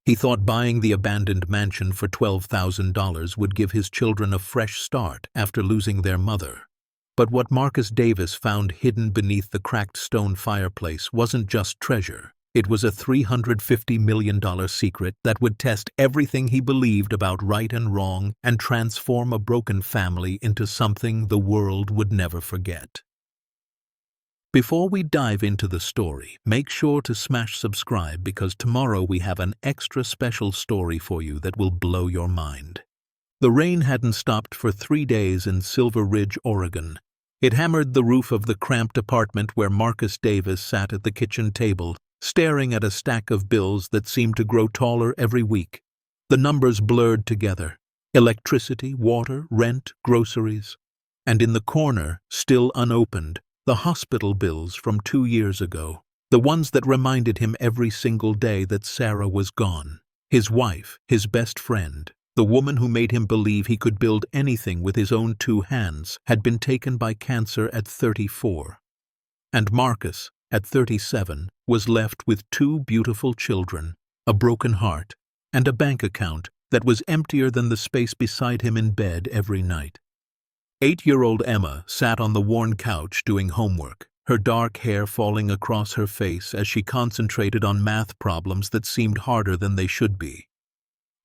He thought buying the abandoned mansion for $12,000 would give his children a fresh start after losing their mother. But what Marcus Davis found hidden beneath the cracked stone fireplace wasn't just treasure. It was a $350 million secret that would test everything he believed about right and wrong and transform a broken family into something the world would never forget. Before we dive into the story, make sure to smash subscribe because tomorrow we have an extra special story for you that will blow your mind. The rain hadn't stopped for 3 days in Silver Ridge, Oregon. It hammered the roof of the cramped apartment where Marcus Davis sat at the kitchen table, staring at a stack of bills that seemed to grow taller every week. The numbers blurred together: electricity, water, rent, groceries. And in the corner, still unopened, the hospital bills from 2 years ago. The ones that reminded him every single day that Sarah was gone. His wife, his best friend, the woman who made him believe he could build anything with his own 2 hands, had been taken by cancer at 34. And Marcus, at 37, was left with 2 beautiful children, a broken heart, and a bank account that was emptier than the space beside him in bed every night. 8-year-old Emma sat on the worn couch doing homework, her dark hair falling across her face as she concentrated on math problems that seemed harder than they should be.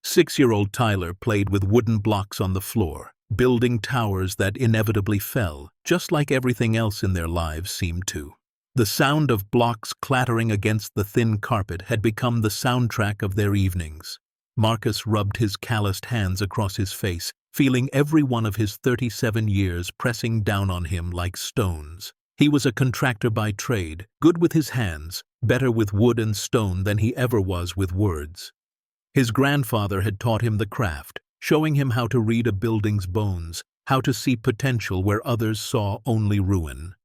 6-year-old Tyler played with wooden blocks on the floor, building towers that inevitably fell, just like everything else in their lives seemed to. The sound of blocks clattering against the thin carpet had become the soundtrack of their evenings. Marcus rubbed his calloused hands across his face, feeling every one of his 37 years pressing down on him like stones. He was a contractor by trade, good with his hands, better with wood and stone than he ever was with words. His grandfather had taught him the craft, showing him how to read a building's bones, how to see potential where others saw only ruin.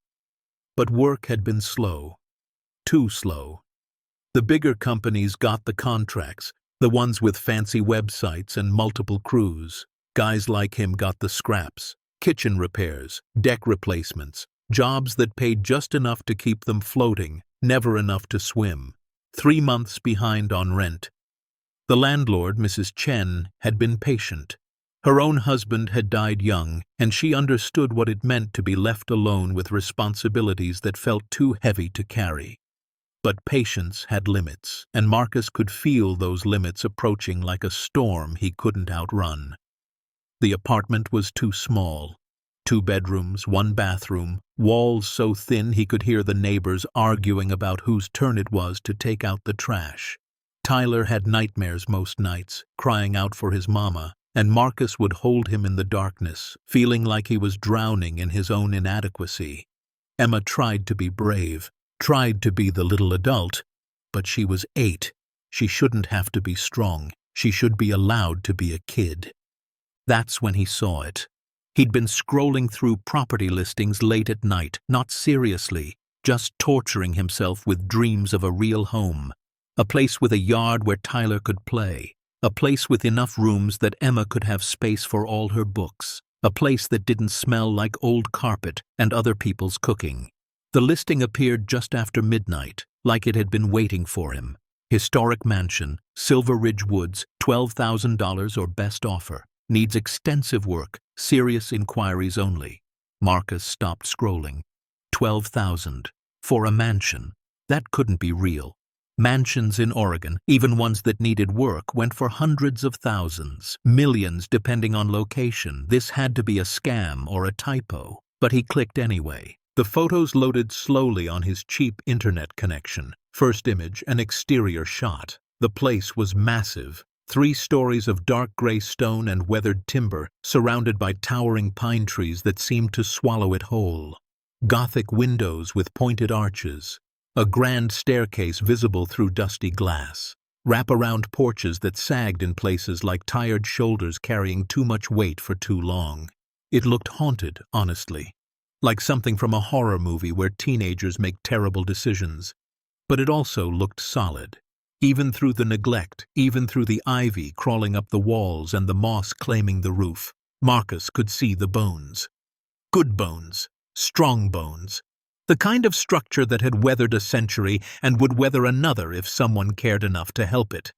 But work had been slow. Too slow. The bigger companies got the contracts, the ones with fancy websites and multiple crews. Guys like him got the scraps, kitchen repairs, deck replacements, jobs that paid just enough to keep them floating, never enough to swim. 3 months behind on rent. The landlord, Mrs. Chen, had been patient. Her own husband had died young, and she understood what it meant to be left alone with responsibilities that felt too heavy to carry. But patience had limits, and Marcus could feel those limits approaching like a storm he couldn't outrun. The apartment was too small. 2 bedrooms, 1 bathroom, walls so thin he could hear the neighbors arguing about whose turn it was to take out the trash. Tyler had nightmares most nights, crying out for his mama, and Marcus would hold him in the darkness, feeling like he was drowning in his own inadequacy. Emma tried to be brave, tried to be the little adult, but she was 8. She shouldn't have to be strong. She should be allowed to be a kid. That's when he saw it. He'd been scrolling through property listings late at night, not seriously, just torturing himself with dreams of a real home. A place with a yard where Tyler could play. A place with enough rooms that Emma could have space for all her books. A place that didn't smell like old carpet and other people's cooking. The listing appeared just after midnight, like it had been waiting for him. Historic mansion, Silver Ridge Woods, $12,000 or best offer. Needs extensive work, serious inquiries only. Marcus stopped scrolling. 12,000 for a mansion. That couldn't be real. Mansions in Oregon, even ones that needed work, went for hundreds of thousands, millions depending on location. This had to be a scam or a typo, but he clicked anyway. The photos loaded slowly on his cheap internet connection. First image, an exterior shot. The place was massive. 3 stories of dark gray stone and weathered timber, surrounded by towering pine trees that seemed to swallow it whole. Gothic windows with pointed arches. A grand staircase visible through dusty glass. Wrap-around porches that sagged in places like tired shoulders carrying too much weight for too long. It looked haunted, honestly. Like something from a horror movie where teenagers make terrible decisions. But it also looked solid. Even through the neglect, even through the ivy crawling up the walls and the moss claiming the roof, Marcus could see the bones. Good bones. Strong bones. The kind of structure that had weathered a century and would weather another if someone cared enough to help it.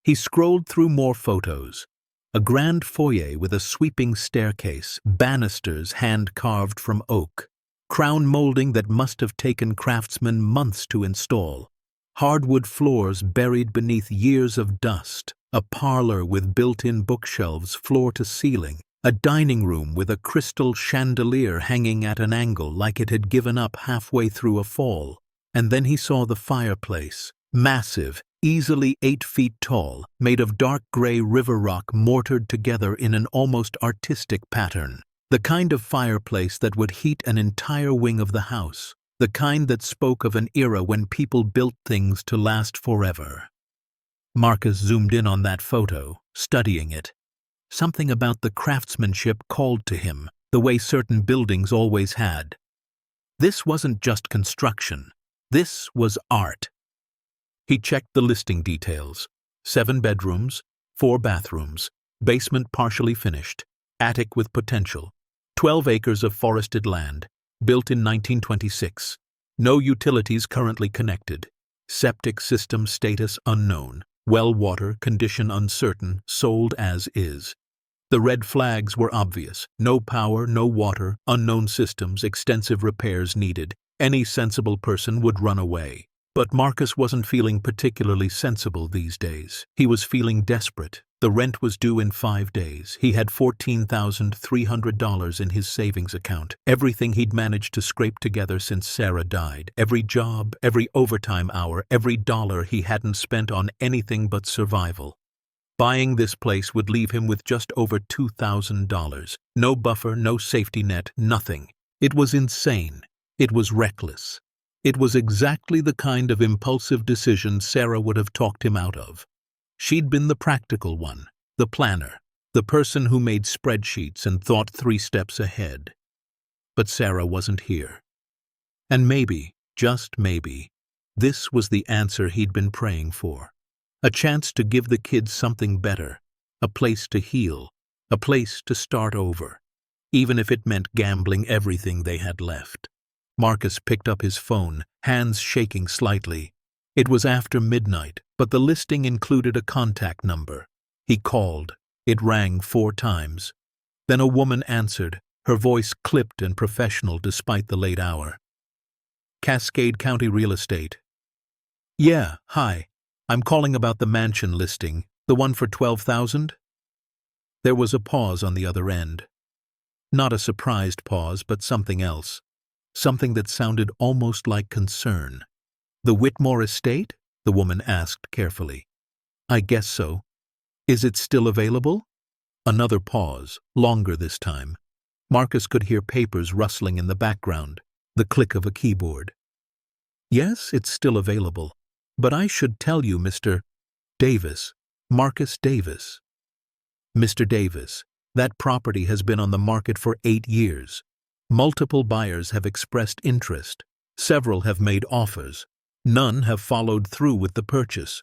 He scrolled through more photos. A grand foyer with a sweeping staircase, banisters hand-carved from oak, crown molding that must have taken craftsmen months to install, hardwood floors buried beneath years of dust, a parlor with built-in bookshelves floor to ceiling, a dining room with a crystal chandelier hanging at an angle like it had given up halfway through a fall. And then he saw the fireplace, massive, easily 8 feet tall, made of dark gray river rock mortared together in an almost artistic pattern. The kind of fireplace that would heat an entire wing of the house. The kind that spoke of an era when people built things to last forever. Marcus zoomed in on that photo, studying it. Something about the craftsmanship called to him, the way certain buildings always had. This wasn't just construction. This was art. He checked the listing details. 7 bedrooms, 4 bathrooms, basement partially finished, attic with potential, 12 acres of forested land, built in 1926. No utilities currently connected. Septic system status unknown. Well water condition uncertain, sold as is. The red flags were obvious. No power, no water, unknown systems, extensive repairs needed. Any sensible person would run away. But Marcus wasn't feeling particularly sensible these days. He was feeling desperate. The rent was due in 5 days. He had $14,300 in his savings account. Everything he'd managed to scrape together since Sarah died. Every job, every overtime hour, every dollar he hadn't spent on anything but survival. Buying this place would leave him with just over $2,000. No buffer, no safety net, nothing. It was insane. It was reckless. It was exactly the kind of impulsive decision Sarah would have talked him out of. She'd been the practical one, the planner, the person who made spreadsheets and thought 3 steps ahead. But Sarah wasn't here. And maybe, just maybe, this was the answer he'd been praying for. A chance to give the kids something better, a place to heal, a place to start over, even if it meant gambling everything they had left. Marcus picked up his phone, hands shaking slightly. It was after midnight, but the listing included a contact number. He called. It rang 4 times. Then a woman answered, her voice clipped and professional despite the late hour. Cascade County Real Estate. Yeah, hi. I'm calling about the mansion listing, the one for $12,000? There was a pause on the other end. Not a surprised pause, but something else. Something that sounded almost like concern. The Whitmore estate? The woman asked carefully. I guess so. Is it still available? Another pause, longer this time. Marcus could hear papers rustling in the background, the click of a keyboard. Yes, it's still available. But I should tell you, Mr. Davis, Marcus Davis. Mr. Davis, that property has been on the market for 8 years. Multiple buyers have expressed interest. Several have made offers. None have followed through with the purchase.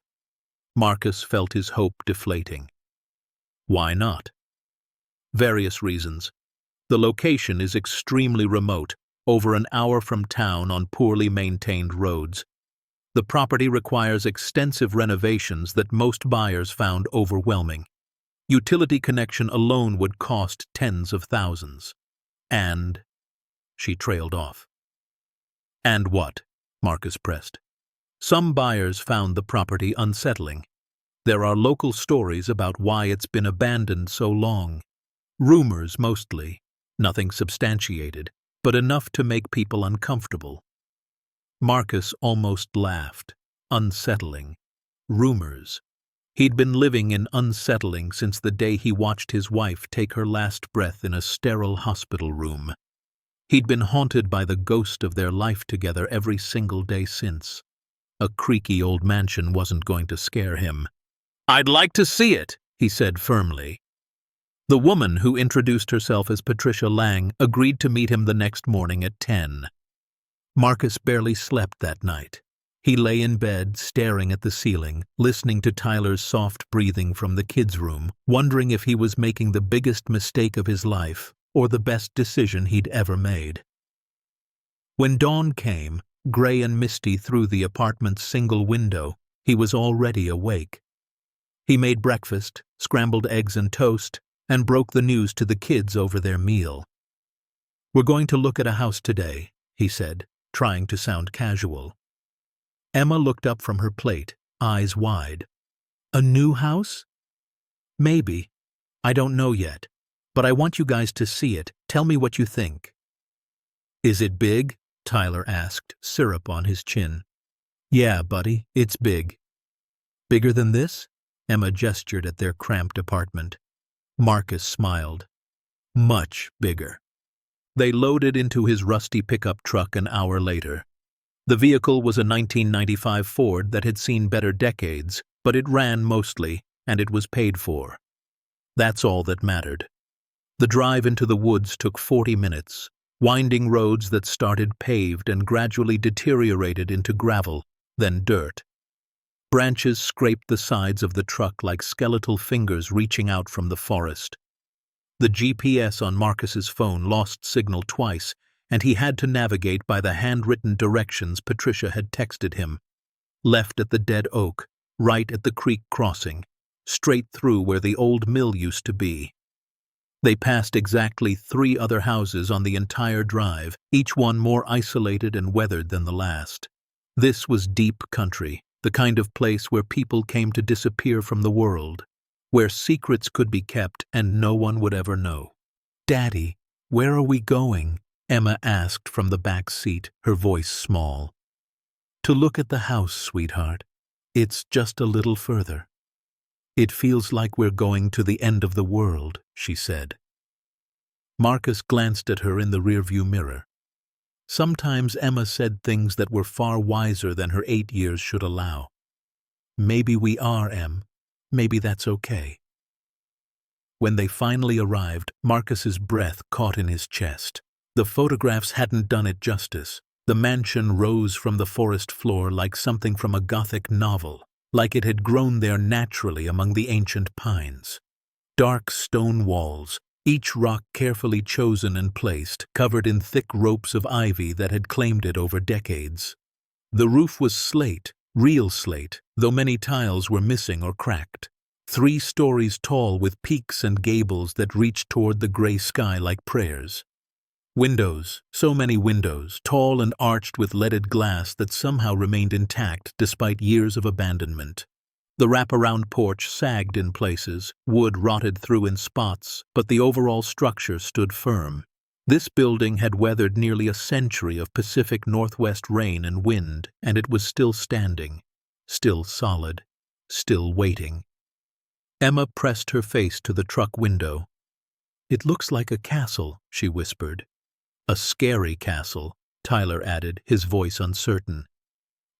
Marcus felt his hope deflating. Why not? Various reasons. The location is extremely remote, over an hour from town on poorly maintained roads. The property requires extensive renovations that most buyers found overwhelming. Utility connection alone would cost tens of thousands. And... She trailed off. And what? Marcus pressed. Some buyers found the property unsettling. There are local stories about why it's been abandoned so long. Rumors mostly, nothing substantiated, but enough to make people uncomfortable. Marcus almost laughed. Unsettling. Rumors. He'd been living in unsettling since the day he watched his wife take her last breath in a sterile hospital room. He'd been haunted by the ghost of their life together every single day since. A creaky old mansion wasn't going to scare him. I'd like to see it, he said firmly. The woman, who introduced herself as Patricia Lang, agreed to meet him the next morning at 10. Marcus barely slept that night. He lay in bed, staring at the ceiling, listening to Tyler's soft breathing from the kids' room, wondering if he was making the biggest mistake of his life, or the best decision he'd ever made. When dawn came, gray and misty through the apartment's single window, he was already awake. He made breakfast, scrambled eggs and toast, and broke the news to the kids over their meal. "We're going to look at a house today," he said, trying to sound casual. Emma looked up from her plate, eyes wide. "A new house?" "Maybe. I don't know yet. But I want you guys to see it. Tell me what you think." "Is it big?" Tyler asked, syrup on his chin. "Yeah, buddy, it's big." "Bigger than this?" Emma gestured at their cramped apartment. Marcus smiled. "Much bigger." They loaded into his rusty pickup truck an hour later. The vehicle was a 1995 Ford that had seen better decades, but it ran mostly, and it was paid for. That's all that mattered. The drive into the woods took 40 minutes, winding roads that started paved and gradually deteriorated into gravel, then dirt. Branches scraped the sides of the truck like skeletal fingers reaching out from the forest. The GPS on Marcus's phone lost signal twice, and he had to navigate by the handwritten directions Patricia had texted him. Left at the dead oak, right at the creek crossing, straight through where the old mill used to be. They passed exactly 3 other houses on the entire drive, each one more isolated and weathered than the last. This was deep country, the kind of place where people came to disappear from the world, where secrets could be kept and no one would ever know. "Daddy, where are we going?" Emma asked from the back seat, her voice small. "To look at the house, sweetheart. It's just a little further." "It feels like we're going to the end of the world," she said. Marcus glanced at her in the rearview mirror. Sometimes Emma said things that were far wiser than her 8 years should allow. "Maybe we are, Em. Maybe that's okay." When they finally arrived, Marcus's breath caught in his chest. The photographs hadn't done it justice. The mansion rose from the forest floor like something from a Gothic novel, like it had grown there naturally among the ancient pines. Dark stone walls, each rock carefully chosen and placed, covered in thick ropes of ivy that had claimed it over decades. The roof was slate, real slate, though many tiles were missing or cracked. 3 stories tall with peaks and gables that reached toward the gray sky like prayers. Windows, so many windows, tall and arched with leaded glass that somehow remained intact despite years of abandonment. The wraparound porch sagged in places, wood rotted through in spots, but the overall structure stood firm. This building had weathered nearly a century of Pacific Northwest rain and wind, and it was still standing, still solid, still waiting. Emma pressed her face to the truck window. "It looks like a castle," she whispered. "A scary castle," Tyler added, his voice uncertain.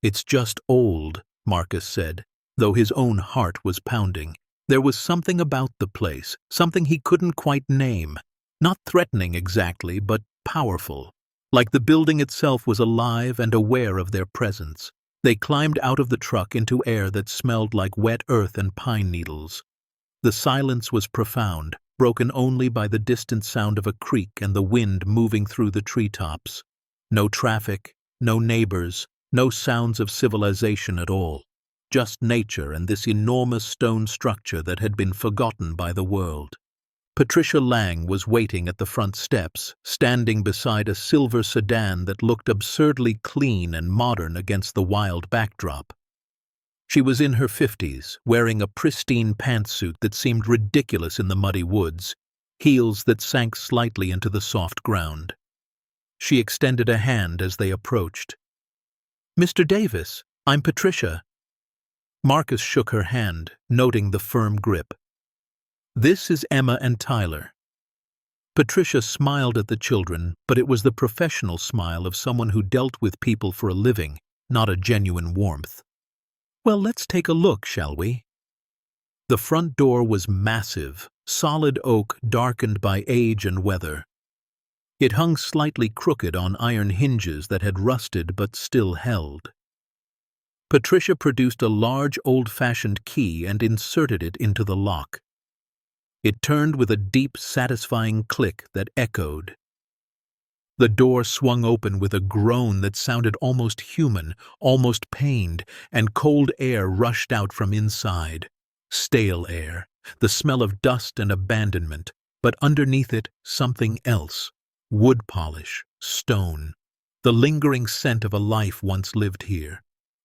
"It's just old," Marcus said, though his own heart was pounding. There was something about the place, something he couldn't quite name. Not threatening exactly, but powerful. Like the building itself was alive and aware of their presence. They climbed out of the truck into air that smelled like wet earth and pine needles. The silence was profound, broken only by the distant sound of a creek and the wind moving through the treetops. No traffic, no neighbors, no sounds of civilization at all. Just nature and this enormous stone structure that had been forgotten by the world. Patricia Lang was waiting at the front steps, standing beside a silver sedan that looked absurdly clean and modern against the wild backdrop. She was in her 50s, wearing a pristine pantsuit that seemed ridiculous in the muddy woods, heels that sank slightly into the soft ground. She extended a hand as they approached. "Mr. Davis, I'm Patricia." Marcus shook her hand, noting the firm grip. "This is Emma and Tyler." Patricia smiled at the children, but it was the professional smile of someone who dealt with people for a living, not a genuine warmth. "Well, let's take a look, shall we?" The front door was massive, solid oak darkened by age and weather. It hung slightly crooked on iron hinges that had rusted but still held. Patricia produced a large old-fashioned key and inserted it into the lock. It turned with a deep, satisfying click that echoed. The door swung open with a groan that sounded almost human, almost pained, and cold air rushed out from inside. Stale air, the smell of dust and abandonment, but underneath it, something else. Wood polish, stone, the lingering scent of a life once lived here.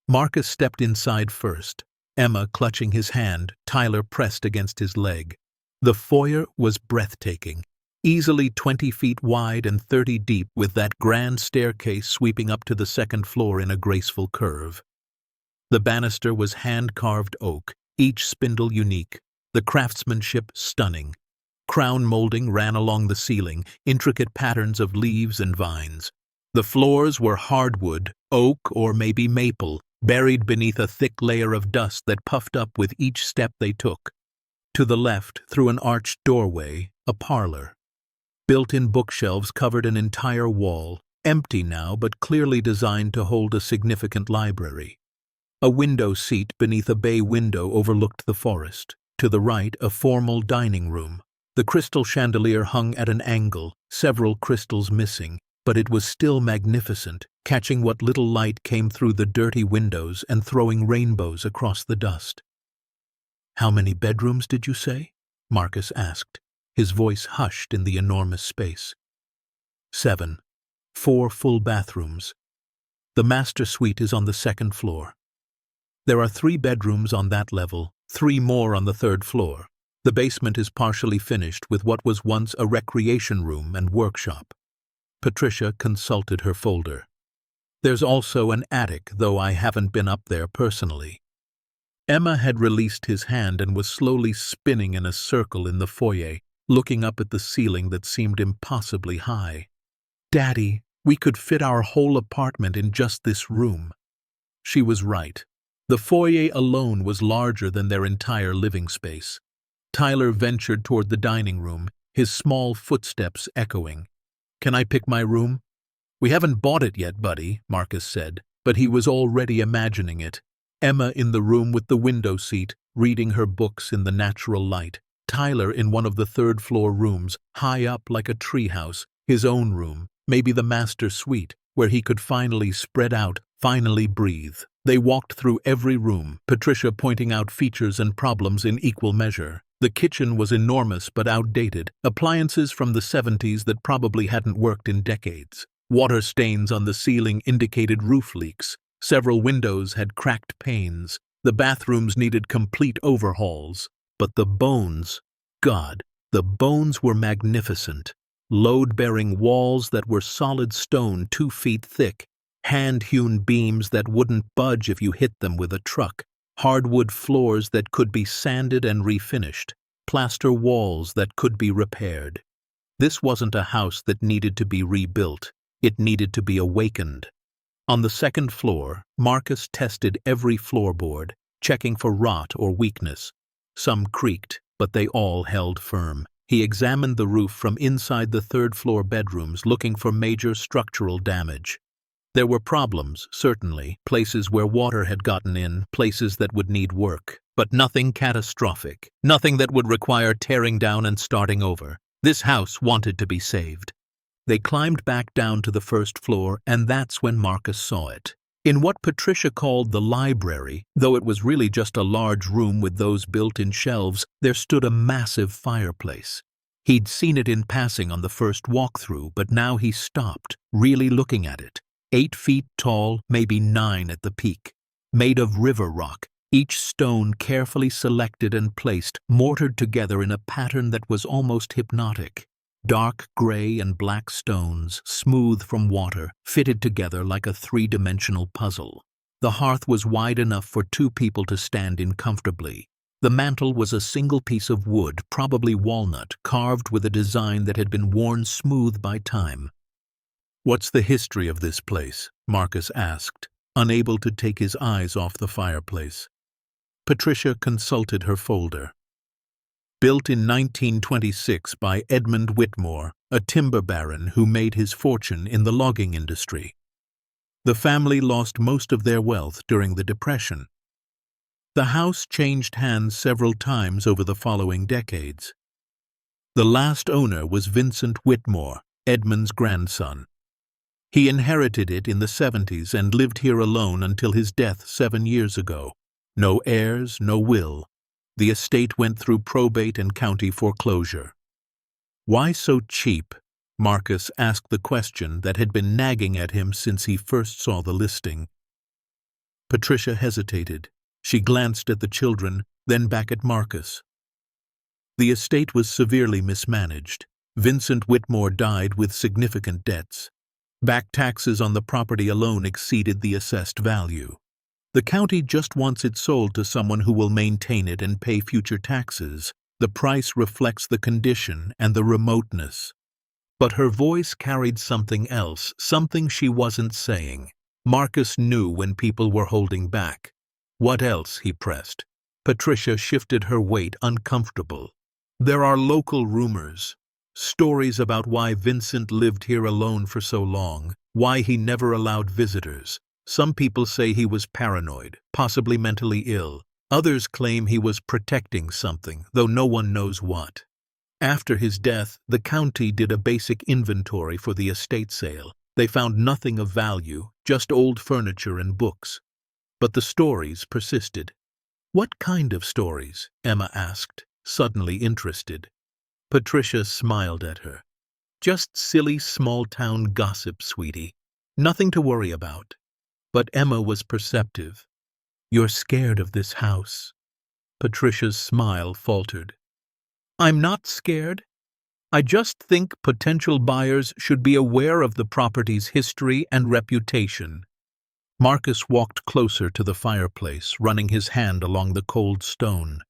Marcus stepped inside first, Emma clutching his hand, Tyler pressed against his leg. The foyer was breathtaking, easily 20 feet wide and 30 deep, with that grand staircase sweeping up to the second floor in a graceful curve. The banister was hand-carved oak, each spindle unique, the craftsmanship stunning. Crown molding ran along the ceiling, intricate patterns of leaves and vines. The floors were hardwood, oak or maybe maple, buried beneath a thick layer of dust that puffed up with each step they took. To the left, through an arched doorway, a parlor. Built-in bookshelves covered an entire wall, empty now but clearly designed to hold a significant library. A window seat beneath a bay window overlooked the forest. To the right, a formal dining room. The crystal chandelier hung at an angle, several crystals missing, but it was still magnificent, catching what little light came through the dirty windows and throwing rainbows across the dust. "How many bedrooms did you say?" Marcus asked, his voice hushed in the enormous space. 7. 4 full bathrooms. The master suite is on the second floor. There are 3 bedrooms on that level, 3 more on the third floor. The basement is partially finished with what was once a recreation room and workshop. Patricia consulted her folder. There's also an attic, though I haven't been up there personally. Emma had released his hand and was slowly spinning in a circle in the foyer, looking up at the ceiling that seemed impossibly high. "Daddy, we could fit our whole apartment in just this room." She was right. The foyer alone was larger than their entire living space. Tyler ventured toward the dining room, his small footsteps echoing. "Can I pick my room?" "We haven't bought it yet, buddy," Marcus said, but he was already imagining it. Emma in the room with the window seat, reading her books in the natural light. Tyler in one of the third-floor rooms, high up like a treehouse, his own room, maybe the master suite, where he could finally spread out, finally breathe. They walked through every room, Patricia pointing out features and problems in equal measure. The kitchen was enormous but outdated, appliances from the 70s that probably hadn't worked in decades. Water stains on the ceiling indicated roof leaks. Several windows had cracked panes. The bathrooms needed complete overhauls. But the bones, God, the bones were magnificent. Load-bearing walls that were solid stone 2 feet thick, hand-hewn beams that wouldn't budge if you hit them with a truck, hardwood floors that could be sanded and refinished, plaster walls that could be repaired. This wasn't a house that needed to be rebuilt. It needed to be awakened. On the second floor, Marcus tested every floorboard, checking for rot or weakness. Some creaked, but they all held firm. He examined the roof from inside the third-floor bedrooms, looking for major structural damage. There were problems, certainly, places where water had gotten in, places that would need work, but nothing catastrophic, nothing that would require tearing down and starting over. This house wanted to be saved. They climbed back down to the first floor, and that's when Marcus saw it. In what Patricia called the library, though it was really just a large room with those built-in shelves, there stood a massive fireplace. He'd seen it in passing on the first walkthrough, but now he stopped, really looking at it. 8 feet tall, maybe 9 at the peak. Made of river rock, each stone carefully selected and placed, mortared together in a pattern that was almost hypnotic. Dark gray and black stones, smooth from water, fitted together like a 3-dimensional puzzle. The hearth was wide enough for 2 people to stand in comfortably. The mantel was a single piece of wood, probably walnut, carved with a design that had been worn smooth by time. "What's the history of this place?" Marcus asked, unable to take his eyes off the fireplace. Patricia consulted her folder. Built in 1926 by Edmund Whitmore, a timber baron who made his fortune in the logging industry. The family lost most of their wealth during the Depression. The house changed hands several times over the following decades. The last owner was Vincent Whitmore, Edmund's grandson. He inherited it in the 70s and lived here alone until his death 7 years ago. No heirs, no will. The estate went through probate and county foreclosure. Why so cheap? Marcus asked the question that had been nagging at him since he first saw the listing. Patricia hesitated. She glanced at the children, then back at Marcus. The estate was severely mismanaged. Vincent Whitmore died with significant debts. Back taxes on the property alone exceeded the assessed value. The county just wants it sold to someone who will maintain it and pay future taxes. The price reflects the condition and the remoteness. But her voice carried something else, something she wasn't saying. Marcus knew when people were holding back. What else? He pressed. Patricia shifted her weight, uncomfortable. There are local rumors. Stories about why Vincent lived here alone for so long, why he never allowed visitors. Some people say he was paranoid, possibly mentally ill. Others claim he was protecting something, though no one knows what. After his death, the county did a basic inventory for the estate sale. They found nothing of value, just old furniture and books. But the stories persisted. What kind of stories? Emma asked, suddenly interested. Patricia smiled at her. Just silly small-town gossip, sweetie. Nothing to worry about. But Emma was perceptive. You're scared of this house. Patricia's smile faltered. I'm not scared. I just think potential buyers should be aware of the property's history and reputation. Marcus walked closer to the fireplace, running his hand along the cold stone.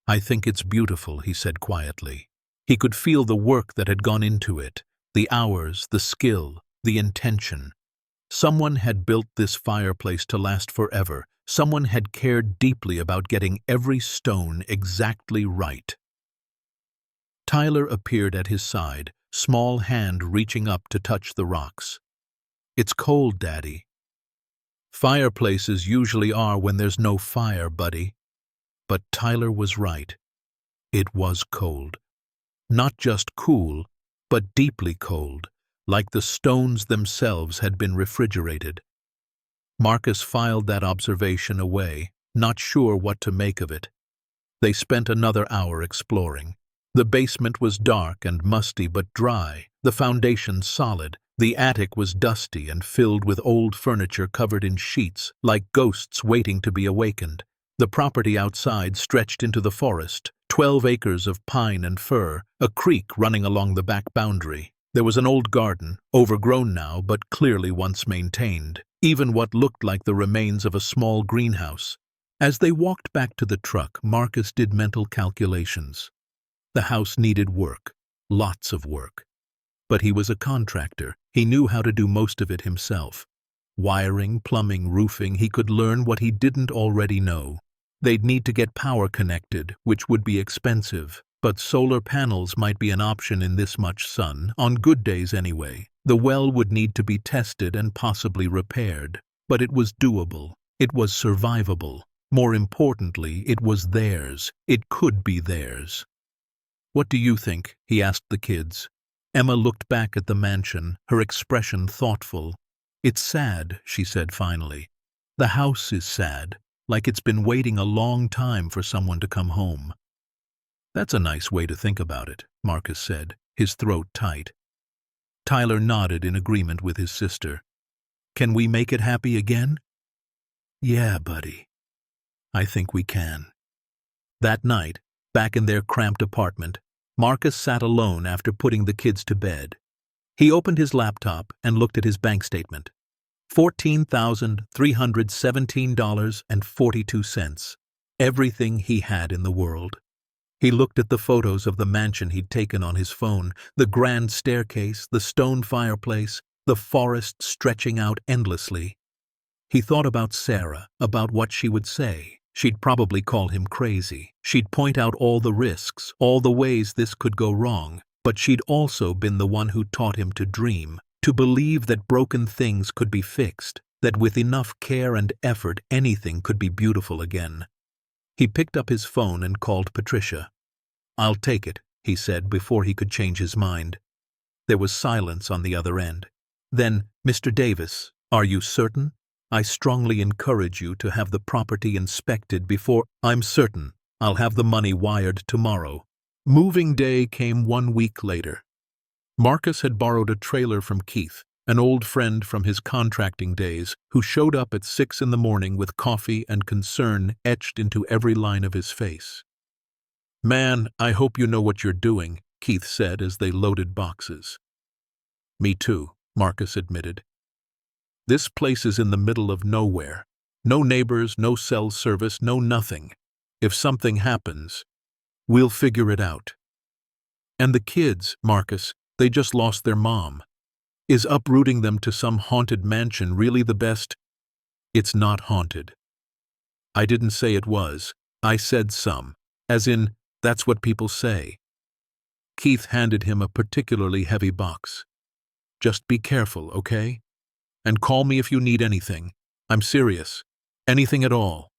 I think it's beautiful, he said quietly. He could feel the work that had gone into it, the hours, the skill, the intention. Someone had built this fireplace to last forever. Someone had cared deeply about getting every stone exactly right. Tyler appeared at his side, small hand reaching up to touch the rocks. It's cold, Daddy. Fireplaces usually are when there's no fire, buddy. But Tyler was right. It was cold. Not just cool, but deeply cold, like the stones themselves had been refrigerated. Marcus filed that observation away, not sure what to make of it. They spent another hour exploring. The basement was dark and musty but dry, the foundation solid. The attic was dusty and filled with old furniture covered in sheets, like ghosts waiting to be awakened. The property outside stretched into the forest, 12 acres of pine and fir, a creek running along the back boundary. There was an old garden, overgrown now but clearly once maintained, even what looked like the remains of a small greenhouse. As they walked back to the truck, Marcus did mental calculations. The house needed work, lots of work. But he was a contractor. He knew how to do most of it himself. Wiring, plumbing, roofing, he could learn what he didn't already know. They'd need to get power connected, which would be expensive. But solar panels might be an option in this much sun, on good days anyway. The well would need to be tested and possibly repaired. But it was doable. It was survivable. More importantly, it was theirs. It could be theirs. What do you think? He asked the kids. Emma looked back at the mansion, her expression thoughtful. It's sad, she said finally. The house is sad, like it's been waiting a long time for someone to come home. That's a nice way to think about it, Marcus said, his throat tight. Tyler nodded in agreement with his sister. Can we make it happy again? Yeah, buddy. I think we can. That night, back in their cramped apartment, Marcus sat alone after putting the kids to bed. He opened his laptop and looked at his bank statement. $14,317.42. Everything he had in the world. He looked at the photos of the mansion he'd taken on his phone, the grand staircase, the stone fireplace, the forest stretching out endlessly. He thought about Sarah, about what she would say. She'd probably call him crazy. She'd point out all the risks, all the ways this could go wrong. But she'd also been the one who taught him to dream, to believe that broken things could be fixed, that with enough care and effort anything could be beautiful again. He picked up his phone and called Patricia. I'll take it, he said before he could change his mind. There was silence on the other end. Then, Mr. Davis, are you certain? I strongly encourage you to have the property inspected before. I'm certain, I'll have the money wired tomorrow. Moving day came 1 week later. Marcus had borrowed a trailer from Keith, an old friend from his contracting days, who showed up at 6 in the morning with coffee and concern etched into every line of his face. "Man, I hope you know what you're doing," Keith said as they loaded boxes. "Me too," Marcus admitted. "This place is in the middle of nowhere. No neighbors, no cell service, no nothing. If something happens, we'll figure it out. And the kids, Marcus, they just lost their mom. Is uprooting them to some haunted mansion really the best?" "It's not haunted." "I didn't say it was. I said some. As in, that's what people say." Keith handed him a particularly heavy box. "Just be careful, okay? And call me if you need anything. I'm serious. Anything at all."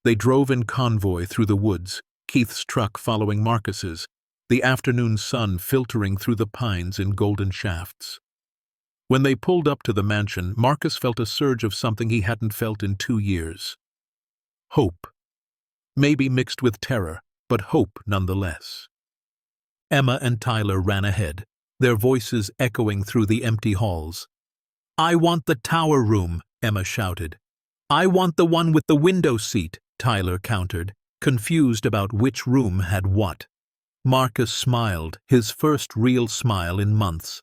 They drove in convoy through the woods, Keith's truck following Marcus's, the afternoon sun filtering through the pines in golden shafts. When they pulled up to the mansion, Marcus felt a surge of something he hadn't felt in 2 years. Hope. Maybe mixed with terror, but hope nonetheless. Emma and Tyler ran ahead, their voices echoing through the empty halls. "I want the tower room," Emma shouted. "I want the one with the window seat," Tyler countered, confused about which room had what. Marcus smiled, his first real smile in months.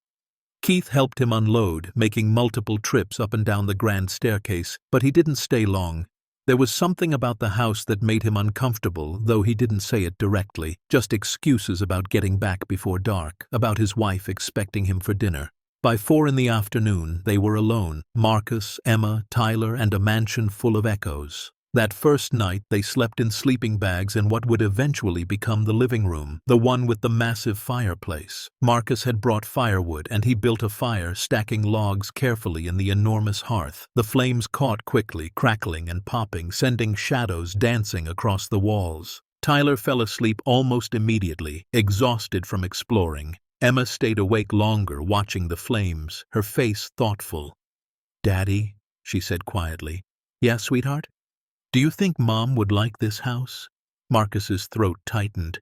Keith helped him unload, making multiple trips up and down the grand staircase, but he didn't stay long. There was something about the house that made him uncomfortable, though he didn't say it directly, just excuses about getting back before dark, about his wife expecting him for dinner. By 4 in the afternoon, they were alone, Marcus, Emma, Tyler, and a mansion full of echoes. That first night, they slept in sleeping bags in what would eventually become the living room, the one with the massive fireplace. Marcus had brought firewood, and he built a fire, stacking logs carefully in the enormous hearth. The flames caught quickly, crackling and popping, sending shadows dancing across the walls. Tyler fell asleep almost immediately, exhausted from exploring. Emma stayed awake longer, watching the flames, her face thoughtful. "Daddy," she said quietly. "Yeah, sweetheart? Do you think Mom would like this house?" Marcus's throat tightened.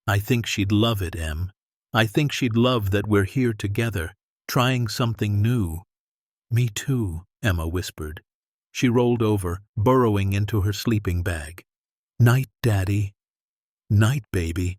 "I think she'd love it, Em. I think she'd love that we're here together, trying something new." "Me too," Emma whispered. She rolled over, burrowing into her sleeping bag. "Night, Daddy." "Night, baby."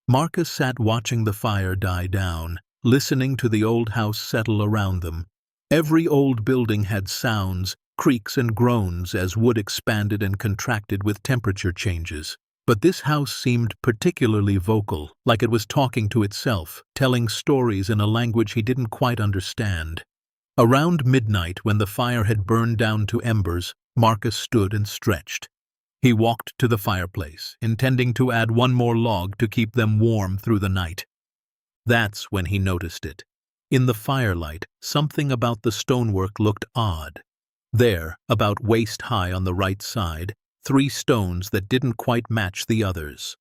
Marcus sat watching the fire die down, listening to the old house settle around them. Every old building had sounds, creaks and groans as wood expanded and contracted with temperature changes. But this house seemed particularly vocal, like it was talking to itself, telling stories in a language he didn't quite understand. Around midnight, when the fire had burned down to embers, Marcus stood and stretched. He walked to the fireplace, intending to add one more log to keep them warm through the night. That's when he noticed it. In the firelight, something about the stonework looked odd. There, about waist-high on the right side, 3 stones that didn't quite match the others.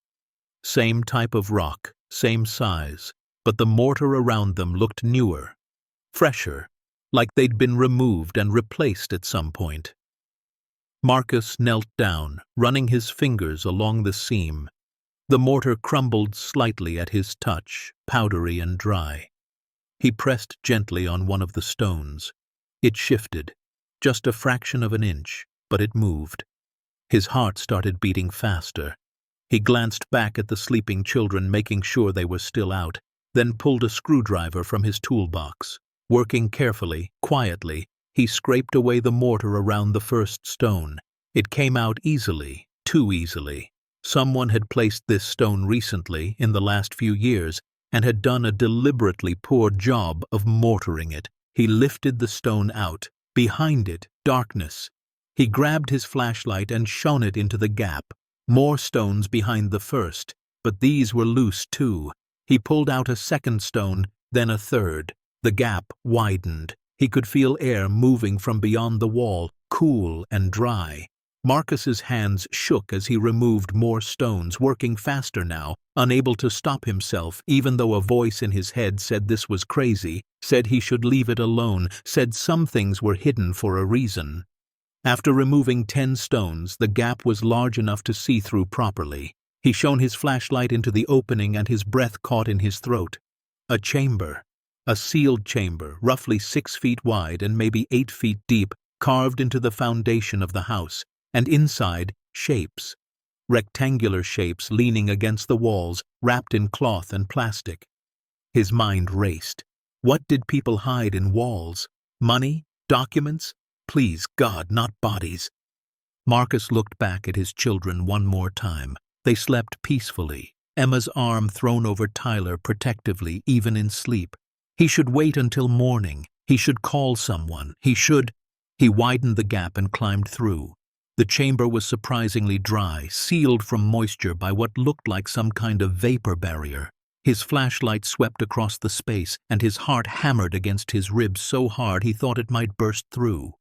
Same type of rock, same size, but the mortar around them looked newer, fresher, like they'd been removed and replaced at some point. Marcus knelt down, running his fingers along the seam. The mortar crumbled slightly at his touch, powdery and dry. He pressed gently on one of the stones. It shifted. Just a fraction of an inch, but it moved. His heart started beating faster. He glanced back at the sleeping children, making sure they were still out, then pulled a screwdriver from his toolbox. Working carefully, quietly, he scraped away the mortar around the first stone. It came out easily, too easily. Someone had placed this stone recently, in the last few years, and had done a deliberately poor job of mortaring it. He lifted the stone out. Behind it, darkness. He grabbed his flashlight and shone it into the gap. More stones behind the first, but these were loose too. He pulled out a second stone, then a third. The gap widened. He could feel air moving from beyond the wall, cool and dry. Marcus's hands shook as he removed more stones, working faster now, unable to stop himself, even though a voice in his head said this was crazy, said he should leave it alone, said some things were hidden for a reason. After removing 10 stones, the gap was large enough to see through properly. He shone his flashlight into the opening and his breath caught in his throat. A chamber. A sealed chamber, roughly 6 feet wide and maybe 8 feet deep, carved into the foundation of the house, and inside, shapes. Rectangular shapes leaning against the walls, wrapped in cloth and plastic. His mind raced. What did people hide in walls? Money? Documents? Please, God, not bodies. Marcus looked back at his children one more time. They slept peacefully, Emma's arm thrown over Tyler protectively, even in sleep. He should wait until morning. He should call someone. He widened the gap and climbed through. The chamber was surprisingly dry, sealed from moisture by what looked like some kind of vapor barrier. His flashlight swept across the space, and his heart hammered against his ribs so hard he thought it might burst through.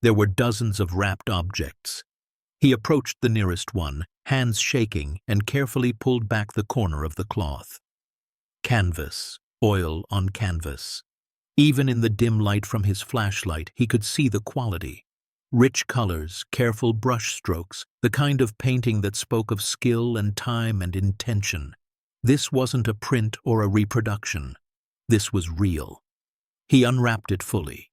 There were dozens of wrapped objects. He approached the nearest one, hands shaking, and carefully pulled back the corner of the cloth. Canvas. Oil on canvas. Even in the dim light from his flashlight, he could see the quality. Rich colors, careful brush strokes, the kind of painting that spoke of skill and time and intention. This wasn't a print or a reproduction. This was real. He unwrapped it fully.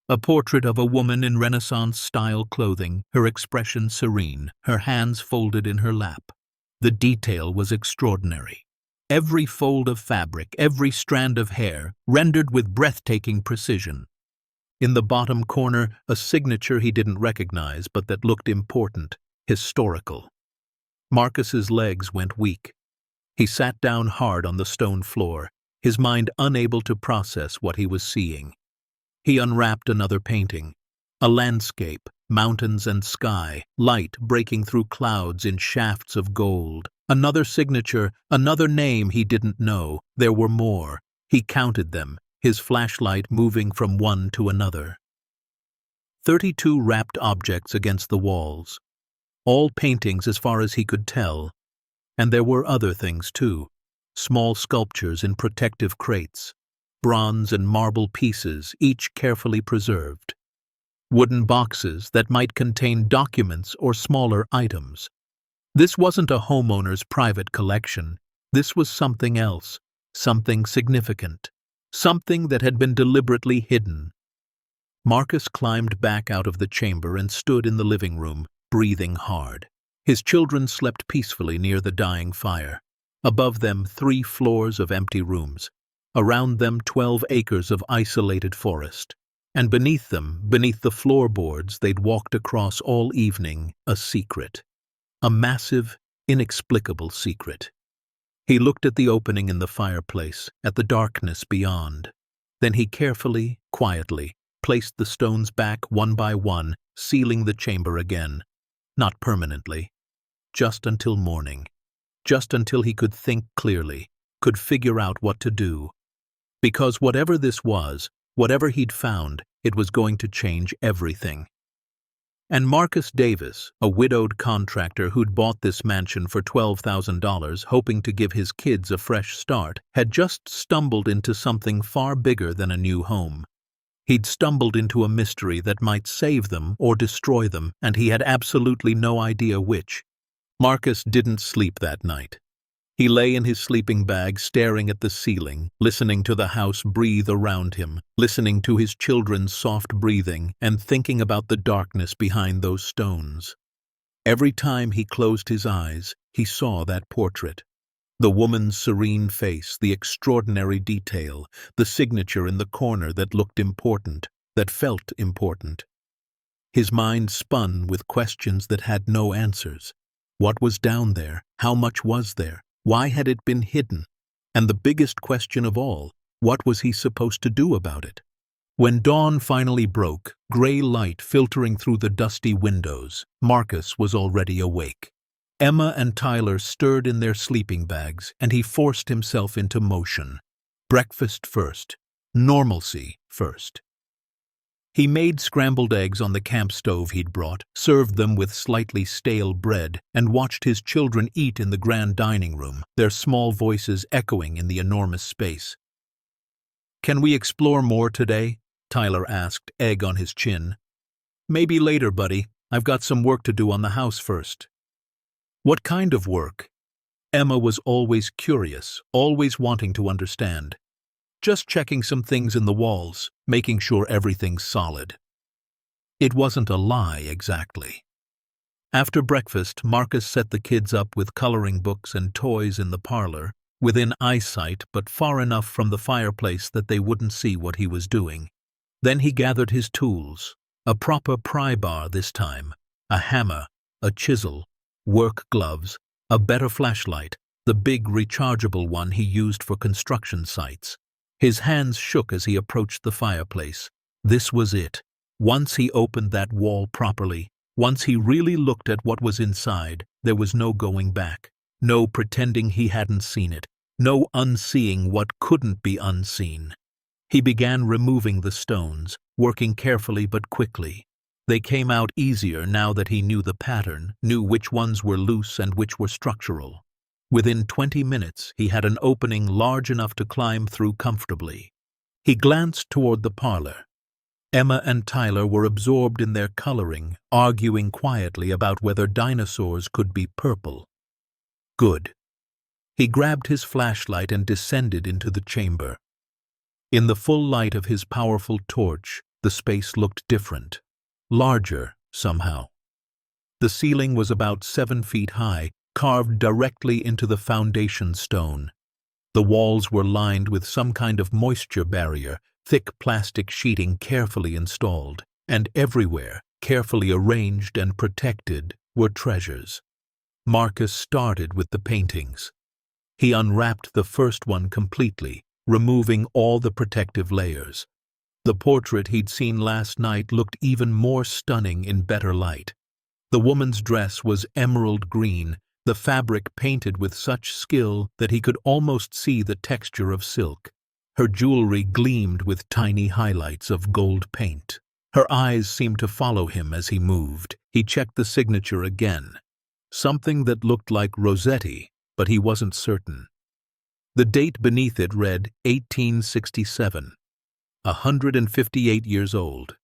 A portrait of a woman in Renaissance-style clothing, her expression serene, her hands folded in her lap. The detail was extraordinary. Every fold of fabric, every strand of hair, rendered with breathtaking precision. In the bottom corner, a signature he didn't recognize but that looked important, historical. Marcus's legs went weak. He sat down hard on the stone floor, his mind unable to process what he was seeing. He unwrapped another painting. A landscape, mountains and sky, light breaking through clouds in shafts of gold. Another signature, another name he didn't know. There were more. He counted them, his flashlight moving from one to another. 32 wrapped objects against the walls. All paintings as far as he could tell. And there were other things too. Small sculptures in protective crates. Bronze and marble pieces, each carefully preserved. Wooden boxes that might contain documents or smaller items. This wasn't a homeowner's private collection. This was something else, something significant, something that had been deliberately hidden. Marcus climbed back out of the chamber and stood in the living room, breathing hard. His children slept peacefully near the dying fire. Above them, 3 floors of empty rooms. Around them, 12 acres of isolated forest. And beneath them, beneath the floorboards they'd walked across all evening, a secret. A massive, inexplicable secret. He looked at the opening in the fireplace, at the darkness beyond. Then he carefully, quietly, placed the stones back one by one, sealing the chamber again. Not permanently. Just until morning. Just until he could think clearly, could figure out what to do. Because whatever this was, whatever he'd found, it was going to change everything. And Marcus Davis, a widowed contractor who'd bought this mansion for $12,000 hoping to give his kids a fresh start, had just stumbled into something far bigger than a new home. He'd stumbled into a mystery that might save them or destroy them, and he had absolutely no idea which. Marcus didn't sleep that night. He lay in his sleeping bag staring at the ceiling, listening to the house breathe around him, listening to his children's soft breathing, and thinking about the darkness behind those stones. Every time he closed his eyes, he saw that portrait. The woman's serene face, the extraordinary detail, the signature in the corner that looked important, that felt important. His mind spun with questions that had no answers. What was down there? How much was there? Why had it been hidden? And the biggest question of all, what was he supposed to do about it? When dawn finally broke, gray light filtering through the dusty windows, Marcus was already awake. Emma and Tyler stirred in their sleeping bags, and he forced himself into motion. Breakfast first. Normalcy first. He made scrambled eggs on the camp stove he'd brought, served them with slightly stale bread, and watched his children eat in the grand dining room, their small voices echoing in the enormous space. "Can we explore more today?" Tyler asked, egg on his chin. Maybe later, buddy. I've got some work to do on the house first. What kind of work? Emma was always curious, always wanting to understand. Just checking some things in the walls, making sure everything's solid. It wasn't a lie, exactly. After breakfast, Marcus set the kids up with coloring books and toys in the parlor, within eyesight but far enough from the fireplace that they wouldn't see what he was doing. Then he gathered his tools, a proper pry bar this time, a hammer, a chisel, work gloves, a better flashlight, the big rechargeable one he used for construction sites. His hands shook as he approached the fireplace. This was it. Once he opened that wall properly, once he really looked at what was inside, there was no going back, no pretending he hadn't seen it, no unseeing what couldn't be unseen. He began removing the stones, working carefully but quickly. They came out easier now that he knew the pattern, knew which ones were loose and which were structural. Within 20 minutes, he had an opening large enough to climb through comfortably. He glanced toward the parlor. Emma and Tyler were absorbed in their coloring, arguing quietly about whether dinosaurs could be purple. Good. He grabbed his flashlight and descended into the chamber. In the full light of his powerful torch, the space looked different. Larger, somehow. The ceiling was about 7 feet high, carved directly into the foundation stone. The walls were lined with some kind of moisture barrier, thick plastic sheeting carefully installed, and everywhere, carefully arranged and protected, were treasures. Marcus started with the paintings. He unwrapped the first one completely, removing all the protective layers. The portrait he'd seen last night looked even more stunning in better light. The woman's dress was emerald green, the fabric painted with such skill that he could almost see the texture of silk. Her jewelry gleamed with tiny highlights of gold paint. Her eyes seemed to follow him as he moved. He checked the signature again. Something that looked like Rossetti, but he wasn't certain. The date beneath it read 1867, 158 years old.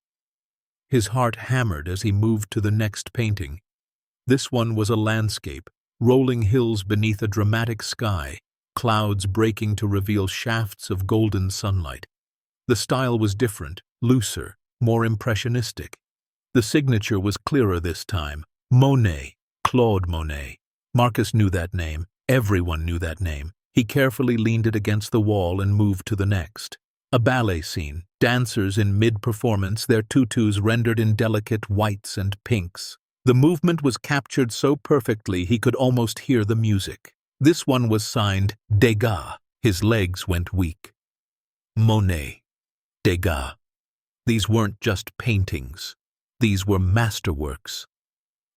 His heart hammered as he moved to the next painting. This one was a landscape, rolling hills beneath a dramatic sky, clouds breaking to reveal shafts of golden sunlight. The style was different, looser, more impressionistic. The signature was clearer this time. Monet, Claude Monet. Marcus knew that name. Everyone knew that name. He carefully leaned it against the wall and moved to the next. A ballet scene, dancers in mid-performance, their tutus rendered in delicate whites and pinks. The movement was captured so perfectly he could almost hear the music. This one was signed Degas. His legs went weak. Monet. Degas. These weren't just paintings. These were masterworks.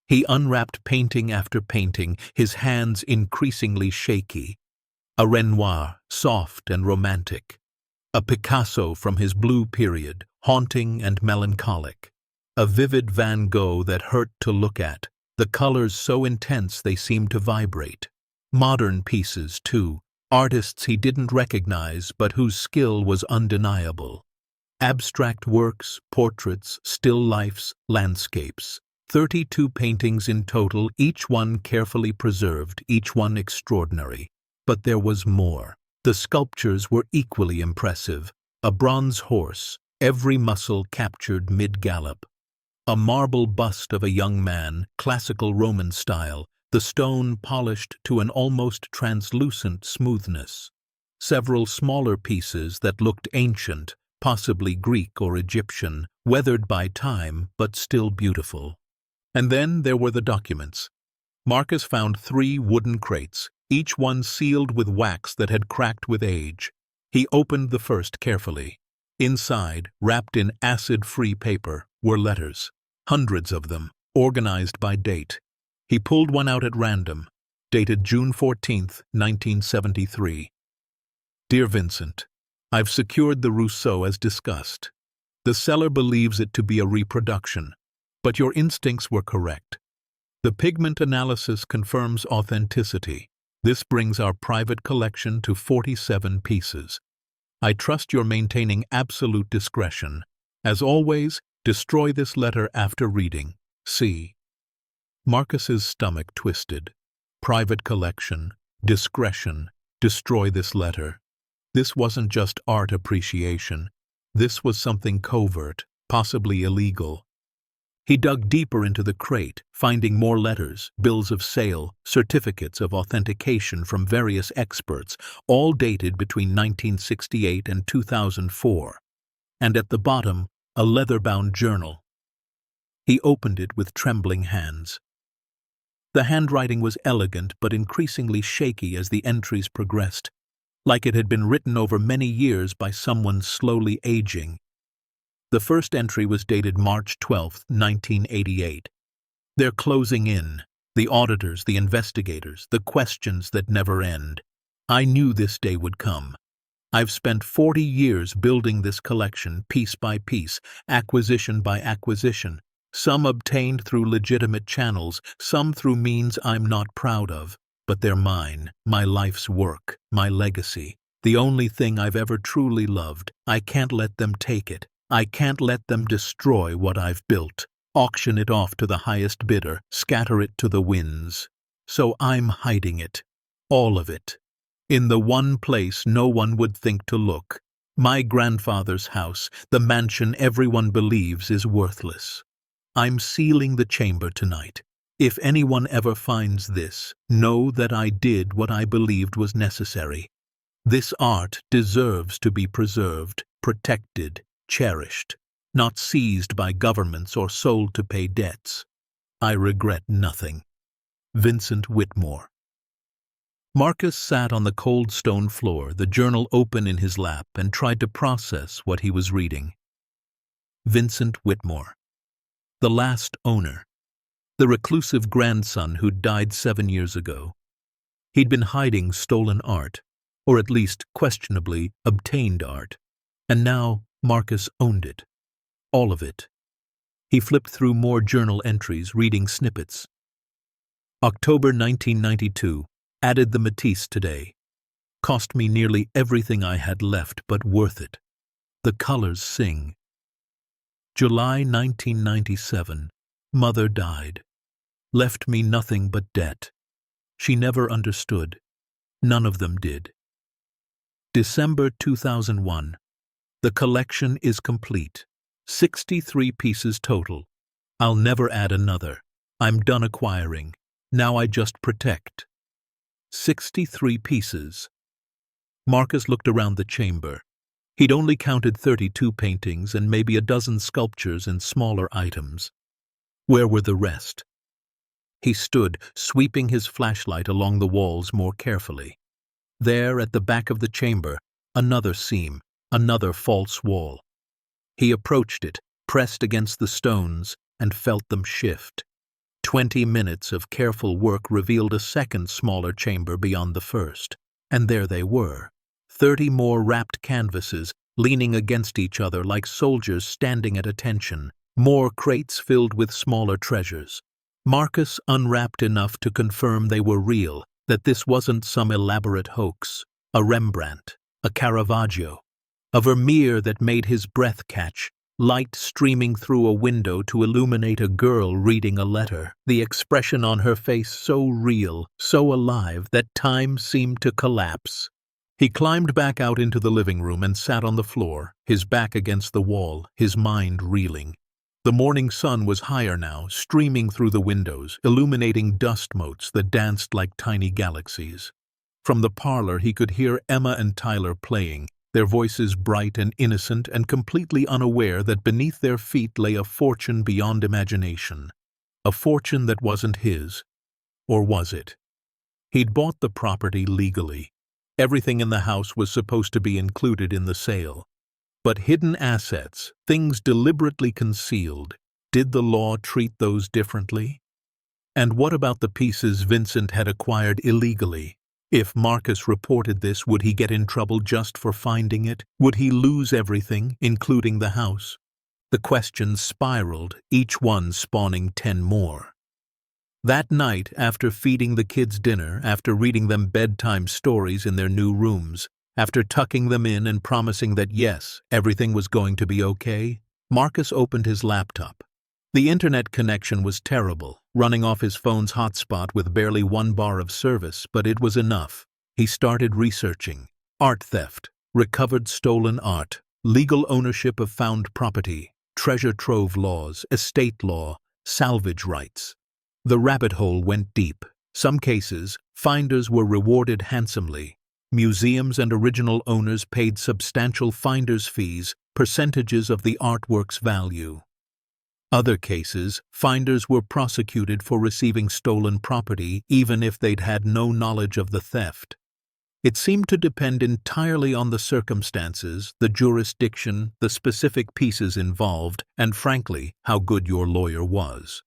He unwrapped painting after painting, his hands increasingly shaky. A Renoir, soft and romantic. A Picasso from his blue period, haunting and melancholic. A vivid Van Gogh that hurt to look at, the colors so intense they seemed to vibrate. Modern pieces, too, artists he didn't recognize but whose skill was undeniable. Abstract works, portraits, still lifes, landscapes. 32 paintings in total, each one carefully preserved, each one extraordinary. But there was more. The sculptures were equally impressive. A bronze horse, every muscle captured mid-gallop. A marble bust of a young man, classical Roman style, the stone polished to an almost translucent smoothness. Several smaller pieces that looked ancient, possibly Greek or Egyptian, weathered by time but still beautiful. And then there were the documents. Marcus found 3 wooden crates, each one sealed with wax that had cracked with age. He opened the first carefully. Inside, wrapped in acid-free paper, were letters. Hundreds of them, organized by date. He pulled one out at random, dated June 14, 1973. Dear Vincent, I've secured the Rousseau as discussed. The seller believes it to be a reproduction, but your instincts were correct. The pigment analysis confirms authenticity. This brings our private collection to 47 pieces. I trust you're maintaining absolute discretion. As always, Destroy this letter after reading. C. Marcus's stomach twisted. Private collection. Discretion. Destroy this letter. This wasn't just art appreciation. This was something covert, possibly illegal. He dug deeper into the crate, finding more letters, bills of sale, certificates of authentication from various experts, all dated between 1968 and 2004. And at the bottom, a leather-bound journal. He opened it with trembling hands. The handwriting was elegant but increasingly shaky as the entries progressed, like it had been written over many years by someone slowly aging. The first entry was dated March 12, 1988. They're closing in. The auditors, the investigators, the questions that never end. I knew this day would come. I've spent 40 years building this collection, piece by piece, acquisition by acquisition, some obtained through legitimate channels, some through means I'm not proud of, but they're mine, my life's work, my legacy, the only thing I've ever truly loved. I can't let them take it. I can't let them destroy what I've built, auction it off to the highest bidder, scatter it to the winds. So I'm hiding it, all of it, in the one place no one would think to look. My grandfather's house, the mansion everyone believes is worthless. I'm sealing the chamber tonight. If anyone ever finds this, know that I did what I believed was necessary. This art deserves to be preserved, protected, cherished, not seized by governments or sold to pay debts. I regret nothing. Vincent Whitmore. Marcus sat on the cold stone floor, the journal open in his lap, and tried to process what he was reading. Vincent Whitmore. The last owner. The reclusive grandson who'd died 7 years ago. He'd been hiding stolen art, or at least questionably obtained art, and now Marcus owned it. All of it. He flipped through more journal entries, reading snippets. October 1992. Added the Matisse today. Cost me nearly everything I had left, but worth it. The colors sing. July 1997. Mother died. Left me nothing but debt. She never understood. None of them did. December 2001. The collection is complete. 63 pieces total. I'll never add another. I'm done acquiring. Now I just protect. 63 pieces. Marcus looked around the chamber. He'd only counted 32 paintings and maybe a dozen sculptures and smaller items. Where were the rest? He stood, sweeping his flashlight along the walls more carefully. There, at the back of the chamber, another seam, another false wall. He approached it, pressed against the stones, and felt them shift. 20 minutes of careful work revealed a second smaller chamber beyond the first. And there they were. 30 more wrapped canvases, leaning against each other like soldiers standing at attention. More crates filled with smaller treasures. Marcus unwrapped enough to confirm they were real, that this wasn't some elaborate hoax. A Rembrandt, a Caravaggio, a Vermeer that made his breath catch, light streaming through a window to illuminate a girl reading a letter, the expression on her face so real, so alive, that time seemed to collapse. He climbed back out into the living room and sat on the floor, his back against the wall, his mind reeling. The morning sun was higher now, streaming through the windows, illuminating dust motes that danced like tiny galaxies. From the parlor he could hear Emma and Tyler playing, their voices bright and innocent and completely unaware that beneath their feet lay a fortune beyond imagination. A fortune that wasn't his. Or was it? He'd bought the property legally. Everything in the house was supposed to be included in the sale. But hidden assets, things deliberately concealed, did the law treat those differently? And what about the pieces Vincent had acquired illegally? If Marcus reported this, would he get in trouble just for finding it? Would he lose everything, including the house? The questions spiraled, each one spawning 10 more. That night, after feeding the kids dinner, after reading them bedtime stories in their new rooms, after tucking them in and promising that yes, everything was going to be okay, Marcus opened his laptop. The internet connection was terrible, running off his phone's hotspot with barely 1 bar of service, but it was enough. He started researching. Art theft, recovered stolen art, legal ownership of found property, treasure trove laws, estate law, salvage rights. The rabbit hole went deep. Some cases, finders were rewarded handsomely. Museums and original owners paid substantial finder's fees, percentages of the artwork's value. Other cases, finders were prosecuted for receiving stolen property even if they'd had no knowledge of the theft. It seemed to depend entirely on the circumstances, the jurisdiction, the specific pieces involved, and frankly, how good your lawyer was.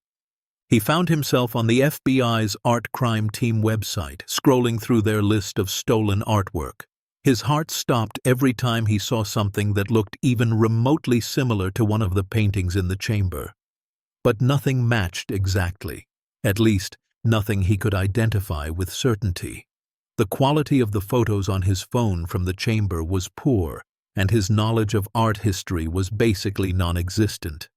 He found himself on the FBI's Art Crime Team website, scrolling through their list of stolen artwork. His heart stopped every time he saw something that looked even remotely similar to one of the paintings in the chamber. But nothing matched exactly. At least, nothing he could identify with certainty. The quality of the photos on his phone from the chamber was poor, and his knowledge of art history was basically non-existent.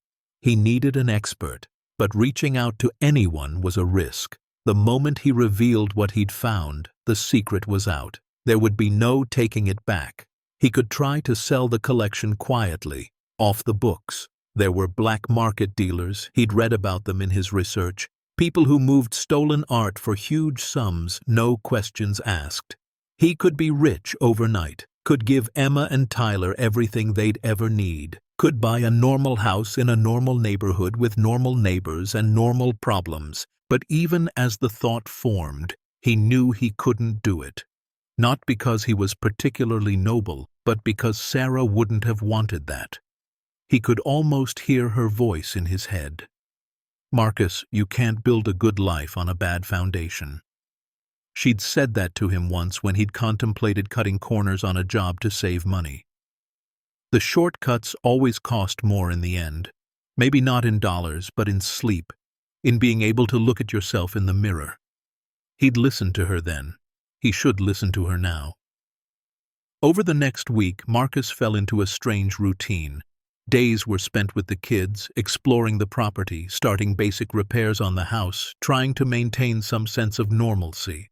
He needed an expert, but reaching out to anyone was a risk. The moment he revealed what he'd found, the secret was out. There would be no taking it back. He could try to sell the collection quietly, off the books. There were black market dealers, he'd read about them in his research, people who moved stolen art for huge sums, no questions asked. He could be rich overnight, could give Emma and Tyler everything they'd ever need, could buy a normal house in a normal neighborhood with normal neighbors and normal problems. But even as the thought formed, he knew he couldn't do it. Not because he was particularly noble, but because Sarah wouldn't have wanted that. He could almost hear her voice in his head. "Marcus, you can't build a good life on a bad foundation." She'd said that to him once when he'd contemplated cutting corners on a job to save money. The shortcuts always cost more in the end. Maybe not in dollars, but in sleep, in being able to look at yourself in the mirror. He'd listened to her then. He should listen to her now. Over the next week, Marcus fell into a strange routine. Days were spent with the kids, exploring the property, starting basic repairs on the house, trying to maintain some sense of normalcy.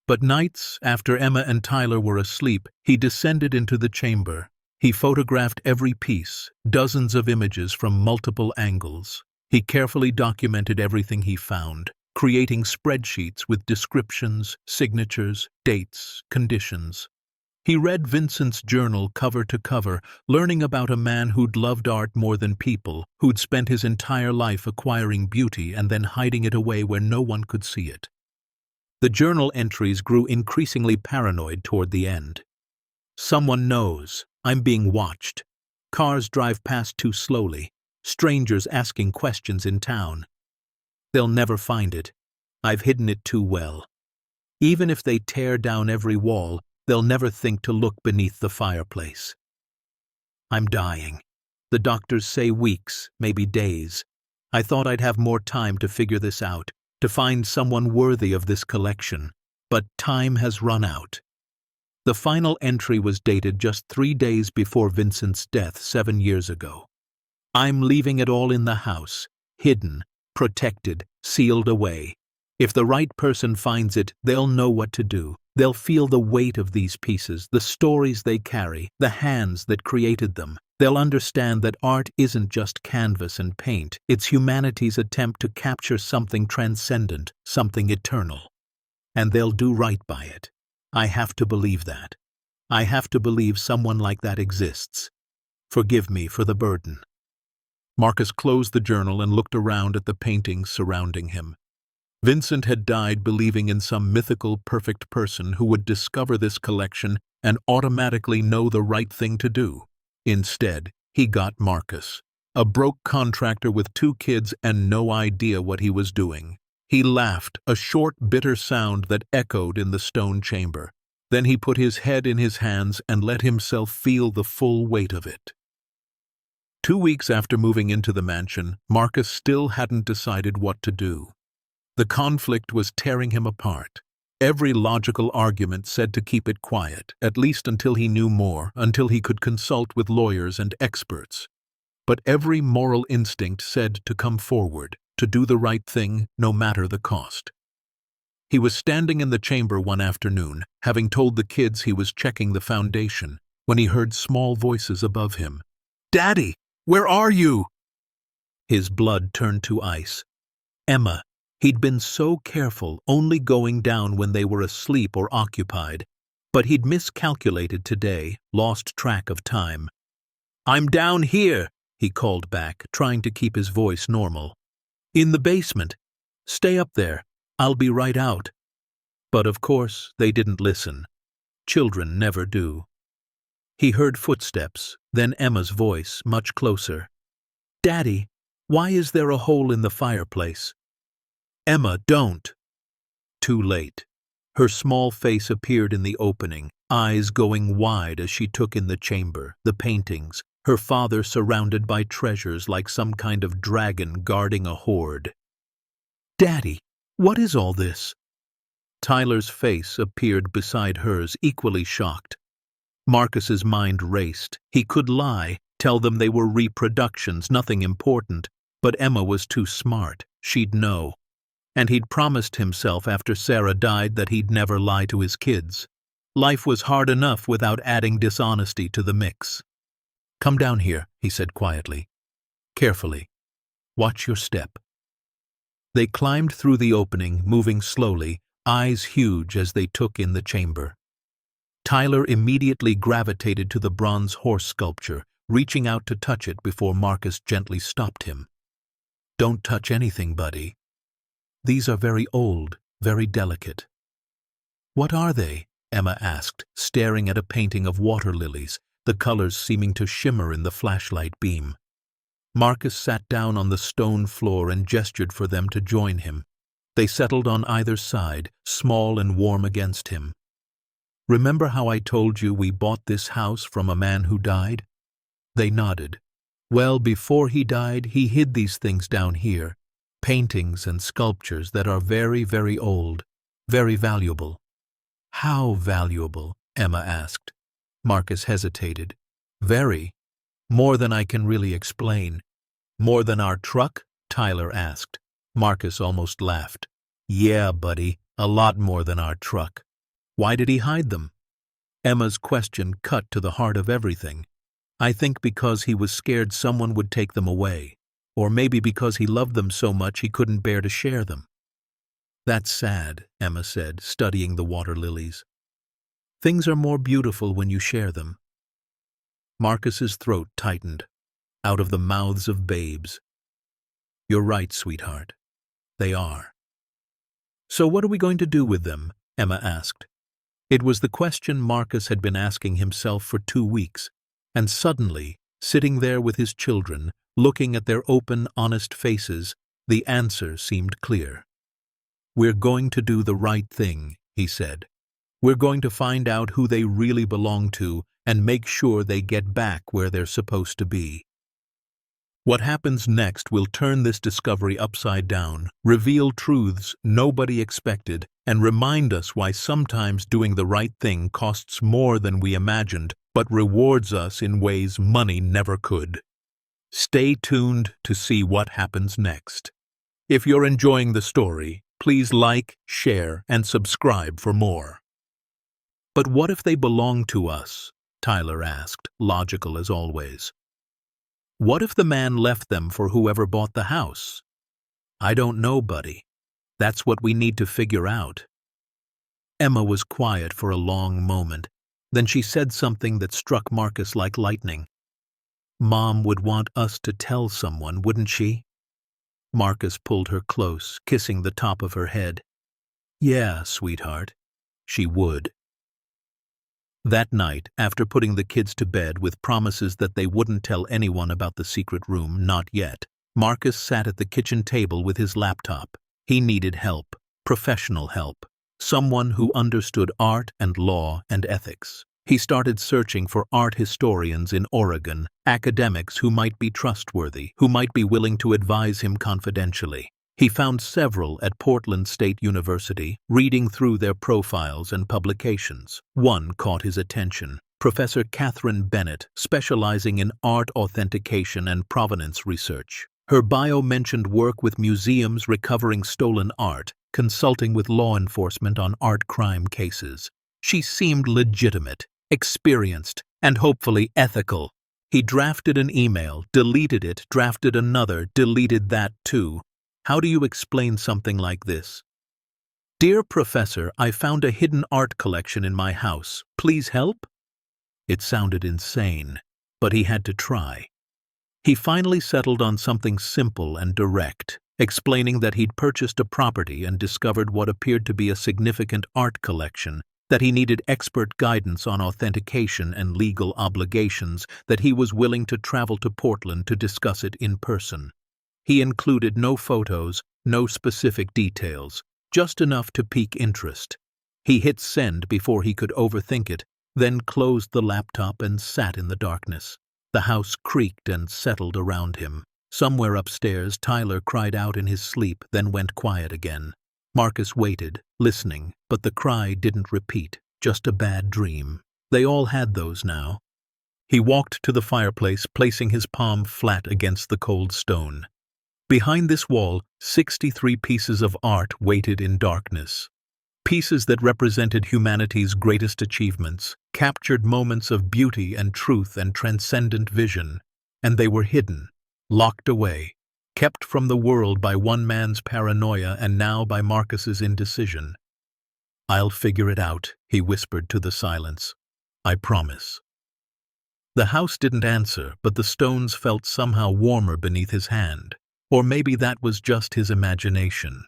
But nights, after Emma and Tyler were asleep, he descended into the chamber. He photographed every piece, dozens of images from multiple angles. He carefully documented everything he found, creating spreadsheets with descriptions, signatures, dates, conditions. He read Vincent's journal cover to cover, learning about a man who'd loved art more than people, who'd spent his entire life acquiring beauty and then hiding it away where no one could see it. The journal entries grew increasingly paranoid toward the end. "Someone knows. I'm being watched. Cars drive past too slowly. Strangers asking questions in town. They'll never find it. I've hidden it too well. Even if they tear down every wall, they'll never think to look beneath the fireplace. I'm dying. The doctors say weeks, maybe days. I thought I'd have more time to figure this out, to find someone worthy of this collection, but time has run out." The final entry was dated just 3 days before Vincent's death 7 years ago. "I'm leaving it all in the house, hidden, protected, sealed away. If the right person finds it, they'll know what to do. They'll feel the weight of these pieces, the stories they carry, the hands that created them. They'll understand that art isn't just canvas and paint. It's humanity's attempt to capture something transcendent, something eternal. And they'll do right by it. I have to believe that. I have to believe someone like that exists. Forgive me for the burden." Marcus closed the journal and looked around at the paintings surrounding him. Vincent had died believing in some mythical, perfect person who would discover this collection and automatically know the right thing to do. Instead, he got Marcus, a broke contractor with 2 kids and no idea what he was doing. He laughed, a short, bitter sound that echoed in the stone chamber. Then he put his head in his hands and let himself feel the full weight of it. 2 weeks after moving into the mansion, Marcus still hadn't decided what to do. The conflict was tearing him apart. Every logical argument said to keep it quiet, at least until he knew more, until he could consult with lawyers and experts. but every moral instinct said to come forward, to do the right thing no matter the cost. He was standing in the chamber one afternoon, having told the kids he was checking the foundation, when he heard small voices above him. "Daddy, where are you?" His blood turned to ice. Emma. He'd been so careful, only going down when they were asleep or occupied, but he'd miscalculated today, lost track of time. "I'm down here," he called back, trying to keep his voice normal. "In the basement. Stay up there. I'll be right out." But of course, they didn't listen. Children never do. He heard footsteps, then Emma's voice, much closer. "Daddy, why is there a hole in the fireplace?" "Emma, don't." Too late. Her small face appeared in the opening, eyes going wide as she took in the chamber, the paintings, her father surrounded by treasures like some kind of dragon guarding a hoard. "Daddy, what is all this?" Tyler's face appeared beside hers, equally shocked. Marcus's mind raced. He could lie, tell them they were reproductions, nothing important, but Emma was too smart. She'd know. And he'd promised himself after Sarah died that he'd never lie to his kids. Life was hard enough without adding dishonesty to the mix. "Come down here," he said quietly. "Carefully. Watch your step." They climbed through the opening, moving slowly, eyes huge as they took in the chamber. Tyler immediately gravitated to the bronze horse sculpture, reaching out to touch it before Marcus gently stopped him. "Don't touch anything, buddy. These are very old, very delicate." "What are they?" Emma asked, staring at a painting of water lilies, the colors seeming to shimmer in the flashlight beam. Marcus sat down on the stone floor and gestured for them to join him. They settled on either side, small and warm against him. "Remember how I told you we bought this house from a man who died?" They nodded. "Well, before he died, he hid these things down here, paintings and sculptures that are very, very old, very valuable." "How valuable?" Emma asked. Marcus hesitated. "Very. More than I can really explain." "More than our truck?" Tyler asked. Marcus almost laughed. "Yeah, buddy, a lot more than our truck." "Why did he hide them?" Emma's question cut to the heart of everything. "I think because he was scared someone would take them away. Or maybe because he loved them so much he couldn't bear to share them." "That's sad," Emma said, studying the water lilies. "Things are more beautiful when you share them." Marcus's throat tightened. Out of the mouths of babes. "You're right, sweetheart. They are." "So what are we going to do with them?" Emma asked. It was the question Marcus had been asking himself for 2 weeks, and suddenly, sitting there with his children, looking at their open, honest faces, the answer seemed clear. "We're going to do the right thing," he said. "We're going to find out who they really belong to and make sure they get back where they're supposed to be." What happens next will turn this discovery upside down, reveal truths nobody expected, and remind us why sometimes doing the right thing costs more than we imagined, but rewards us in ways money never could. Stay tuned to see what happens next. If you're enjoying the story, please like, share, and subscribe for more. "But what if they belong to us?" Tyler asked, logical as always. "What if the man left them for whoever bought the house?" "I don't know, buddy. That's what we need to figure out." Emma was quiet for a long moment. Then she said something that struck Marcus like lightning. "Mom would want us to tell someone, wouldn't she?" Marcus pulled her close, kissing the top of her head. "Yeah, sweetheart, she would." That night, after putting the kids to bed with promises that they wouldn't tell anyone about the secret room, not yet, Marcus sat at the kitchen table with his laptop. He needed help, professional help, someone who understood art and law and ethics. He started searching for art historians in Oregon, academics who might be trustworthy, who might be willing to advise him confidentially. He found several at Portland State University, reading through their profiles and publications. One caught his attention. Professor Catherine Bennett, specializing in art authentication and provenance research. Her bio mentioned work with museums recovering stolen art, consulting with law enforcement on art crime cases. She seemed legitimate, experienced, and hopefully ethical. He drafted an email, deleted it, drafted another, deleted that too. How do you explain something like this? Dear Professor, I found a hidden art collection in my house. Please help? It sounded insane, but he had to try. He finally settled on something simple and direct, explaining that he'd purchased a property and discovered what appeared to be a significant art collection, that he needed expert guidance on authentication and legal obligations, that he was willing to travel to Portland to discuss it in person. He included no photos, no specific details, just enough to pique interest. He hit send before he could overthink it, then closed the laptop and sat in the darkness. The house creaked and settled around him. Somewhere upstairs, Tyler cried out in his sleep, then went quiet again. Marcus waited, listening, but the cry didn't repeat, just a bad dream. They all had those now. He walked to the fireplace, placing his palm flat against the cold stone. Behind this wall, 63 pieces of art waited in darkness. Pieces that represented humanity's greatest achievements, captured moments of beauty and truth and transcendent vision, and they were hidden, locked away, kept from the world by one man's paranoia and now by Marcus's indecision. I'll figure it out, he whispered to the silence. I promise. The house didn't answer, but the stones felt somehow warmer beneath his hand. Or maybe that was just his imagination.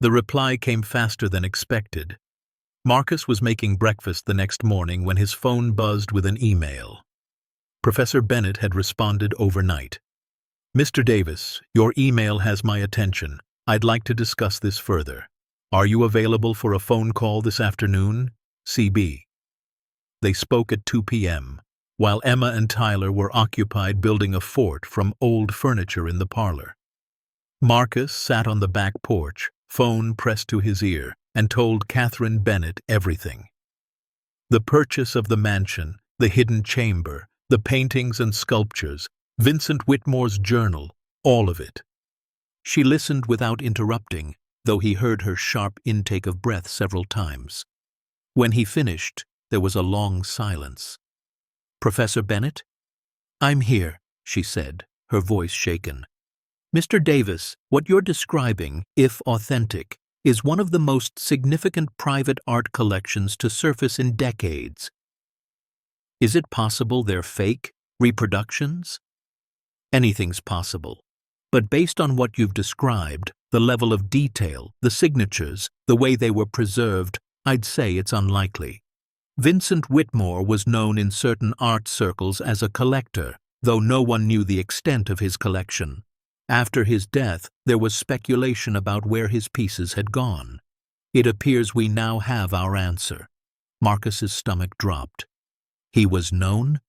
The reply came faster than expected. Marcus was making breakfast the next morning when his phone buzzed with an email. Professor Bennett had responded overnight. Mr. Davis, your email has my attention. I'd like to discuss this further. Are you available for a phone call this afternoon? CB. They spoke at 2 p.m., while Emma and Tyler were occupied building a fort from old furniture in the parlor. Marcus sat on the back porch, phone pressed to his ear, and told Catherine Bennett everything. The purchase of the mansion, the hidden chamber, the paintings and sculptures, Vincent Whitmore's journal, all of it. She listened without interrupting, though he heard her sharp intake of breath several times. When he finished, there was a long silence. Professor Bennett? I'm here, she said, her voice shaken. Mr. Davis, what you're describing, if authentic, is one of the most significant private art collections to surface in decades. Is it possible they're fake, reproductions? Anything's possible. But based on what you've described, the level of detail, the signatures, the way they were preserved, I'd say it's unlikely. Vincent Whitmore was known in certain art circles as a collector, though no one knew the extent of his collection. After his death, there was speculation about where his pieces had gone. It appears we now have our answer. Marcus's stomach dropped. He was known?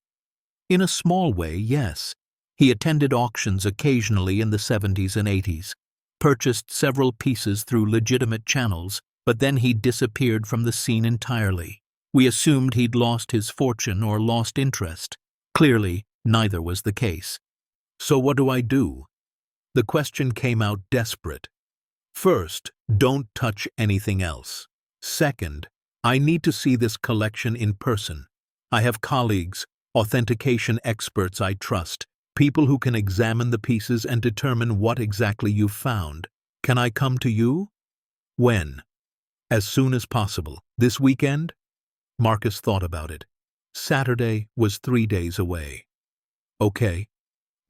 In a small way, yes. He attended auctions occasionally in the 70s and 80s, purchased several pieces through legitimate channels, but then he disappeared from the scene entirely. We assumed he'd lost his fortune or lost interest. Clearly, neither was the case. So what do I do? The question came out desperate. First, don't touch anything else. Second, I need to see this collection in person. I have colleagues, authentication experts I trust, people who can examine the pieces and determine what exactly you've found. Can I come to you? When? As soon as possible. This weekend? Marcus thought about it. Saturday was 3 days away. Okay.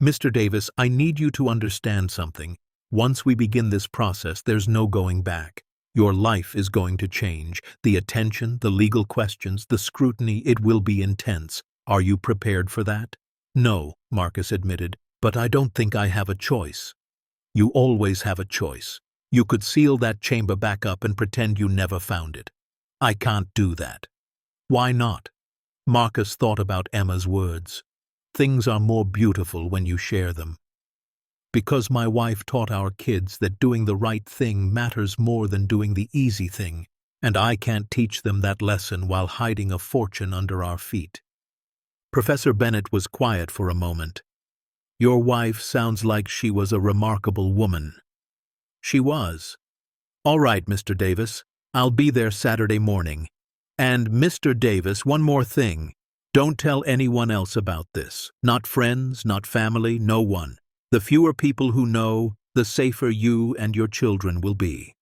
Mr. Davis, I need you to understand something. Once we begin this process, there's no going back. Your life is going to change. The attention, the legal questions, the scrutiny, it will be intense. Are you prepared for that? No, Marcus admitted, but I don't think I have a choice. You always have a choice. You could seal that chamber back up and pretend you never found it. I can't do that. Why not? Marcus thought about Emma's words. Things are more beautiful when you share them. Because my wife taught our kids that doing the right thing matters more than doing the easy thing, and I can't teach them that lesson while hiding a fortune under our feet. Professor Bennett was quiet for a moment. Your wife sounds like she was a remarkable woman. She was. All right, Mr. Davis. I'll be there Saturday morning. And, Mr. Davis, one more thing. Don't tell anyone else about this. Not friends, not family, no one. The fewer people who know, the safer you and your children will be.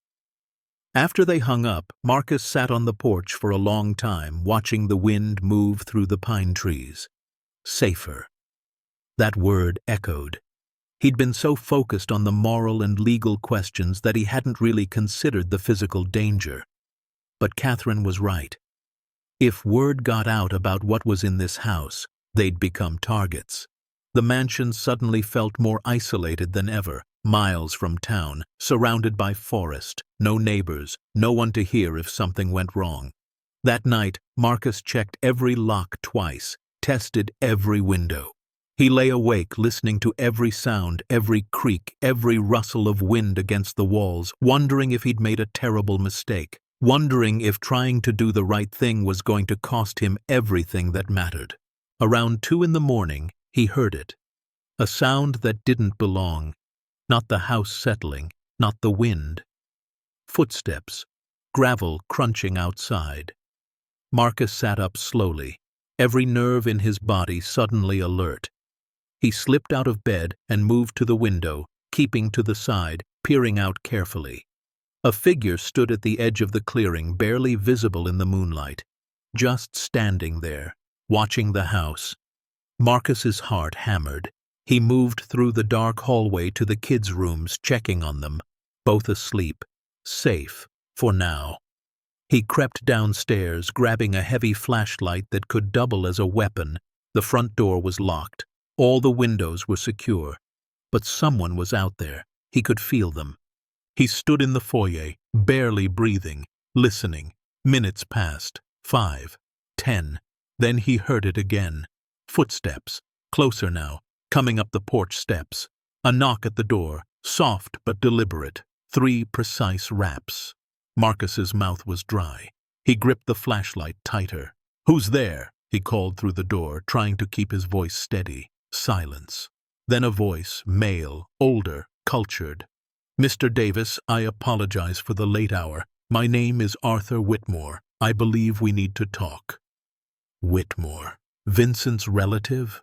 After they hung up, Marcus sat on the porch for a long time, watching the wind move through the pine trees. Safer. That word echoed. He'd been so focused on the moral and legal questions that he hadn't really considered the physical danger. But Catherine was right. If word got out about what was in this house, they'd become targets. The mansion suddenly felt more isolated than ever, miles from town, surrounded by forest, no neighbors, no one to hear if something went wrong. That night, Marcus checked every lock twice, tested every window. He lay awake listening to every sound, every creak, every rustle of wind against the walls, wondering if he'd made a terrible mistake, wondering if trying to do the right thing was going to cost him everything that mattered. Around 2 a.m, he heard it. A sound that didn't belong. Not the house settling, not the wind. Footsteps, gravel crunching outside. Marcus sat up slowly, every nerve in his body suddenly alert. He slipped out of bed and moved to the window, keeping to the side, peering out carefully. A figure stood at the edge of the clearing, barely visible in the moonlight, just standing there, watching the house. Marcus's heart hammered. He moved through the dark hallway to the kids' rooms, checking on them, both asleep, safe, for now. He crept downstairs, grabbing a heavy flashlight that could double as a weapon. The front door was locked. All the windows were secure. But someone was out there. He could feel them. He stood in the foyer, barely breathing, listening. Minutes passed. 5, 10. Then he heard it again. Footsteps, closer now, coming up the porch steps. A knock at the door, soft but deliberate. 3 precise raps. Marcus's mouth was dry. He gripped the flashlight tighter. "Who's there?" he called through the door, trying to keep his voice steady. Silence. Then a voice, male, older, cultured. "Mr. Davis, I apologize for the late hour. My name is Arthur Whitmore. I believe we need to talk." Whitmore. Vincent's relative?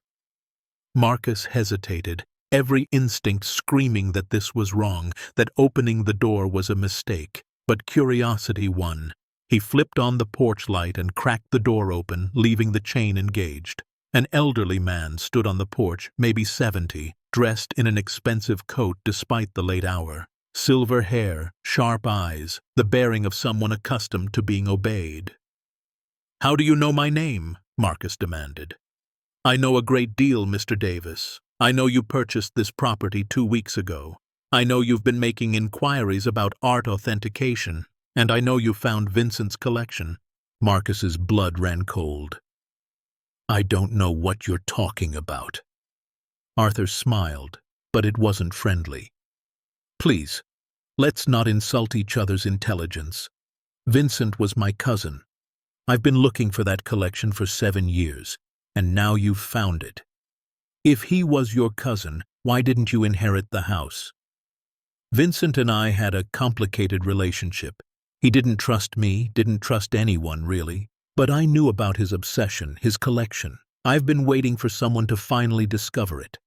Marcus hesitated, every instinct screaming that this was wrong, that opening the door was a mistake. But curiosity won. He flipped on the porch light and cracked the door open, leaving the chain engaged. An elderly man stood on the porch, maybe 70, dressed in an expensive coat despite the late hour. Silver hair, sharp eyes, the bearing of someone accustomed to being obeyed. "How do you know my name?" Marcus demanded. "I know a great deal, Mr. Davis. I know you purchased this property 2 weeks ago. I know you've been making inquiries about art authentication, and I know you found Vincent's collection." Marcus's blood ran cold. "I don't know what you're talking about." Arthur smiled, but it wasn't friendly. "Please, let's not insult each other's intelligence. Vincent was my cousin. I've been looking for that collection for 7 years, and now you've found it. If he was your cousin, why didn't you inherit the house? Vincent and I had a complicated relationship. He didn't trust me, didn't trust anyone, really. But I knew about his obsession, his collection. I've been waiting for someone to finally discover it."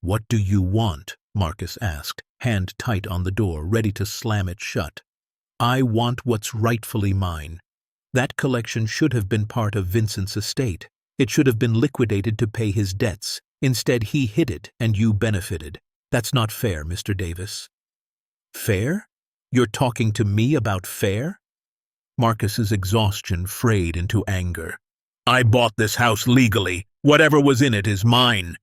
"What do you want?" Marcus asked, hand tight on the door, ready to slam it shut. "I want what's rightfully mine. That collection should have been part of Vincent's estate. It should have been liquidated to pay his debts. Instead, he hid it, and you benefited. That's not fair, Mr. Davis." "Fair? You're talking to me about fair?" Marcus's exhaustion frayed into anger. "I bought this house legally. Whatever was in it is mine.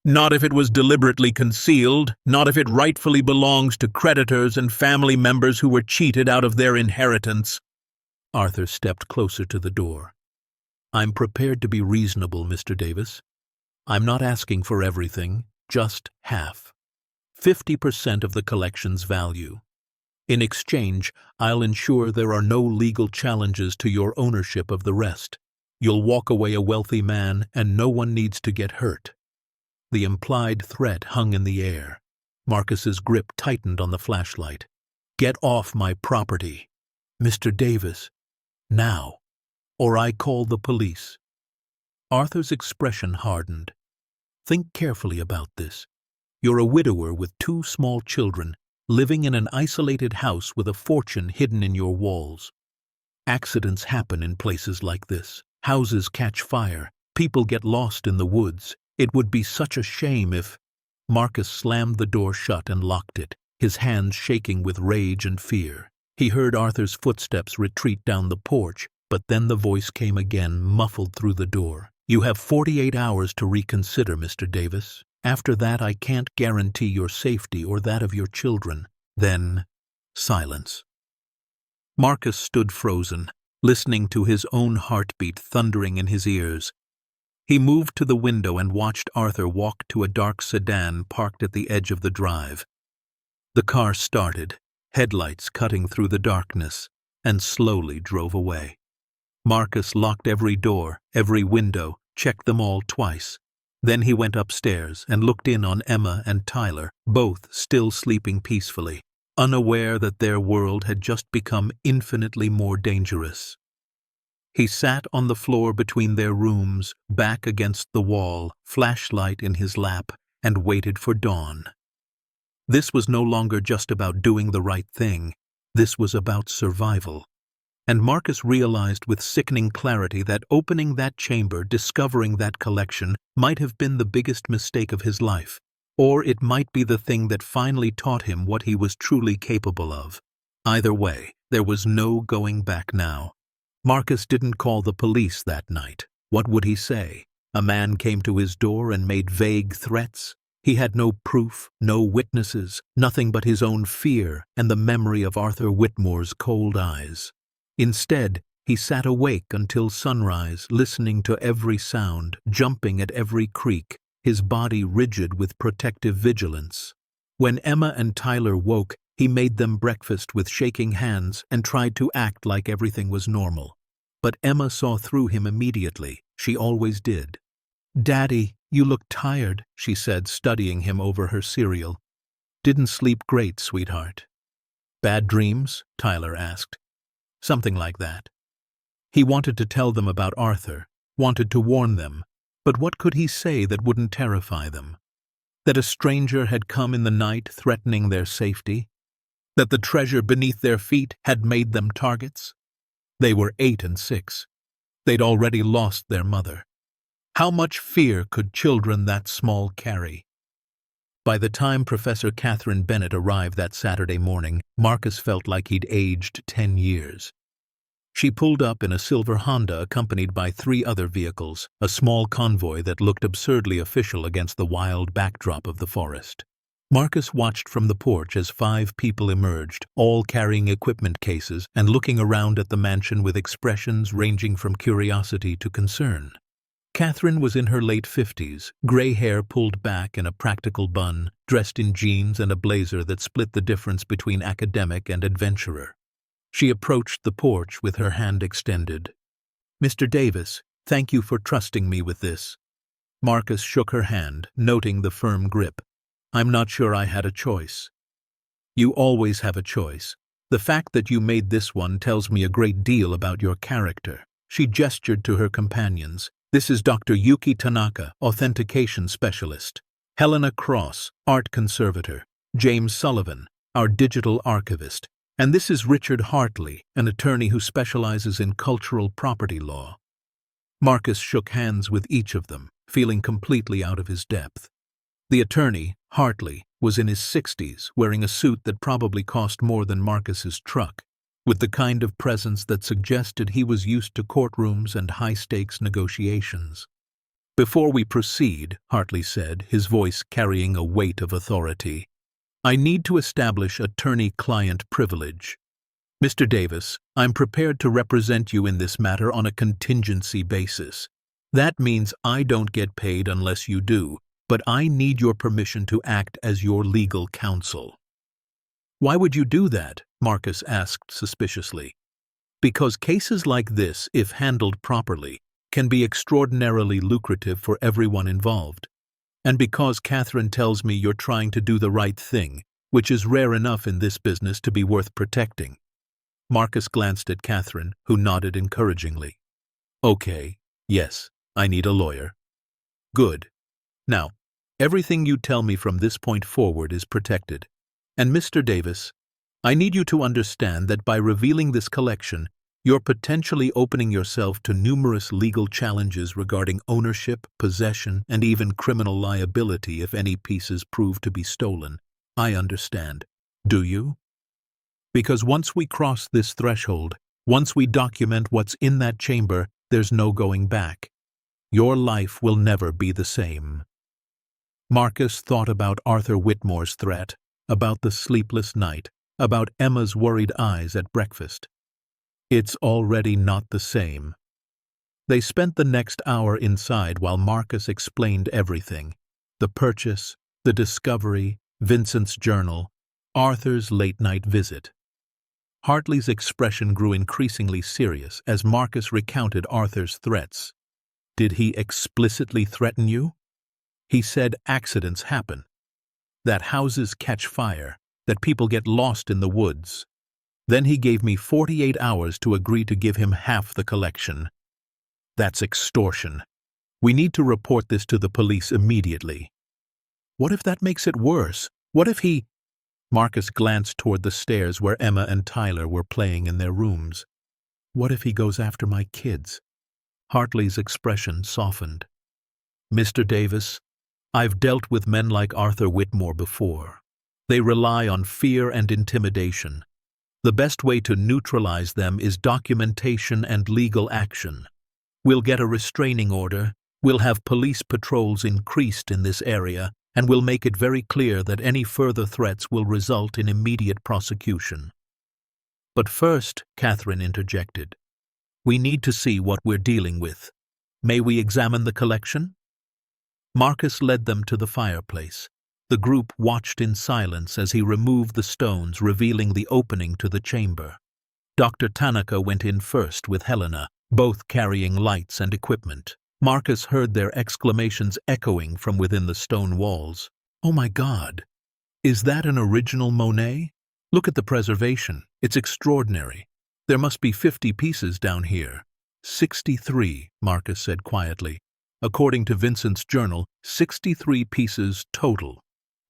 Not if it was deliberately concealed, not if it rightfully belongs to creditors and family members who were cheated out of their inheritance." Arthur stepped closer to the door. "I'm prepared to be reasonable, Mr. Davis. I'm not asking for everything, just half. 50% of the collection's value. In exchange, I'll ensure there are no legal challenges to your ownership of the rest. You'll walk away a wealthy man, and no one needs to get hurt." The implied threat hung in the air. Marcus's grip tightened on the flashlight. "Get off my property." "Mr. Davis, now, or I call the police." Arthur's expression hardened. "Think carefully about this. You're a widower with 2 small children, living in an isolated house with a fortune hidden in your walls. Accidents happen in places like this. Houses catch fire. People get lost in the woods. It would be such a shame if—" Marcus slammed the door shut and locked it, his hands shaking with rage and fear. He heard Arthur's footsteps retreat down the porch, but then the voice came again, muffled through the door. "You have 48 hours to reconsider, Mr. Davis. After that, I can't guarantee your safety or that of your children." Then, silence. Marcus stood frozen, listening to his own heartbeat thundering in his ears. He moved to the window and watched Arthur walk to a dark sedan parked at the edge of the drive. The car started, headlights cutting through the darkness, and slowly drove away. Marcus locked every door, every window, checked them all twice. Then he went upstairs and looked in on Emma and Tyler, both still sleeping peacefully, unaware that their world had just become infinitely more dangerous. He sat on the floor between their rooms, back against the wall, flashlight in his lap, and waited for dawn. This was no longer just about doing the right thing. This was about survival. And Marcus realized with sickening clarity that opening that chamber, discovering that collection, might have been the biggest mistake of his life. Or it might be the thing that finally taught him what he was truly capable of. Either way, there was no going back now. Marcus didn't call the police that night. What would he say? A man came to his door and made vague threats. He had no proof, no witnesses, nothing but his own fear and the memory of Arthur Whitmore's cold eyes. Instead, he sat awake until sunrise, listening to every sound, jumping at every creak, his body rigid with protective vigilance. When Emma and Tyler woke, he made them breakfast with shaking hands and tried to act like everything was normal. But Emma saw through him immediately. She always did. "Daddy, you look tired," she said, studying him over her cereal. "Didn't sleep great, sweetheart." "Bad dreams?" Tyler asked. "Something like that." He wanted to tell them about Arthur, wanted to warn them, but what could he say that wouldn't terrify them? That a stranger had come in the night threatening their safety? That the treasure beneath their feet had made them targets? They were 8 and 6. They'd already lost their mother. How much fear could children that small carry? By the time Professor Catherine Bennett arrived that Saturday morning, Marcus felt like he'd aged 10 years. She pulled up in a silver Honda accompanied by 3 other vehicles, a small convoy that looked absurdly official against the wild backdrop of the forest. Marcus watched from the porch as 5 people emerged, all carrying equipment cases and looking around at the mansion with expressions ranging from curiosity to concern. Catherine was in her late 50s, gray hair pulled back in a practical bun, dressed in jeans and a blazer that split the difference between academic and adventurer. She approached the porch with her hand extended. "Mr. Davis, thank you for trusting me with this." Marcus shook her hand, noting the firm grip. "I'm not sure I had a choice." "You always have a choice. The fact that you made this one tells me a great deal about your character." She gestured to her companions. "This is Dr. Yuki Tanaka, authentication specialist. Helena Cross, art conservator. James Sullivan, our digital archivist. And this is Richard Hartley, an attorney who specializes in cultural property law." Marcus shook hands with each of them, feeling completely out of his depth. The attorney, Hartley, was in his 60s, wearing a suit that probably cost more than Marcus's truck, with the kind of presence that suggested he was used to courtrooms and high-stakes negotiations. "Before we proceed," Hartley said, his voice carrying a weight of authority, "I need to establish attorney-client privilege. Mr. Davis, I'm prepared to represent you in this matter on a contingency basis. That means I don't get paid unless you do, but I need your permission to act as your legal counsel." "Why would you do that?" Marcus asked suspiciously. "Because cases like this, if handled properly, can be extraordinarily lucrative for everyone involved. And because Catherine tells me you're trying to do the right thing, which is rare enough in this business to be worth protecting. Marcus glanced at Catherine, who nodded encouragingly. Okay, yes, I need a lawyer. Good. Now, everything you tell me from this point forward is protected. And Mr. Davis, I need you to understand that by revealing this collection, you're potentially opening yourself to numerous legal challenges regarding ownership, possession, and even criminal liability if any pieces prove to be stolen. I understand. Do you? Because once we cross this threshold, once we document what's in that chamber, there's no going back. Your life will never be the same. Marcus thought about Arthur Whitmore's threat, about the sleepless night, about Emma's worried eyes at breakfast. It's already not the same. They spent the next hour inside while Marcus explained everything. The purchase, the discovery, Vincent's journal, Arthur's late-night visit. Hartley's expression grew increasingly serious as Marcus recounted Arthur's threats. Did he explicitly threaten you? He said accidents happen, that houses catch fire, that people get lost in the woods. Then he gave me 48 hours to agree to give him half the collection. That's extortion. We need to report this to the police immediately. What if that makes it worse? What if he… Marcus glanced toward the stairs where Emma and Tyler were playing in their rooms. What if he goes after my kids? Hartley's expression softened. Mr. Davis, I've dealt with men like Arthur Whitmore before. They rely on fear and intimidation. The best way to neutralize them is documentation and legal action. We'll get a restraining order, we'll have police patrols increased in this area, and we'll make it very clear that any further threats will result in immediate prosecution. But first, Catherine interjected, we need to see what we're dealing with. May we examine the collection? Marcus led them to the fireplace. The group watched in silence as he removed the stones, revealing the opening to the chamber. Dr. Tanaka went in first with Helena, both carrying lights and equipment. Marcus heard their exclamations echoing from within the stone walls. Oh my God! Is that an original Monet? Look at the preservation. It's extraordinary. There must be 50 pieces down here. 63, Marcus said quietly. According to Vincent's journal, 63 pieces total.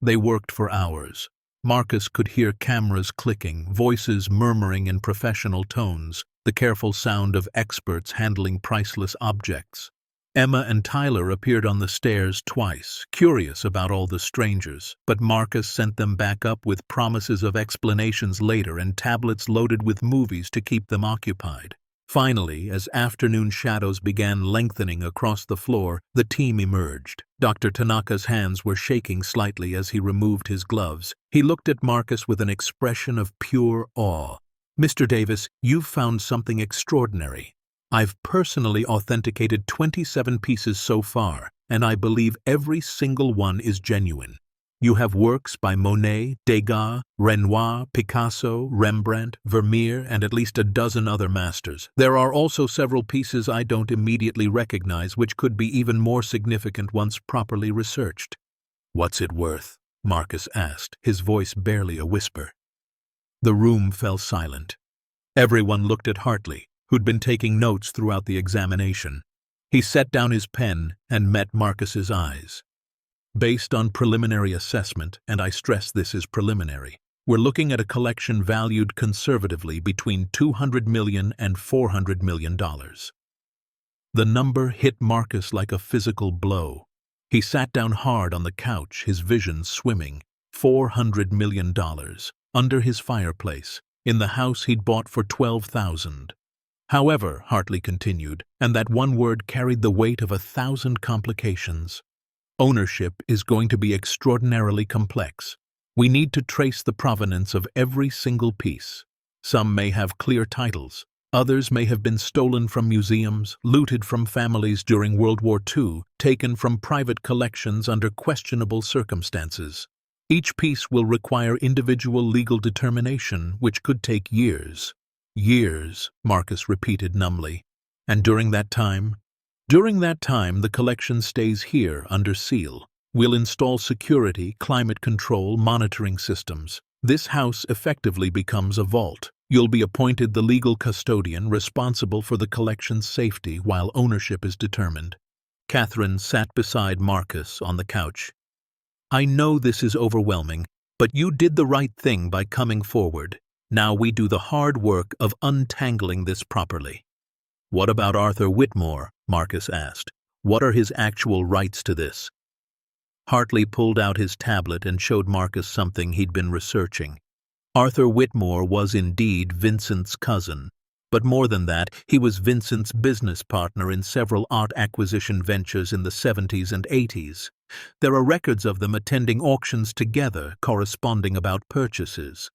They worked for hours. Marcus could hear cameras clicking, voices murmuring in professional tones, the careful sound of experts handling priceless objects. Emma and Tyler appeared on the stairs twice, curious about all the strangers, but Marcus sent them back up with promises of explanations later and tablets loaded with movies to keep them occupied. Finally, as afternoon shadows began lengthening across the floor, the team emerged. Dr. Tanaka's hands were shaking slightly as he removed his gloves. He looked at Marcus with an expression of pure awe. Mr. Davis, you've found something extraordinary. I've personally authenticated 27 pieces so far, and I believe every single one is genuine. You have works by Monet, Degas, Renoir, Picasso, Rembrandt, Vermeer, and at least a dozen other masters. There are also several pieces I don't immediately recognize which could be even more significant once properly researched. What's it worth? Marcus asked, his voice barely a whisper. The room fell silent. Everyone looked at Hartley, who'd been taking notes throughout the examination. He set down his pen and met Marcus's eyes. Based on preliminary assessment, and I stress this is preliminary, we're looking at a collection valued conservatively between $200 million and $400 million. The number hit Marcus like a physical blow. He sat down hard on the couch, his vision swimming. $400 million, under his fireplace, in the house he'd bought for $12,000. However, Hartley continued, and that one word carried the weight of 1,000 complications. Ownership is going to be extraordinarily complex. We need to trace the provenance of every single piece. Some may have clear titles. Others may have been stolen from museums, looted from families during World War II, taken from private collections under questionable circumstances. Each piece will require individual legal determination, which could take years. Years, Marcus repeated numbly. And during that time, During that time, the collection stays here under seal. We'll install security, climate control, monitoring systems. This house effectively becomes a vault. You'll be appointed the legal custodian responsible for the collection's safety while ownership is determined. Catherine sat beside Marcus on the couch. I know this is overwhelming, but you did the right thing by coming forward. Now we do the hard work of untangling this properly. What about Arthur Whitmore? Marcus asked. What are his actual rights to this? Hartley pulled out his tablet and showed Marcus something he'd been researching. Arthur Whitmore was indeed Vincent's cousin, but more than that, he was Vincent's business partner in several art acquisition ventures in the 70s and 80s. There are records of them attending auctions together, corresponding about purchases.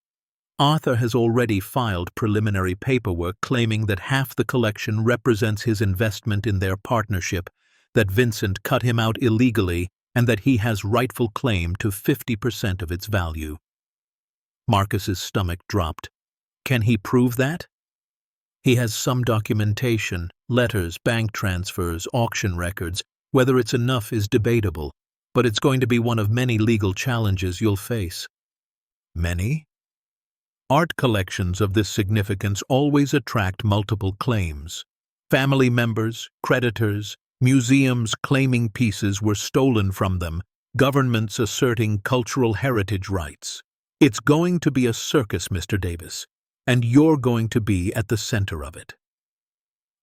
Arthur has already filed preliminary paperwork claiming that half the collection represents his investment in their partnership, that Vincent cut him out illegally, and that he has rightful claim to 50% of its value. Marcus's stomach dropped. Can he prove that? He has some documentation, letters, bank transfers, auction records. Whether it's enough is debatable, but it's going to be one of many legal challenges you'll face. Many? Art collections of this significance always attract multiple claims. Family members, creditors, museums claiming pieces were stolen from them, governments asserting cultural heritage rights. It's going to be a circus, Mr. Davis, and you're going to be at the center of it.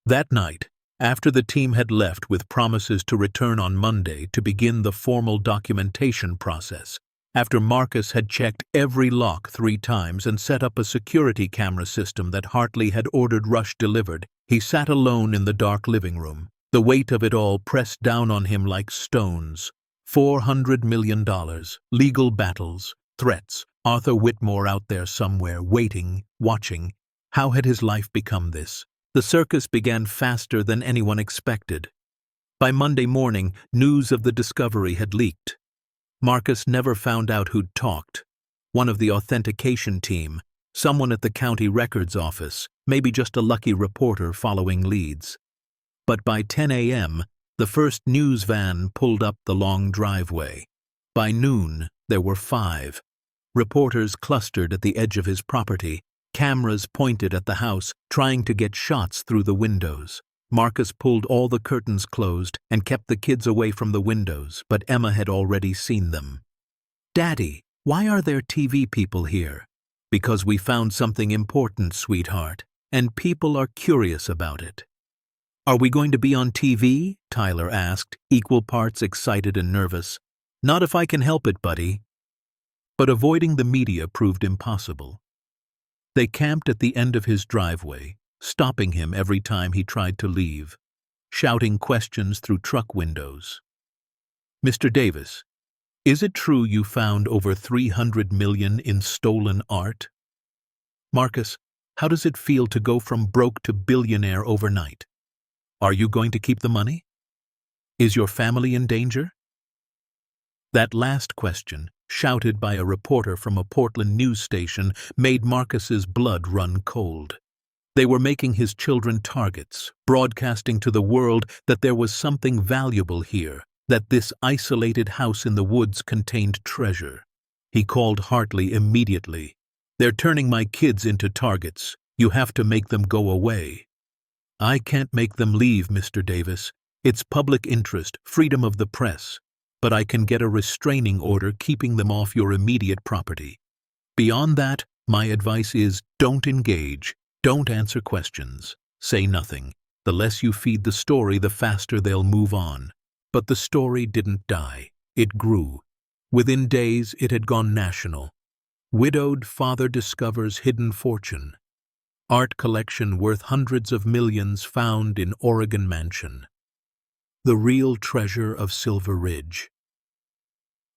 That night, after the team had left with promises to return on Monday to begin the formal documentation process, after Marcus had checked every lock 3 times and set up a security camera system that Hartley had ordered Rush delivered, he sat alone in the dark living room, the weight of it all pressed down on him like stones. $400 million, legal battles, threats, Arthur Whitmore out there somewhere, waiting, watching. How had his life become this? The circus began faster than anyone expected. By Monday morning, news of the discovery had leaked. Marcus never found out who'd talked. One of the authentication team, someone at the county records office, maybe just a lucky reporter following leads. But by 10 a.m., the first news van pulled up the long driveway. By noon, there were 5. Reporters clustered at the edge of his property, cameras pointed at the house, trying to get shots through the windows. Marcus pulled all the curtains closed and kept the kids away from the windows, but Emma had already seen them. Daddy, why are there TV people here? Because we found something important, sweetheart, and people are curious about it. Are we going to be on TV? Tyler asked, equal parts excited and nervous. Not if I can help it, buddy. But avoiding the media proved impossible. They camped at the end of his driveway, stopping him every time he tried to leave, shouting questions through truck windows. Mr. Davis, is it true you found over $300 million in stolen art? Marcus, how does it feel to go from broke to billionaire overnight? Are you going to keep the money? Is your family in danger? That last question, shouted by a reporter from a Portland news station, made Marcus's blood run cold. They were making his children targets, broadcasting to the world that there was something valuable here, that this isolated house in the woods contained treasure. He called Hartley immediately. They're turning my kids into targets. You have to make them go away. I can't make them leave, Mr. Davis. It's public interest, freedom of the press. But I can get a restraining order keeping them off your immediate property. Beyond that, my advice is don't engage. Don't answer questions. Say nothing. The less you feed the story, the faster they'll move on. But the story didn't die. It grew. Within days, it had gone national. Widowed father discovers hidden fortune. Art collection worth hundreds of millions found in Oregon mansion. The real treasure of Silver Ridge.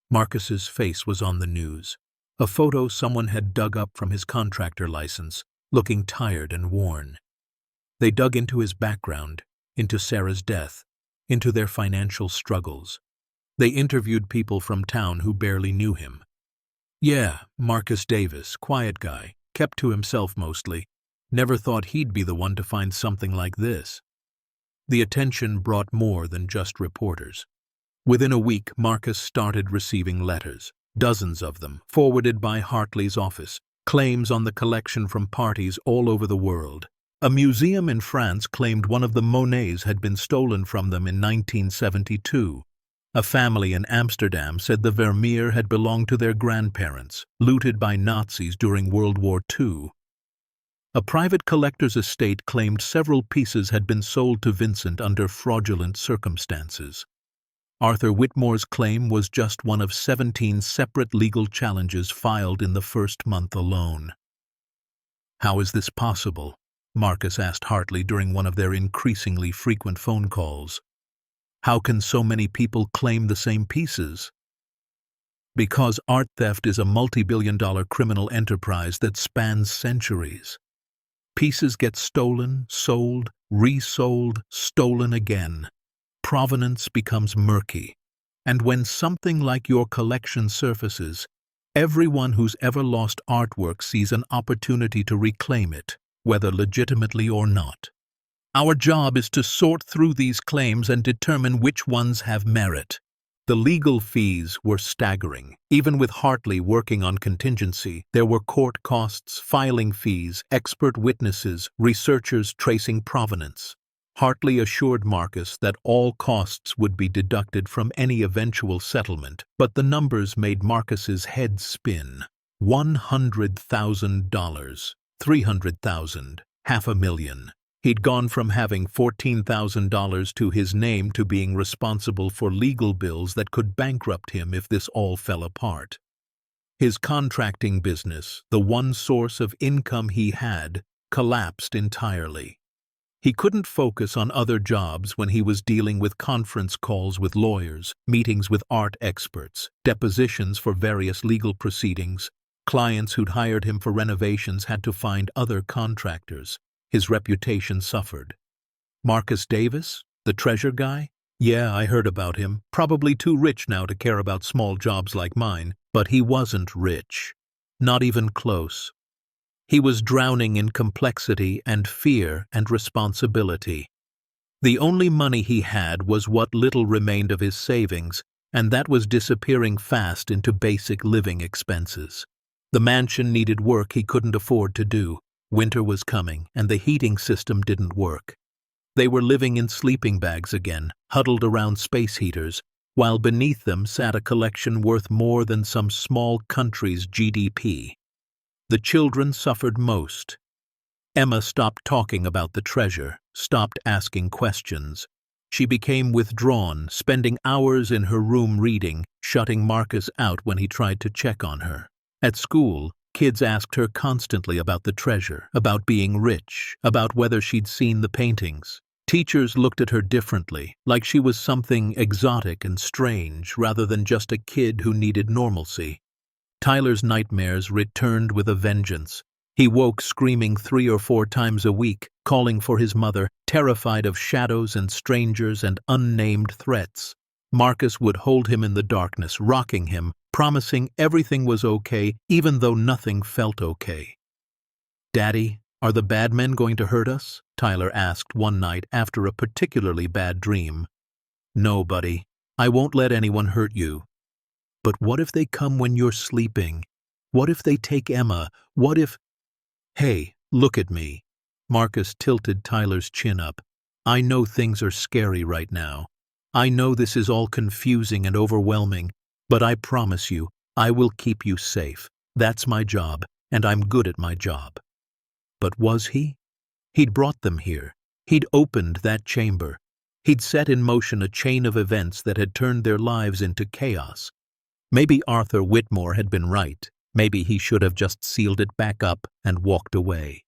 Marcus's face was on the news. A photo someone had dug up from his contractor license, looking tired and worn. They dug into his background, into Sarah's death, into their financial struggles. They interviewed people from town who barely knew him. Yeah, Marcus Davis, quiet guy, kept to himself mostly. Never thought he'd be the one to find something like this. The attention brought more than just reporters. Within a week, Marcus started receiving letters, dozens of them, forwarded by Hartley's office, claims on the collection from parties all over the world. A museum in France claimed one of the Monets had been stolen from them in 1972. A family in Amsterdam said the Vermeer had belonged to their grandparents, looted by Nazis during World War II. A private collector's estate claimed several pieces had been sold to Vincent under fraudulent circumstances. Arthur Whitmore's claim was just one of 17 separate legal challenges filed in the first month alone. "How is this possible?" Marcus asked Hartley during one of their increasingly frequent phone calls. "How can so many people claim the same pieces?" "Because art theft is a multi-billion-dollar criminal enterprise that spans centuries. Pieces get stolen, sold, resold, stolen again. Provenance becomes murky. And when something like your collection surfaces, everyone who's ever lost artwork sees an opportunity to reclaim it, whether legitimately or not. Our job is to sort through these claims and determine which ones have merit." The legal fees were staggering. Even with Hartley working on contingency, there were court costs, filing fees, expert witnesses, researchers tracing provenance. Hartley assured Marcus that all costs would be deducted from any eventual settlement, but the numbers made Marcus's head spin. $100,000, $300,000, $500,000. He'd gone from having $14,000 to his name to being responsible for legal bills that could bankrupt him if this all fell apart. His contracting business, the one source of income he had, collapsed entirely. He couldn't focus on other jobs when he was dealing with conference calls with lawyers, meetings with art experts, depositions for various legal proceedings. Clients who'd hired him for renovations had to find other contractors. His reputation suffered. "Marcus Davis? The treasure guy? Yeah, I heard about him. Probably too rich now to care about small jobs like mine." But he wasn't rich. Not even close. He was drowning in complexity and fear and responsibility. The only money he had was what little remained of his savings, and that was disappearing fast into basic living expenses. The mansion needed work he couldn't afford to do. Winter was coming, and the heating system didn't work. They were living in sleeping bags again, huddled around space heaters, while beneath them sat a collection worth more than some small country's GDP. The children suffered most. Emma stopped talking about the treasure, stopped asking questions. She became withdrawn, spending hours in her room reading, shutting Marcus out when he tried to check on her. At school, kids asked her constantly about the treasure, about being rich, about whether she'd seen the paintings. Teachers looked at her differently, like she was something exotic and strange rather than just a kid who needed normalcy. Tyler's nightmares returned with a vengeance. He woke screaming 3 or 4 times a week, calling for his mother, terrified of shadows and strangers and unnamed threats. Marcus would hold him in the darkness, rocking him, promising everything was okay, even though nothing felt okay. "Daddy, are the bad men going to hurt us?" Tyler asked one night after a particularly bad dream. "No, buddy. I won't let anyone hurt you." "But what if they come when you're sleeping? What if they take Emma? What if—" "Hey, look at me." Marcus tilted Tyler's chin up. "I know things are scary right now. I know this is all confusing and overwhelming, but I promise you, I will keep you safe. That's my job, and I'm good at my job." But was he? He'd brought them here. He'd opened that chamber. He'd set in motion a chain of events that had turned their lives into chaos. Maybe Arthur Whitmore had been right. Maybe he should have just sealed it back up and walked away.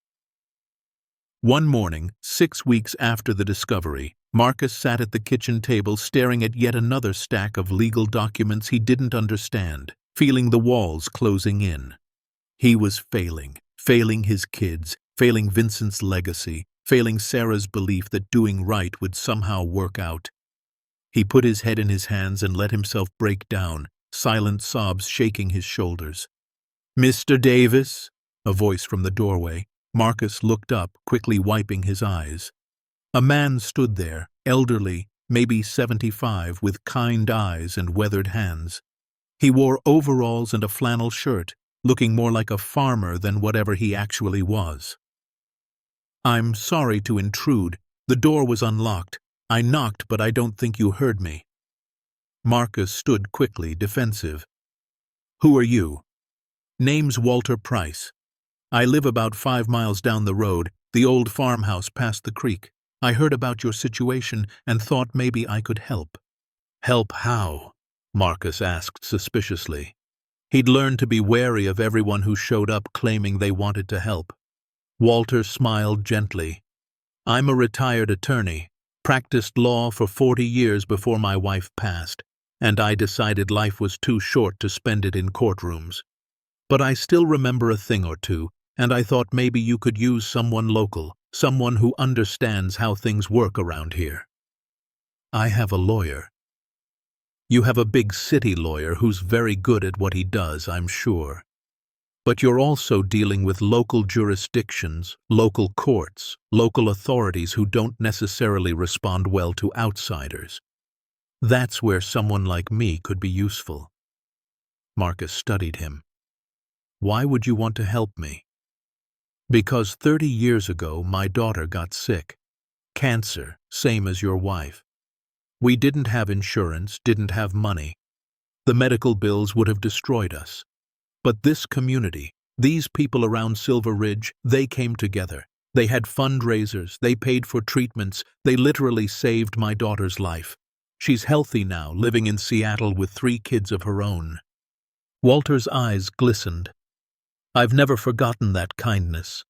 One morning, 6 weeks after the discovery, Marcus sat at the kitchen table staring at yet another stack of legal documents he didn't understand, feeling the walls closing in. He was failing his kids, failing Vincent's legacy, failing Sarah's belief that doing right would somehow work out. He put his head in his hands and let himself break down, silent sobs shaking his shoulders. "Mr. Davis?" a voice from the doorway. Marcus looked up, quickly wiping his eyes. A man stood there, elderly, maybe 75, with kind eyes and weathered hands. He wore overalls and a flannel shirt, looking more like a farmer than whatever he actually was. "I'm sorry to intrude. The door was unlocked. I knocked, but I don't think you heard me." Marcus stood quickly, defensive. "Who are you?" "Name's Walter Price. I live about 5 miles down the road, the old farmhouse past the creek. I heard about your situation and thought maybe I could help." "Help how?" Marcus asked suspiciously. He'd learned to be wary of everyone who showed up claiming they wanted to help. Walter smiled gently. "I'm a retired attorney, practiced law for 40 years before my wife passed, and I decided life was too short to spend it in courtrooms. But I still remember a thing or two, and I thought maybe you could use someone local, someone who understands how things work around here." "I have a lawyer." "You have a big city lawyer who's very good at what he does, I'm sure. But you're also dealing with local jurisdictions, local courts, local authorities who don't necessarily respond well to outsiders. That's where someone like me could be useful." Marcus studied him. "Why would you want to help me?" "Because 30 years ago my daughter got sick. Cancer, same as your wife. We didn't have insurance, didn't have money. The medical bills would have destroyed us. But this community, these people around Silver Ridge, they came together. They had fundraisers, they paid for treatments, they literally saved my daughter's life. She's healthy now, living in Seattle with 3 kids of her own." Walter's eyes glistened. "I've never forgotten that kindness.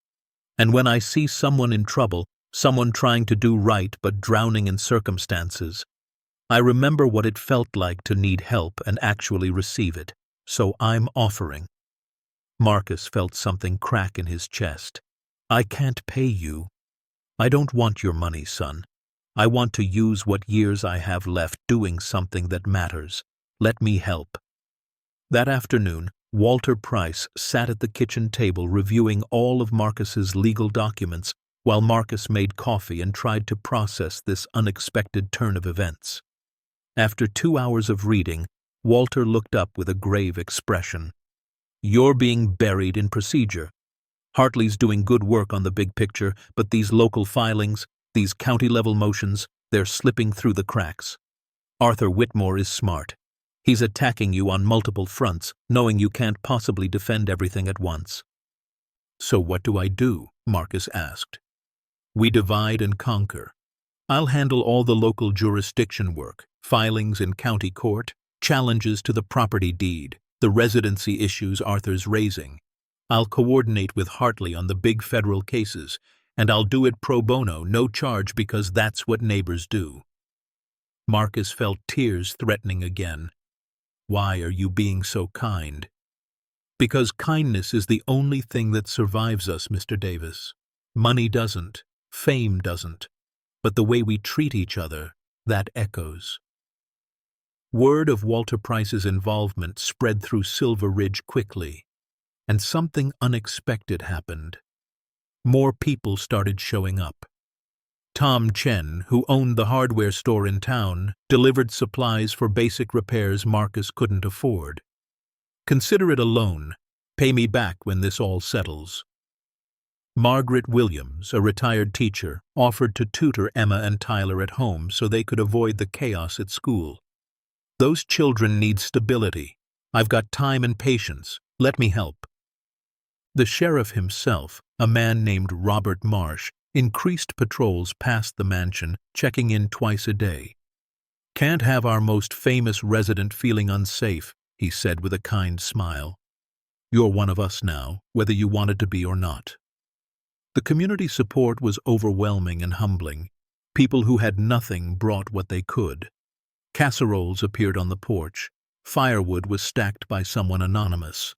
And when I see someone in trouble, someone trying to do right but drowning in circumstances, I remember what it felt like to need help and actually receive it. So I'm offering." Marcus felt something crack in his chest. "I can't pay you. I don't want your money, son. I want to use what years I have left doing something that matters. Let me help." That afternoon, Walter Price sat at the kitchen table reviewing all of Marcus's legal documents while Marcus made coffee and tried to process this unexpected turn of events. After 2 hours of reading, Walter looked up with a grave expression. "You're being buried in procedure. Hartley's doing good work on the big picture, but these local filings, these county-level motions, they're slipping through the cracks. Arthur Whitmore is smart. He's attacking you on multiple fronts, knowing you can't possibly defend everything at once." "So what do I do?" Marcus asked. "We divide and conquer. I'll handle all the local jurisdiction work, filings in county court, challenges to the property deed, the residency issues Arthur's raising. I'll coordinate with Hartley on the big federal cases, and I'll do it pro bono, no charge, because that's what neighbors do." Marcus felt tears threatening again. "Why are you being so kind?" "Because kindness is the only thing that survives us, Mr. Davis. Money doesn't, fame doesn't, but the way we treat each other, that echoes." Word of Walter Price's involvement spread through Silver Ridge quickly, and something unexpected happened. More people started showing up. Tom Chen, who owned the hardware store in town, delivered supplies for basic repairs Marcus couldn't afford. "Consider it a loan. Pay me back when this all settles." Margaret Williams, a retired teacher, offered to tutor Emma and Tyler at home so they could avoid the chaos at school. "Those children need stability. I've got time and patience. Let me help." The sheriff himself, a man named Robert Marsh, increased patrols past the mansion, checking in twice a day. "Can't have our most famous resident feeling unsafe," he said with a kind smile. "You're one of us now, whether you wanted to be or not." The community support was overwhelming and humbling. People who had nothing brought what they could. Casseroles appeared on the porch. Firewood was stacked by someone anonymous.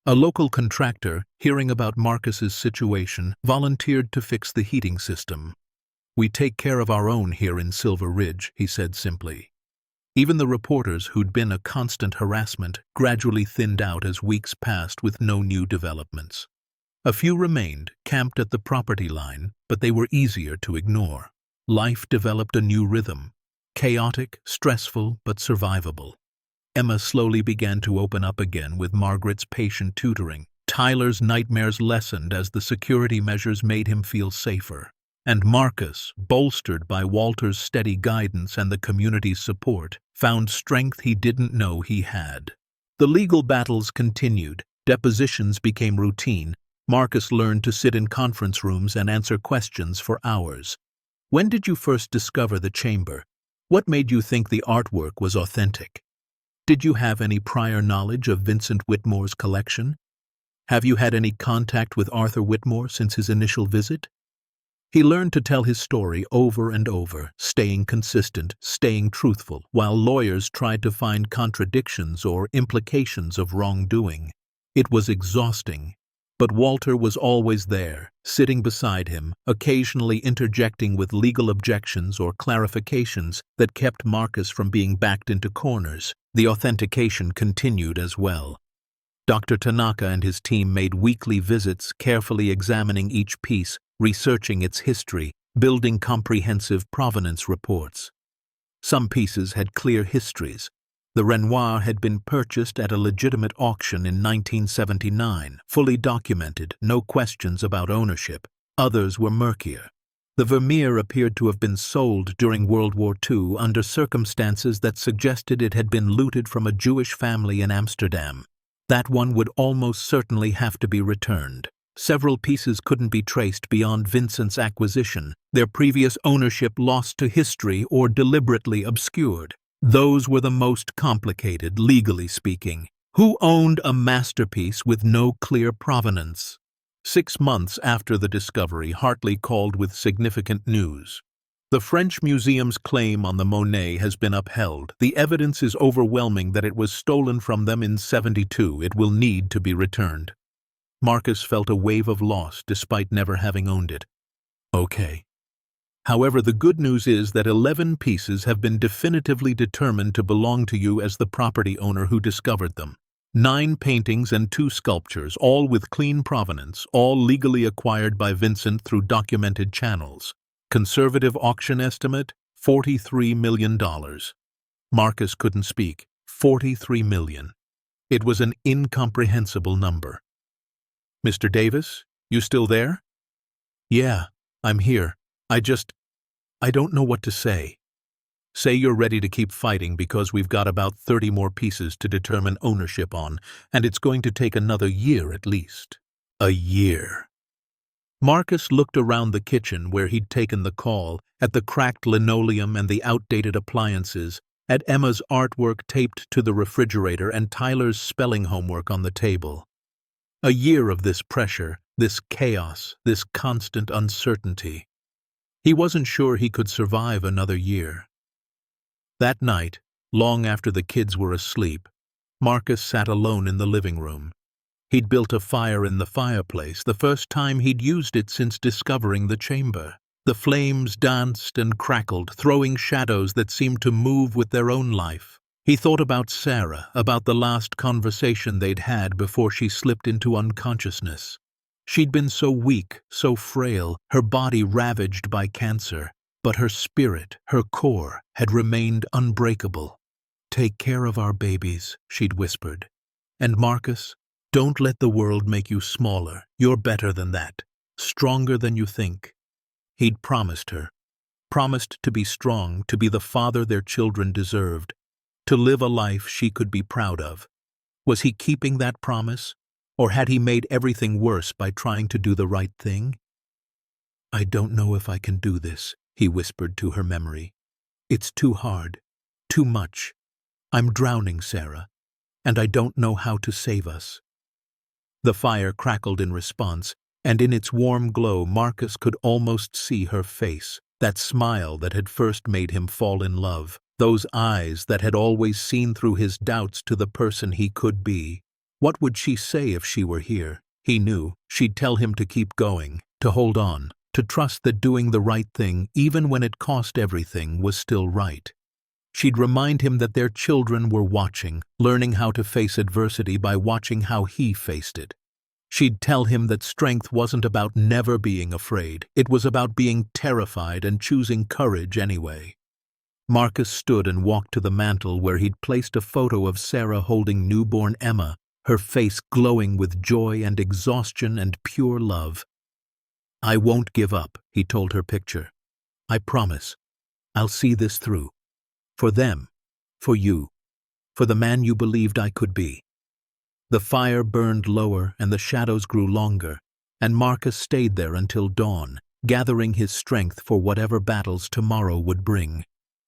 A local contractor, hearing about Marcus's situation, volunteered to fix the heating system. "We take care of our own here in Silver Ridge," he said simply. Even the reporters, who'd been a constant harassment, gradually thinned out as weeks passed with no new developments. A few remained, camped at the property line, but they were easier to ignore. life developed a new rhythm. Chaotic, stressful, but survivable. Emma slowly began to open up again with Margaret's patient tutoring. Tyler's nightmares lessened as the security measures made him feel safer. And Marcus, bolstered by Walter's steady guidance and the community's support, found strength he didn't know he had. The legal battles continued. Depositions became routine. Marcus learned to sit in conference rooms and answer questions for hours. When did you first discover the chamber? What made you think the artwork was authentic? Did you have any prior knowledge of Vincent Whitmore's collection? Have you had any contact with Arthur Whitmore since his initial visit? He learned to tell his story over and over, staying consistent, staying truthful, while lawyers tried to find contradictions or implications of wrongdoing. It was exhausting, but Walter was always there, sitting beside him, occasionally interjecting with legal objections or clarifications that kept Marcus from being backed into corners. The authentication continued as well. Dr. Tanaka and his team made weekly visits, carefully examining each piece, researching its history, building comprehensive provenance reports. Some pieces had clear histories. The Renoir had been purchased at a legitimate auction in 1979, fully documented, no questions about ownership. Others were murkier. The Vermeer appeared to have been sold during World War II under circumstances that suggested it had been looted from a Jewish family in Amsterdam. That one would almost certainly have to be returned. Several pieces couldn't be traced beyond Vincent's acquisition, their previous ownership lost to history or deliberately obscured. Those were the most complicated, legally speaking. Who owned a masterpiece with no clear provenance? 6 months after the discovery, Hartley called with significant news. The French Museum's claim on the Monet has been upheld. The evidence is overwhelming that it was stolen from them in '72. It will need to be returned. Marcus felt a wave of loss despite never having owned it. Okay. However, the good news is that 11 pieces have been definitively determined to belong to you as the property owner who discovered them. 9 paintings and 2 sculptures, all with clean provenance, all legally acquired by Vincent through documented channels. Conservative auction estimate, $43 million. Marcus couldn't speak. 43 million. It was an incomprehensible number. Mr. Davis, you still there? Yeah, I'm here. I don't know what to say. Say you're ready to keep fighting because we've got about 30 more pieces to determine ownership on, and it's going to take another year at least. A year. Marcus looked around the kitchen where he'd taken the call, at the cracked linoleum and the outdated appliances, at Emma's artwork taped to the refrigerator and Tyler's spelling homework on the table. A year of this pressure, this chaos, this constant uncertainty. He wasn't sure he could survive another year. That night, long after the kids were asleep, Marcus sat alone in the living room. He'd built a fire in the fireplace, the first time he'd used it since discovering the chamber. The flames danced and crackled, throwing shadows that seemed to move with their own life. He thought about Sarah, about the last conversation they'd had before she slipped into unconsciousness. She'd been so weak, so frail, her body ravaged by cancer, but her spirit, her core, had remained unbreakable. "Take care of our babies," she'd whispered. "And Marcus, don't let the world make you smaller. You're better than that, stronger than you think." He'd promised her, promised to be strong, to be the father their children deserved, to live a life she could be proud of. Was he keeping that promise, or had he made everything worse by trying to do the right thing? "I don't know if I can do this," he whispered to her memory. "It's too hard, too much. I'm drowning, Sarah, and I don't know how to save us." The fire crackled in response, and in its warm glow Marcus could almost see her face, that smile that had first made him fall in love, those eyes that had always seen through his doubts to the person he could be. What would she say if she were here? He knew she'd tell him to keep going, to hold on, to trust that doing the right thing, even when it cost everything, was still right. She'd remind him that their children were watching, learning how to face adversity by watching how he faced it. She'd tell him that strength wasn't about never being afraid. It was about being terrified and choosing courage anyway. Marcus stood and walked to the mantel where he'd placed a photo of Sarah holding newborn Emma, her face glowing with joy and exhaustion and pure love. "I won't give up," he told her picture. "I promise. I'll see this through. For them, for you, for the man you believed I could be." The fire burned lower and the shadows grew longer, and Marcus stayed there until dawn, gathering his strength for whatever battles tomorrow would bring.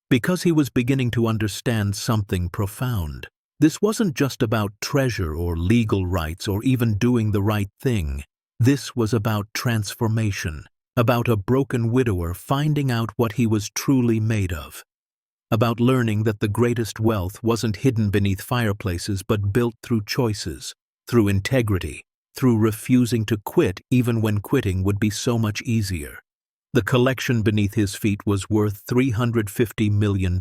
Because he was beginning to understand something profound. This wasn't just about treasure or legal rights or even doing the right thing. This was about transformation, about a broken widower finding out what he was truly made of. About learning that the greatest wealth wasn't hidden beneath fireplaces but built through choices, through integrity, through refusing to quit even when quitting would be so much easier. The collection beneath his feet was worth $350 million,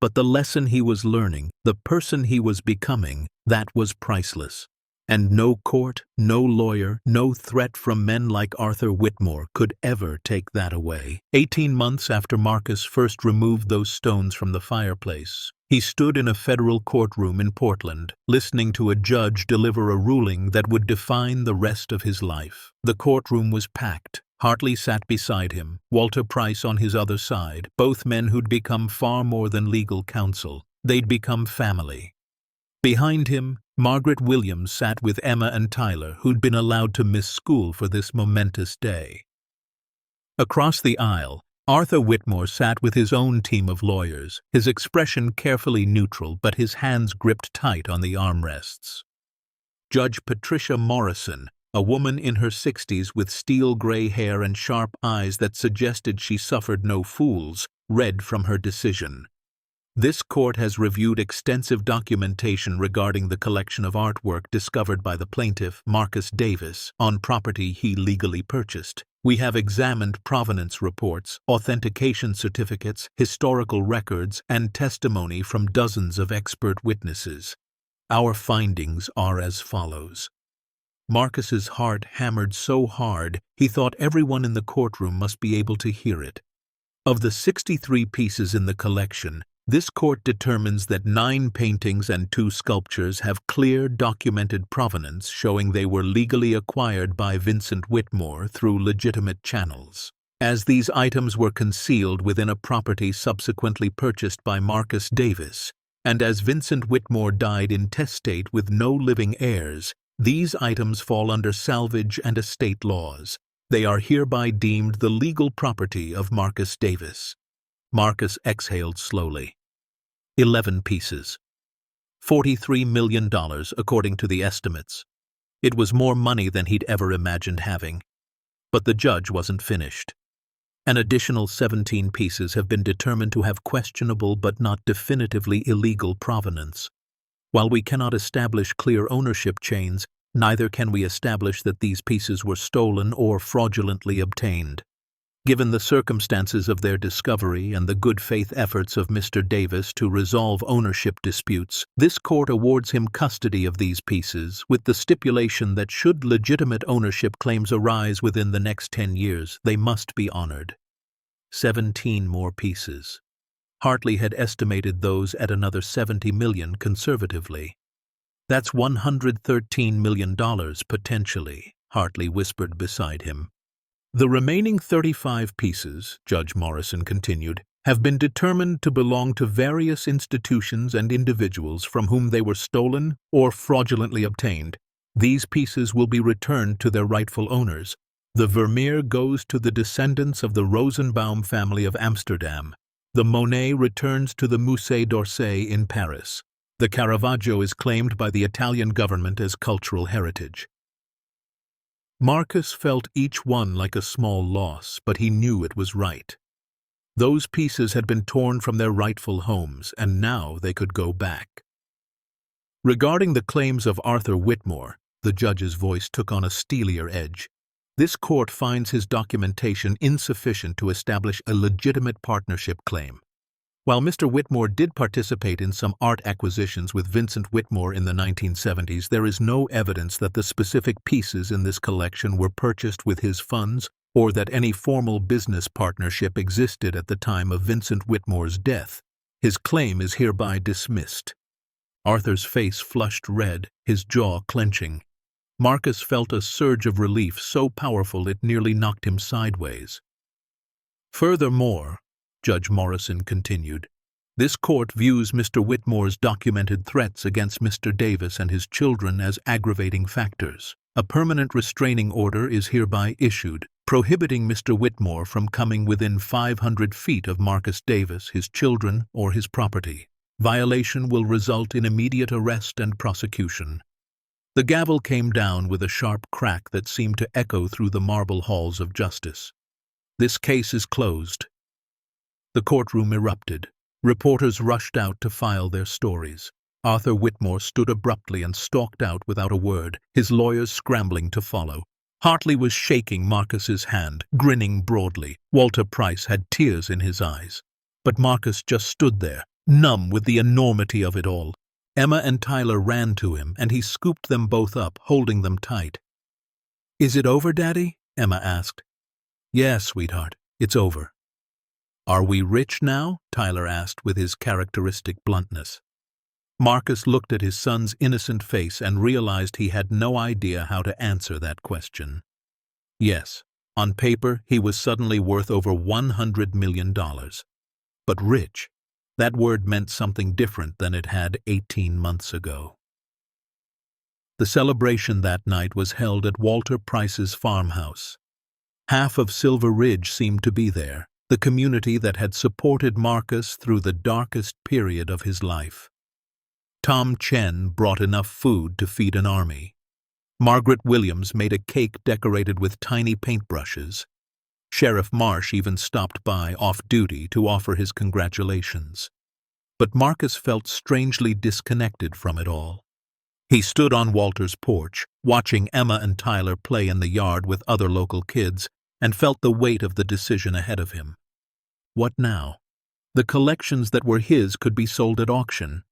but the lesson he was learning, the person he was becoming, that was priceless. And no court, no lawyer, no threat from men like Arthur Whitmore could ever take that away. 18 months after Marcus first removed those stones from the fireplace, he stood in a federal courtroom in Portland, listening to a judge deliver a ruling that would define the rest of his life. The courtroom was packed. Hartley sat beside him, Walter Price on his other side, both men who'd become far more than legal counsel. They'd become family. Behind him, Margaret Williams sat with Emma and Tyler, who'd been allowed to miss school for this momentous day. Across the aisle, Arthur Whitmore sat with his own team of lawyers, his expression carefully neutral but his hands gripped tight on the armrests. Judge Patricia Morrison, a woman in her 60s with steel-gray hair and sharp eyes that suggested she suffered no fools, read from her decision. This court has reviewed extensive documentation regarding the collection of artwork discovered by the plaintiff, Marcus Davis, on property he legally purchased. We have examined provenance reports, authentication certificates, historical records, and testimony from dozens of expert witnesses. Our findings are as follows. Marcus's heart hammered so hard he thought everyone in the courtroom must be able to hear it. Of the 63 pieces in the collection, this court determines that 9 paintings and 2 sculptures have clear documented provenance showing they were legally acquired by Vincent Whitmore through legitimate channels. As these items were concealed within a property subsequently purchased by Marcus Davis, and as Vincent Whitmore died intestate with no living heirs, these items fall under salvage and estate laws. They are hereby deemed the legal property of Marcus Davis. Marcus exhaled slowly. 11 pieces. $43 million, according to the estimates. It was more money than he'd ever imagined having. But the judge wasn't finished. An additional 17 pieces have been determined to have questionable but not definitively illegal provenance. While we cannot establish clear ownership chains, neither can we establish that these pieces were stolen or fraudulently obtained. Given the circumstances of their discovery and the good faith efforts of Mr. Davis to resolve ownership disputes, this court awards him custody of these pieces with the stipulation that should legitimate ownership claims arise within the next 10 years, they must be honored. 17 more pieces. Hartley had estimated those at another $70 million conservatively. That's $113 million potentially, Hartley whispered beside him. The remaining 35 pieces, Judge Morrison continued, have been determined to belong to various institutions and individuals from whom they were stolen or fraudulently obtained. These pieces will be returned to their rightful owners. The Vermeer goes to the descendants of the Rosenbaum family of Amsterdam. The Monet returns to the Musée d'Orsay in Paris. The Caravaggio is claimed by the Italian government as cultural heritage. Marcus felt each one like a small loss, but he knew it was right. Those pieces had been torn from their rightful homes, and now they could go back. Regarding the claims of Arthur Whitmore, the judge's voice took on a steelier edge. This court finds his documentation insufficient to establish a legitimate partnership claim. While Mr. Whitmore did participate in some art acquisitions with Vincent Whitmore in the 1970s, there is no evidence that the specific pieces in this collection were purchased with his funds or that any formal business partnership existed at the time of Vincent Whitmore's death. His claim is hereby dismissed. Arthur's face flushed red, his jaw clenching. Marcus felt a surge of relief so powerful it nearly knocked him sideways. Furthermore, Judge Morrison continued, this court views Mr. Whitmore's documented threats against Mr. Davis and his children as aggravating factors. A permanent restraining order is hereby issued, prohibiting Mr. Whitmore from coming within 500 feet of Marcus Davis, his children, or his property. Violation will result in immediate arrest and prosecution. The gavel came down with a sharp crack that seemed to echo through the marble halls of justice. This case is closed. The courtroom erupted. Reporters rushed out to file their stories. Arthur Whitmore stood abruptly and stalked out without a word, his lawyers scrambling to follow. Hartley was shaking Marcus's hand, grinning broadly. Walter Price had tears in his eyes. But Marcus just stood there, numb with the enormity of it all. Emma and Tyler ran to him, and he scooped them both up, holding them tight. "Is it over, Daddy?" Emma asked. "Yes, sweetheart, it's over." "Are we rich now?" Tyler asked with his characteristic bluntness. Marcus looked at his son's innocent face and realized he had no idea how to answer that question. Yes, on paper he was suddenly worth over $100 million. But rich, that word meant something different than it had 18 months ago. The celebration that night was held at Walter Price's farmhouse. Half of Silver Ridge seemed to be there, the community that had supported Marcus through the darkest period of his life. Tom Chen brought enough food to feed an army. Margaret Williams made a cake decorated with tiny paintbrushes. Sheriff Marsh even stopped by off-duty to offer his congratulations. But Marcus felt strangely disconnected from it all. He stood on Walter's porch, watching Emma and Tyler play in the yard with other local kids, and felt the weight of the decision ahead of him. What now? The collections that were his could be sold at auction.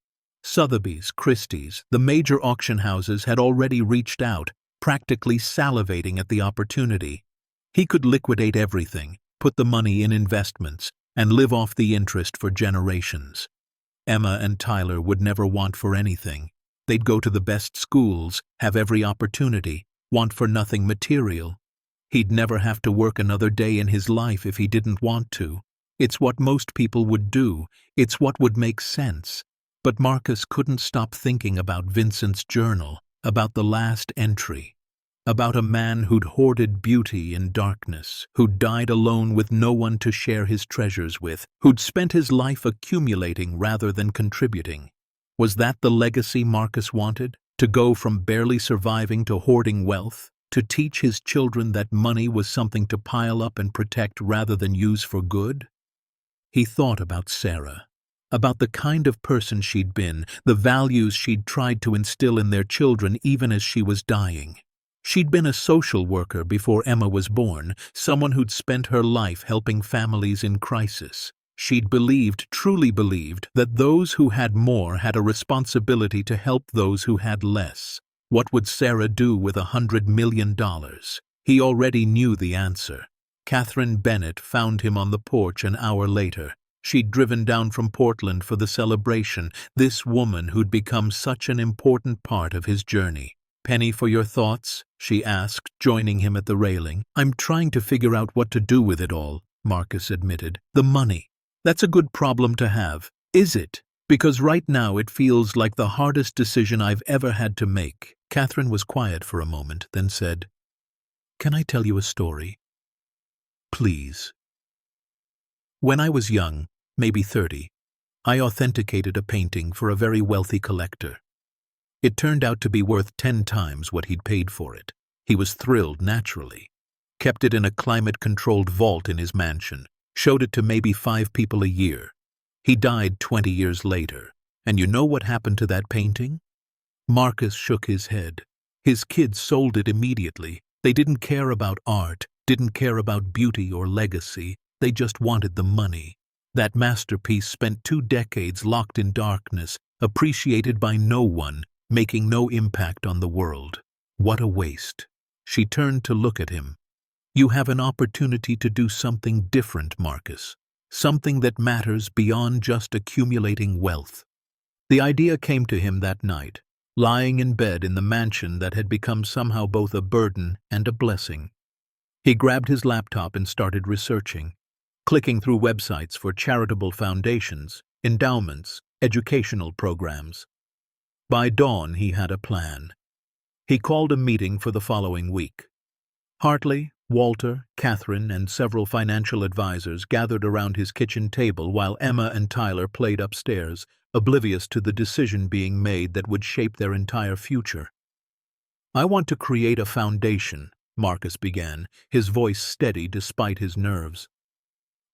Sotheby's, Christie's, the major auction houses had already reached out, practically salivating at the opportunity. He could liquidate everything, put the money in investments, and live off the interest for generations. Emma and Tyler would never want for anything. They'd go to the best schools, have every opportunity, want for nothing material. He'd never have to work another day in his life if he didn't want to. It's what most people would do. It's what would make sense. But Marcus couldn't stop thinking about Vincent's journal, about the last entry, about a man who'd hoarded beauty in darkness, who'd died alone with no one to share his treasures with, who'd spent his life accumulating rather than contributing. Was that the legacy Marcus wanted? To go from barely surviving to hoarding wealth? To teach his children that money was something to pile up and protect rather than use for good? He thought about Sarah, about the kind of person she'd been, the values she'd tried to instill in their children even as she was dying. She'd been a social worker before Emma was born, someone who'd spent her life helping families in crisis. She'd truly believed, that those who had more had a responsibility to help those who had less. What would Sarah do with $100 million? He already knew the answer. Catherine Bennett found him on the porch an hour later. She'd driven down from Portland for the celebration, this woman who'd become such an important part of his journey. "Penny for your thoughts?" she asked, joining him at the railing. "I'm trying to figure out what to do with it all," Marcus admitted. "The money. That's a good problem to have. Is it? Because right now it feels like the hardest decision I've ever had to make." Catherine was quiet for a moment, then said, "Can I tell you a story?" "Please." "When I was young, maybe 30, I authenticated a painting for a very wealthy collector. It turned out to be worth 10 times what he'd paid for it. He was thrilled, naturally. Kept it in a climate-controlled vault in his mansion, showed it to maybe 5 people a year. He died 20 years later, and you know what happened to that painting?" Marcus shook his head. His kids sold it immediately. They didn't care about art, didn't care about beauty or legacy. They just wanted the money. That masterpiece spent 2 decades locked in darkness, appreciated by no one, making no impact on the world. What a waste. She turned to look at him. You have an opportunity to do something different, Marcus. Something that matters beyond just accumulating wealth. The idea came to him that night, lying in bed in the mansion that had become somehow both a burden and a blessing. He grabbed his laptop and started researching, clicking through websites for charitable foundations, endowments, educational programs. By dawn, he had a plan. He called a meeting for the following week. Hartley, Walter, Catherine, and several financial advisors gathered around his kitchen table while Emma and Tyler played upstairs, oblivious to the decision being made that would shape their entire future. I want to create a foundation, Marcus began, his voice steady despite his nerves.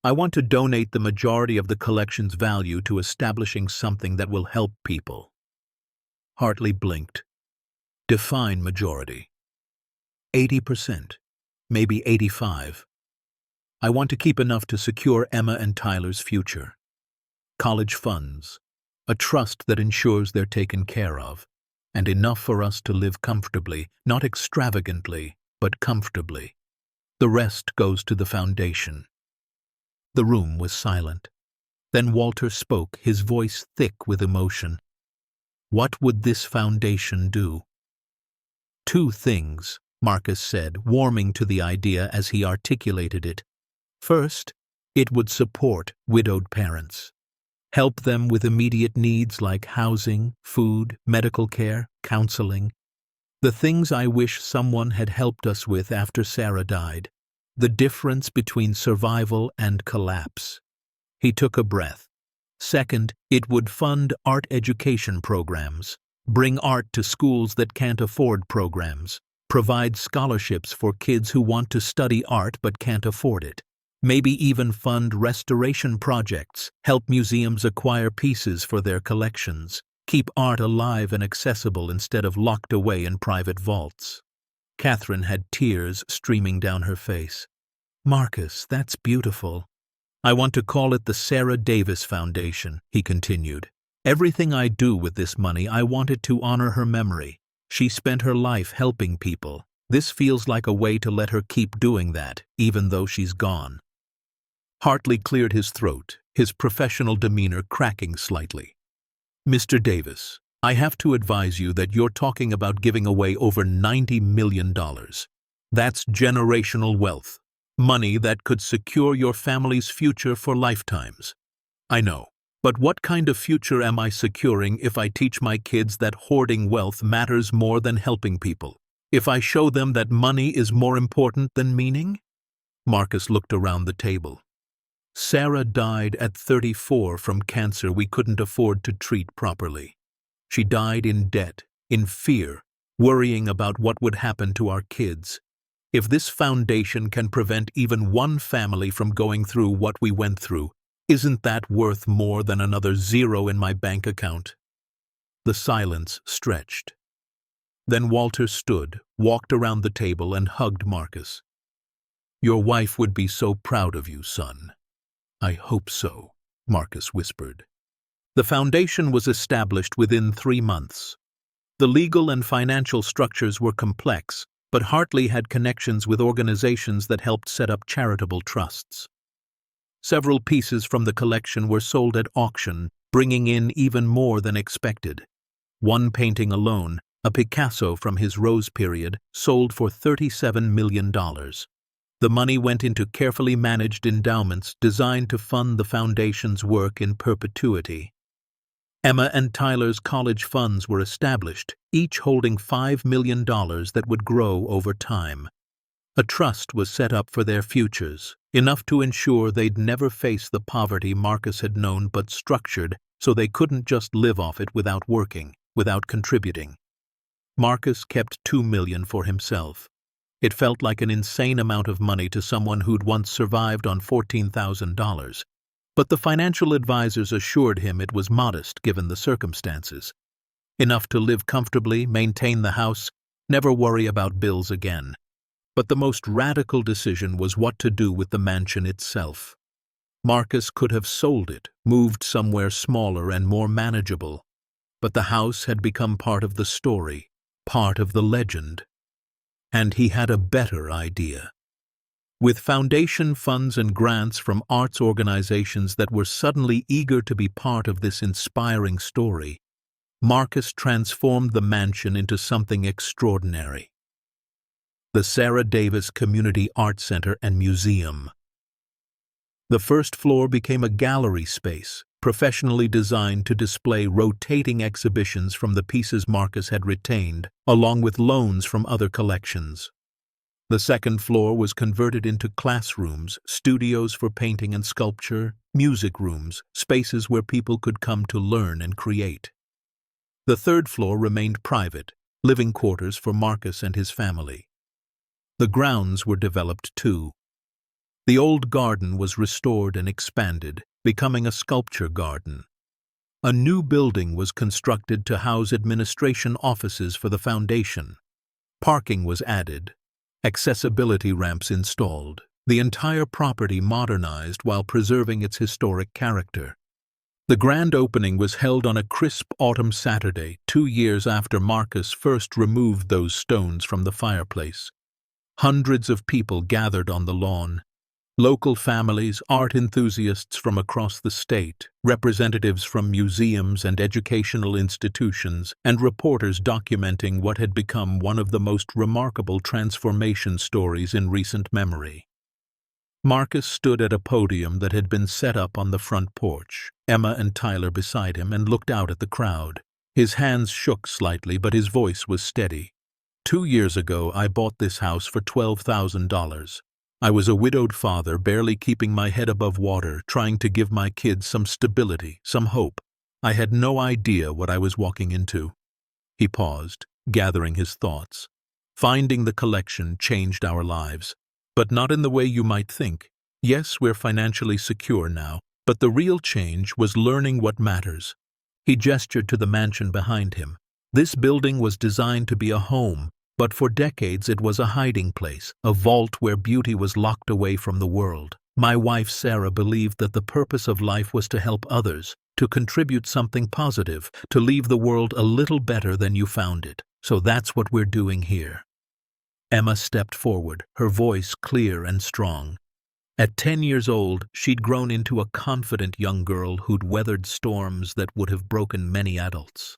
I want to donate the majority of the collection's value to establishing something that will help people. Hartley blinked. Define majority. 80%. Maybe 85%. I want to keep enough to secure Emma and Tyler's future. College funds. A trust that ensures they're taken care of. And enough for us to live comfortably, not extravagantly, but comfortably. The rest goes to the foundation. The room was silent. Then Walter spoke, his voice thick with emotion. What would this foundation do? 2 things, Marcus said, warming to the idea as he articulated it. First, it would support widowed parents. Help them with immediate needs like housing, food, medical care, counseling. The things I wish someone had helped us with after Sarah died. The difference between survival and collapse. He took a breath. Second, it would fund art education programs. Bring art to schools that can't afford programs. Provide scholarships for kids who want to study art but can't afford it. Maybe even fund restoration projects, help museums acquire pieces for their collections, keep art alive and accessible instead of locked away in private vaults. Catherine had tears streaming down her face. Marcus, that's beautiful. I want to call it the Sarah Davis Foundation, he continued. Everything I do with this money, I want it to honor her memory. She spent her life helping people. This feels like a way to let her keep doing that, even though she's gone. Hartley cleared his throat, his professional demeanor cracking slightly. Mr. Davis, I have to advise you that you're talking about giving away over $90 million. That's generational wealth. Money that could secure your family's future for lifetimes. I know. But what kind of future am I securing if I teach my kids that hoarding wealth matters more than helping people? If I show them that money is more important than meaning? Marcus looked around the table. Sarah died at 34 from cancer we couldn't afford to treat properly. She died in debt, in fear, worrying about what would happen to our kids. If this foundation can prevent even one family from going through what we went through, isn't that worth more than another zero in my bank account? The silence stretched. Then Walter stood, walked around the table, and hugged Marcus. Your wife would be so proud of you, son. I hope so, Marcus whispered. The foundation was established within 3 months. The legal and financial structures were complex, but Hartley had connections with organizations that helped set up charitable trusts. Several pieces from the collection were sold at auction, bringing in even more than expected. One painting alone, a Picasso from his Rose period, sold for $37 million. The money went into carefully managed endowments designed to fund the foundation's work in perpetuity. Emma and Tyler's college funds were established, each holding $5 million that would grow over time. A trust was set up for their futures, enough to ensure they'd never face the poverty Marcus had known, but structured so they couldn't just live off it without working, without contributing. Marcus kept $2 million for himself. It felt like an insane amount of money to someone who'd once survived on $14,000. But the financial advisors assured him it was modest given the circumstances. Enough to live comfortably, maintain the house, never worry about bills again. But the most radical decision was what to do with the mansion itself. Marcus could have sold it, moved somewhere smaller and more manageable. But the house had become part of the story, part of the legend. And he had a better idea. With foundation funds and grants from arts organizations that were suddenly eager to be part of this inspiring story, Marcus transformed the mansion into something extraordinary. The Sarah Davis Community Art Center and Museum. The first floor became a gallery space, professionally designed to display rotating exhibitions from the pieces Marcus had retained, along with loans from other collections. The second floor was converted into classrooms, studios for painting and sculpture, music rooms, spaces where people could come to learn and create. The third floor remained private, living quarters for Marcus and his family. The grounds were developed too. The old garden was restored and expanded, becoming a sculpture garden. A new building was constructed to house administration offices for the foundation. Parking was added. Accessibility ramps installed. The entire property modernized while preserving its historic character. The grand opening was held on a crisp autumn Saturday, 2 years after Marcus first removed those stones from the fireplace. Hundreds of people gathered on the lawn. Local families, art enthusiasts from across the state, representatives from museums and educational institutions, and reporters documenting what had become one of the most remarkable transformation stories in recent memory. Marcus stood at a podium that had been set up on the front porch, Emma and Tyler beside him, and looked out at the crowd. His hands shook slightly, but his voice was steady. 2 years ago, I bought this house for $12,000. I was a widowed father, barely keeping my head above water, trying to give my kids some stability, some hope. I had no idea what I was walking into. He paused, gathering his thoughts. Finding the collection changed our lives, but not in the way you might think. Yes, we're financially secure now, but the real change was learning what matters. He gestured to the mansion behind him. This building was designed to be a home, but for decades it was a hiding place, a vault where beauty was locked away from the world. My wife Sarah believed that the purpose of life was to help others, to contribute something positive, to leave the world a little better than you found it. So that's what we're doing here. Emma stepped forward, her voice clear and strong. At 10 years old, she'd grown into a confident young girl who'd weathered storms that would have broken many adults.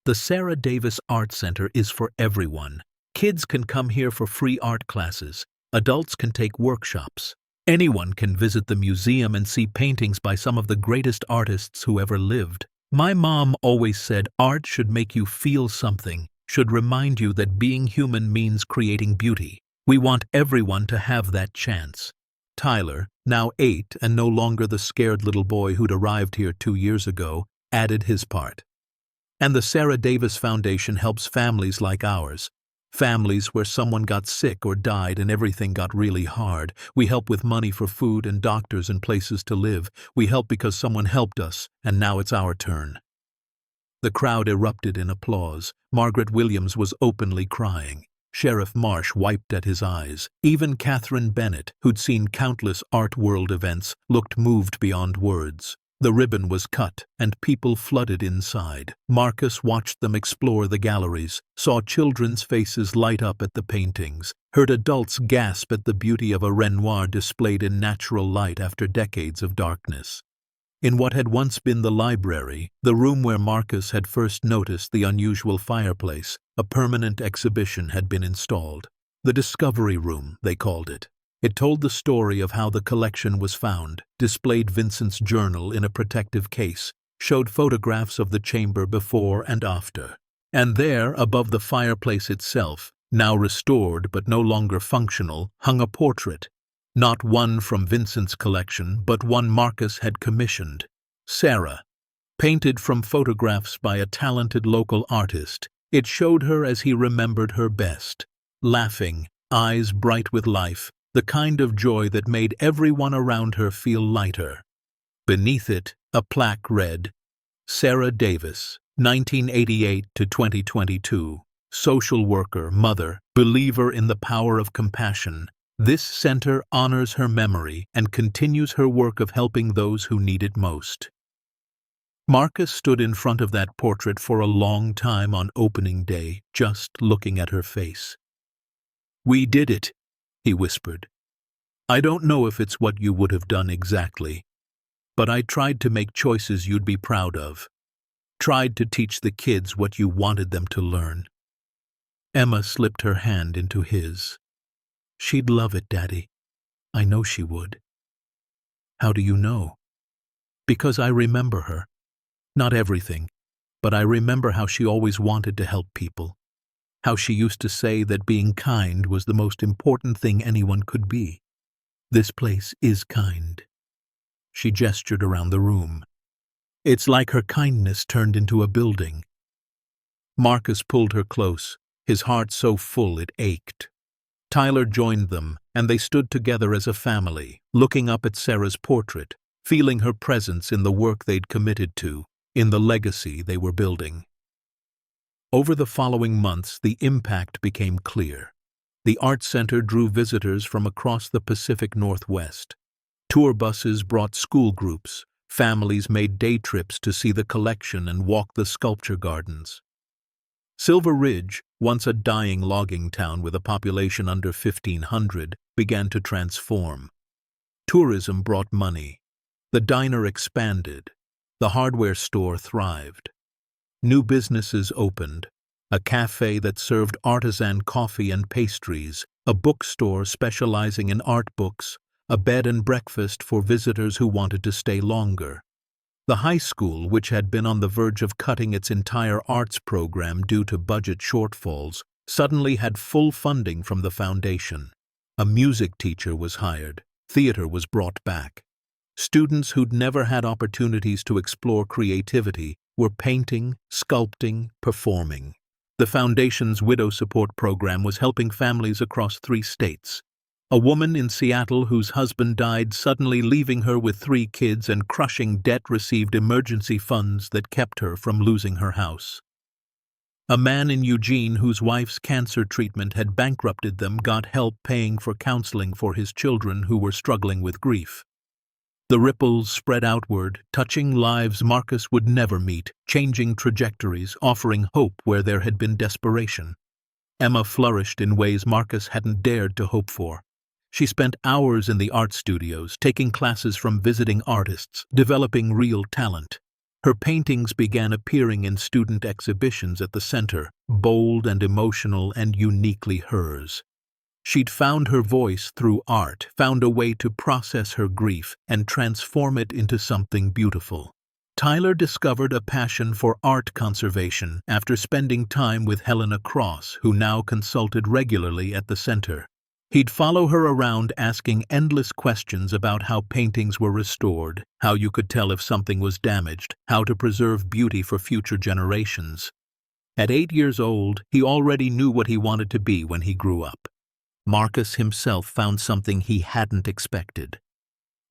The Sarah Davis Art Center is for everyone. Kids can come here for free art classes. Adults can take workshops. Anyone can visit the museum and see paintings by some of the greatest artists who ever lived. My mom always said art should make you feel something, should remind you that being human means creating beauty. We want everyone to have that chance. Tyler, now 8 and no longer the scared little boy who'd arrived here 2 years ago, added his part. And the Sarah Davis Foundation helps families like ours. Families where someone got sick or died and everything got really hard. We help with money for food and doctors and places to live. We help because someone helped us, and now it's our turn. The crowd erupted in applause. Margaret Williams was openly crying. Sheriff Marsh wiped at his eyes. Even Catherine Bennett, who'd seen countless art world events, looked moved beyond words. The ribbon was cut, and people flooded inside. Marcus watched them explore the galleries, saw children's faces light up at the paintings, heard adults gasp at the beauty of a Renoir displayed in natural light after decades of darkness. In what had once been the library, the room where Marcus had first noticed the unusual fireplace, a permanent exhibition had been installed. The Discovery Room, they called it. It told the story of how the collection was found, displayed Vincent's journal in a protective case, showed photographs of the chamber before and after. And there, above the fireplace itself, now restored but no longer functional, hung a portrait. Not one from Vincent's collection, but one Marcus had commissioned. Sarah. Painted from photographs by a talented local artist, it showed her as he remembered her best. Laughing, eyes bright with life, the kind of joy that made everyone around her feel lighter. Beneath it, a plaque read, Sarah Davis, 1988 to 2022, social worker, mother, believer in the power of compassion, This center honors her memory and continues her work of helping those who need it most. Marcus stood in front of that portrait for a long time on opening day, just looking at her face. "We did it," he whispered. "I don't know if it's what you would have done exactly, but I tried to make choices you'd be proud of. Tried to teach the kids what you wanted them to learn." Emma slipped her hand into his. "She'd love it, Daddy. I know she would." "How do you know?" "Because I remember her. Not everything, but I remember how she always wanted to help people. How she used to say that being kind was the most important thing anyone could be. This place is kind." She gestured around the room. "It's like her kindness turned into a building." Marcus pulled her close, his heart so full it ached. Tyler joined them, and they stood together as a family, looking up at Sarah's portrait, feeling her presence in the work they'd committed to, in the legacy they were building. Over the following months, the impact became clear. The art center drew visitors from across the Pacific Northwest. Tour buses brought school groups. Families made day trips to see the collection and walk the sculpture gardens. Silver Ridge, once a dying logging town with a population under 1,500, began to transform. Tourism brought money. The diner expanded. The hardware store thrived. New businesses opened. A cafe that served artisan coffee and pastries, a bookstore specializing in art books, a bed and breakfast for visitors who wanted to stay longer. The high school, which had been on the verge of cutting its entire arts program due to budget shortfalls, suddenly had full funding from the foundation. A music teacher was hired. Theater was brought back. Students who'd never had opportunities to explore creativity were painting, sculpting, performing. The foundation's widow support program was helping families across 3 states. A woman in Seattle whose husband died, suddenly leaving her with 3 kids and crushing debt, received emergency funds that kept her from losing her house. A man in Eugene whose wife's cancer treatment had bankrupted them got help paying for counseling for his children who were struggling with grief. The ripples spread outward, touching lives Marcus would never meet, changing trajectories, offering hope where there had been desperation. Emma flourished in ways Marcus hadn't dared to hope for. She spent hours in the art studios, taking classes from visiting artists, developing real talent. Her paintings began appearing in student exhibitions at the center, bold and emotional and uniquely hers. She'd found her voice through art, found a way to process her grief and transform it into something beautiful. Tyler discovered a passion for art conservation after spending time with Helena Cross, who now consulted regularly at the center. He'd follow her around asking endless questions about how paintings were restored, how you could tell if something was damaged, how to preserve beauty for future generations. At 8 years old, he already knew what he wanted to be when he grew up. Marcus himself found something he hadn't expected: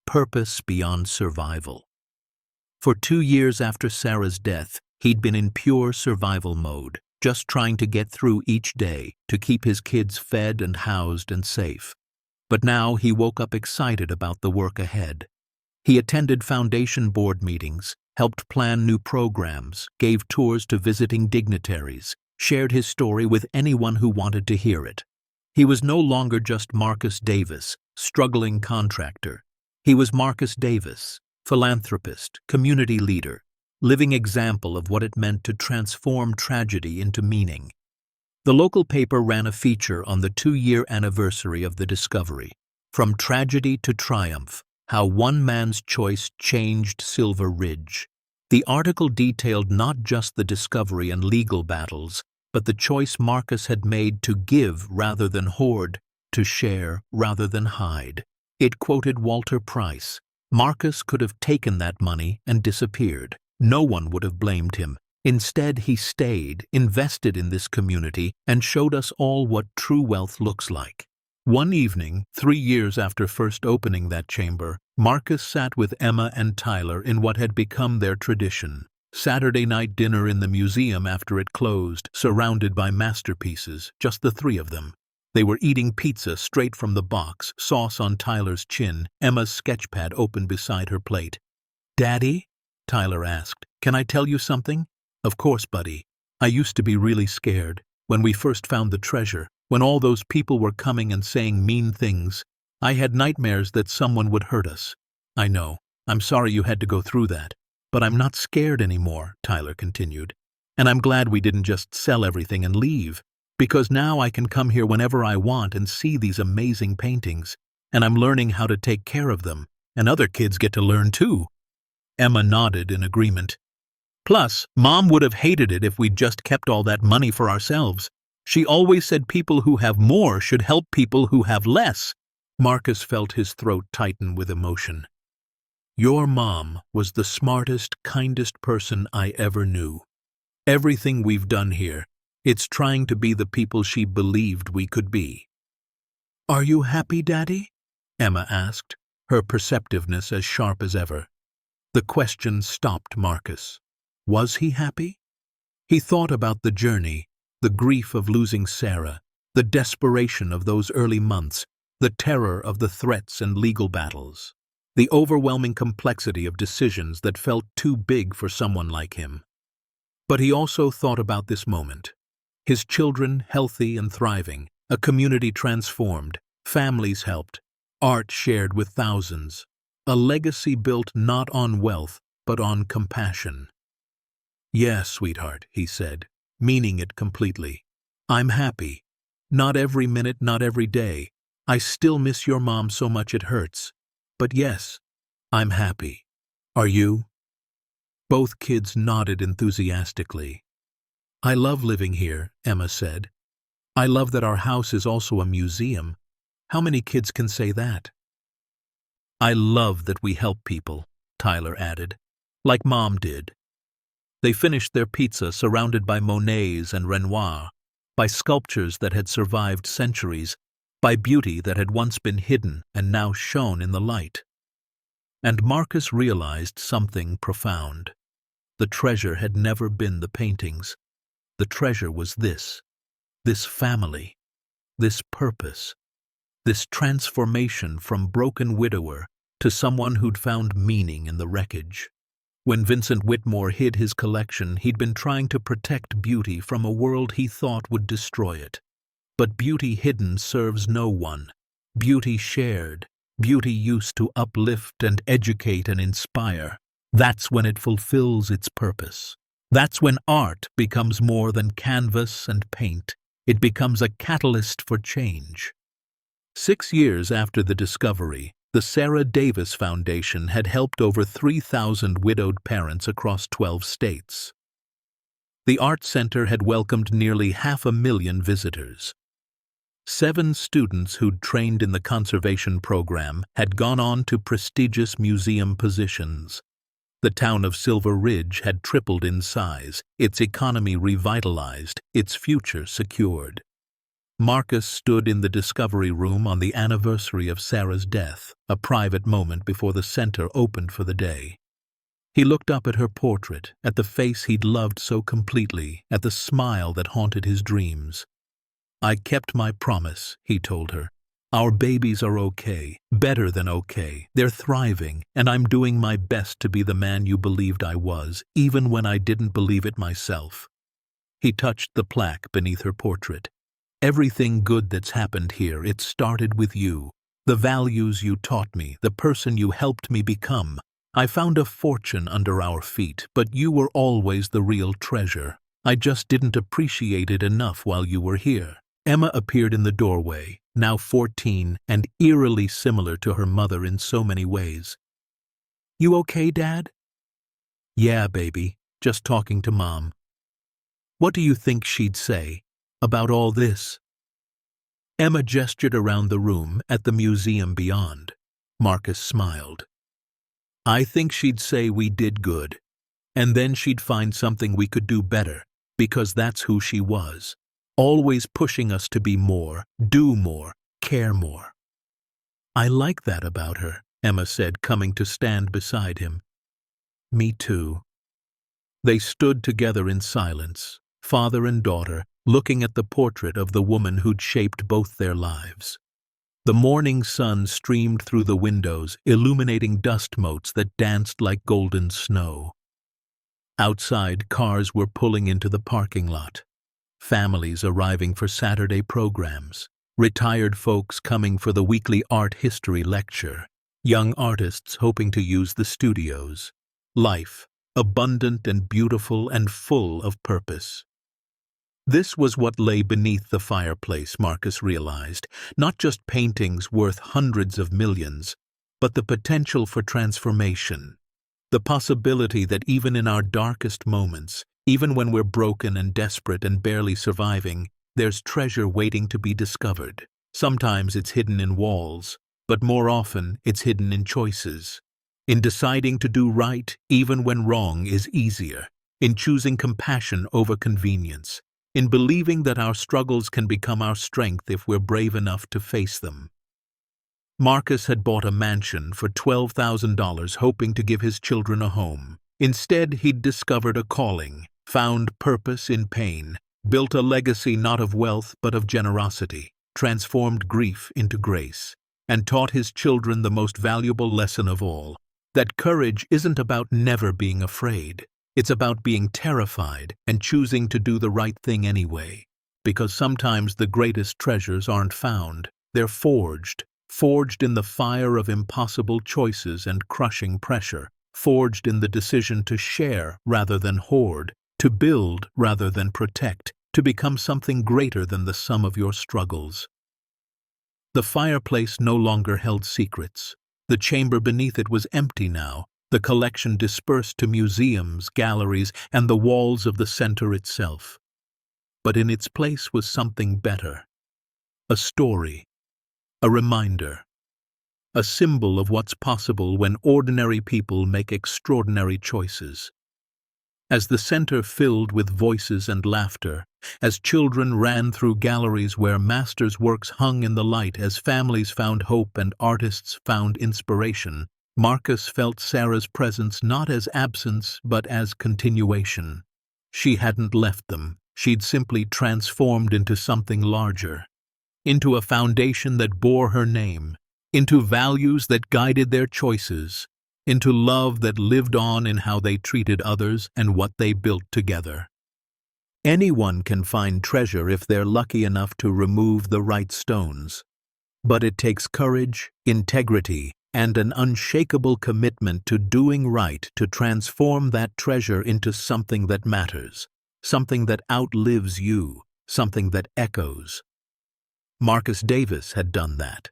purpose beyond survival. For 2 years after Sarah's death, he'd been in pure survival mode, just trying to get through each day, to keep his kids fed and housed and safe. But now he woke up excited about the work ahead. He attended foundation board meetings, helped plan new programs, gave tours to visiting dignitaries, shared his story with anyone who wanted to hear it. He was no longer just Marcus Davis, struggling contractor. He was Marcus Davis, philanthropist, community leader, living example of what it meant to transform tragedy into meaning. The local paper ran a feature on the 2-year anniversary of the discovery, From Tragedy to Triumph: How One Man's Choice Changed Silver Ridge. The article detailed not just the discovery and legal battles, but the choice Marcus had made to give rather than hoard, to share rather than hide. It quoted Walter Price. Marcus could have taken that money and disappeared. No one would have blamed him. Instead, he stayed, invested in this community, and showed us all what true wealth looks like. One evening, 3 years after first opening that chamber, Marcus sat with Emma and Tyler in what had become their tradition: Saturday night dinner in the museum after it closed, surrounded by masterpieces, just the 3 of them. They were eating pizza straight from the box, sauce on Tyler's chin, Emma's sketchpad open beside her plate. "Daddy?" Tyler asked. "Can I tell you something?" "Of course, buddy. I used to be really scared. When we first found the treasure, when all those people were coming and saying mean things, I had nightmares that someone would hurt us." "I know. I'm sorry you had to go through that. But I'm not scared anymore," Tyler continued. "And I'm glad we didn't just sell everything and leave. Because now I can come here whenever I want and see these amazing paintings, and I'm learning how to take care of them, and other kids get to learn too." Emma nodded in agreement. "Plus, Mom would have hated it if we'd just kept all that money for ourselves. She always said people who have more should help people who have less." Marcus felt his throat tighten with emotion. "Your mom was the smartest, kindest person I ever knew. Everything we've done here, it's trying to be the people she believed we could be." "Are you happy, Daddy?" Emma asked, her perceptiveness as sharp as ever. The question stopped Marcus. Was he happy? He thought about the journey, the grief of losing Sarah, the desperation of those early months, the terror of the threats and legal battles, the overwhelming complexity of decisions that felt too big for someone like him. But he also thought about this moment. His children healthy and thriving, a community transformed, families helped, art shared with thousands, a legacy built not on wealth but on compassion. "Yes, sweetheart," he said, meaning it completely. "I'm happy. Not every minute, not every day. I still miss your mom so much it hurts. But yes, I'm happy. Are you?" Both kids nodded enthusiastically. "I love living here," Emma said. "I love that our house is also a museum. How many kids can say that?" "I love that we help people," Tyler added, "like Mom did." They finished their pizza surrounded by Monets and Renoir, by sculptures that had survived centuries, by beauty that had once been hidden and now shone in the light. And Marcus realized something profound. The treasure had never been the paintings. The treasure was this family, this purpose, this transformation from broken widower to someone who'd found meaning in the wreckage. When Vincent Whitmore hid his collection, he'd been trying to protect beauty from a world he thought would destroy it. But beauty hidden serves no one. Beauty shared, beauty used to uplift and educate and inspire. That's when it fulfills its purpose. That's when art becomes more than canvas and paint. It becomes a catalyst for change. 6 years after the discovery, the Sarah Davis Foundation had helped over 3,000 widowed parents across 12 states. The Art Center had welcomed nearly 500,000 visitors. 7 students who'd trained in the conservation program had gone on to prestigious museum positions. The town of Silver Ridge had tripled in size, its economy revitalized, its future secured. Marcus stood in the discovery room on the anniversary of Sarah's death, a private moment before the center opened for the day. He looked up at her portrait, at the face he'd loved so completely, at the smile that haunted his dreams. "I kept my promise," he told her. "Our babies are okay, better than okay. They're thriving, and I'm doing my best to be the man you believed I was, even when I didn't believe it myself." He touched the plaque beneath her portrait. "Everything good that's happened here, it started with you. The values you taught me, the person you helped me become. I found a fortune under our feet, but you were always the real treasure. I just didn't appreciate it enough while you were here." Emma appeared in the doorway, now 14 and eerily similar to her mother in so many ways. "You okay, Dad?" "Yeah, baby, just talking to Mom." "What do you think she'd say about all this?" Emma gestured around the room at the museum beyond. Marcus smiled. "I think she'd say we did good, and then she'd find something we could do better, because that's who she was. Always pushing us to be more, do more, care more." "I like that about her," Emma said, coming to stand beside him. "Me too." They stood together in silence, father and daughter, looking at the portrait of the woman who'd shaped both their lives. The morning sun streamed through the windows, illuminating dust motes that danced like golden snow. Outside, cars were pulling into the parking lot. Families arriving for Saturday programs. Retired folks coming for the weekly art history lecture. Young artists hoping to use the studios. Life, abundant and beautiful and full of purpose. This was what lay beneath the fireplace, Marcus realized. Not just paintings worth hundreds of millions, but the potential for transformation. The possibility that even in our darkest moments, even when we're broken and desperate and barely surviving, there's treasure waiting to be discovered. Sometimes it's hidden in walls, but more often it's hidden in choices. In deciding to do right even when wrong is easier. In choosing compassion over convenience. In believing that our struggles can become our strength if we're brave enough to face them. Marcus had bought a mansion for $12,000 hoping to give his children a home. Instead, he'd discovered a calling, found purpose in pain, built a legacy not of wealth but of generosity, transformed grief into grace, and taught his children the most valuable lesson of all, that courage isn't about never being afraid. It's about being terrified and choosing to do the right thing anyway. Because sometimes the greatest treasures aren't found, they're forged in the fire of impossible choices and crushing pressure, forged in the decision to share rather than hoard, to build rather than protect, to become something greater than the sum of your struggles. The fireplace no longer held secrets. The chamber beneath it was empty now, the collection dispersed to museums, galleries, and the walls of the center itself. But in its place was something better. A story. A reminder. A symbol of what's possible when ordinary people make extraordinary choices. As the center filled with voices and laughter, as children ran through galleries where masters' works hung in the light, as families found hope and artists found inspiration, Marcus felt Sarah's presence not as absence but as continuation. She hadn't left them, she'd simply transformed into something larger. Into a foundation that bore her name, into values that guided their choices, into love that lived on in how they treated others and what they built together. Anyone can find treasure if they're lucky enough to remove the right stones. But it takes courage, integrity, and an unshakable commitment to doing right to transform that treasure into something that matters, something that outlives you, something that echoes. Marcus Davis had done that.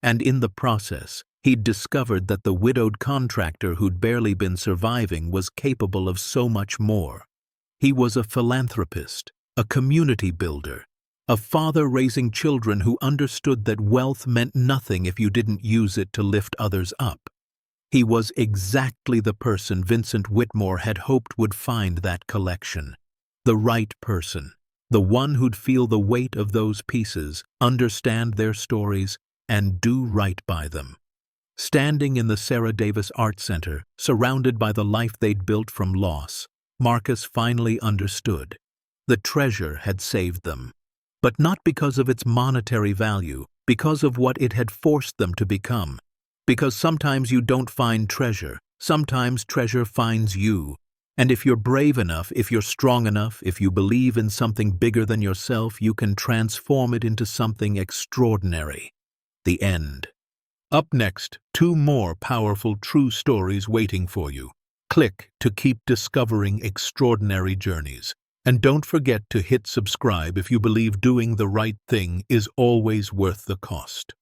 And in the process, he'd discovered that the widowed contractor who'd barely been surviving was capable of so much more. He was a philanthropist, a community builder, a father raising children who understood that wealth meant nothing if you didn't use it to lift others up. He was exactly the person Vincent Whitmore had hoped would find that collection. The right person, the one who'd feel the weight of those pieces, understand their stories, and do right by them. Standing in the Sarah Davis Art Center, surrounded by the life they'd built from loss, Marcus finally understood. The treasure had saved them. But not because of its monetary value, because of what it had forced them to become. Because sometimes you don't find treasure, sometimes treasure finds you. And if you're brave enough, if you're strong enough, if you believe in something bigger than yourself, you can transform it into something extraordinary. The end. Up next, 2 more powerful true stories waiting for you. Click to keep discovering extraordinary journeys. And don't forget to hit subscribe if you believe doing the right thing is always worth the cost.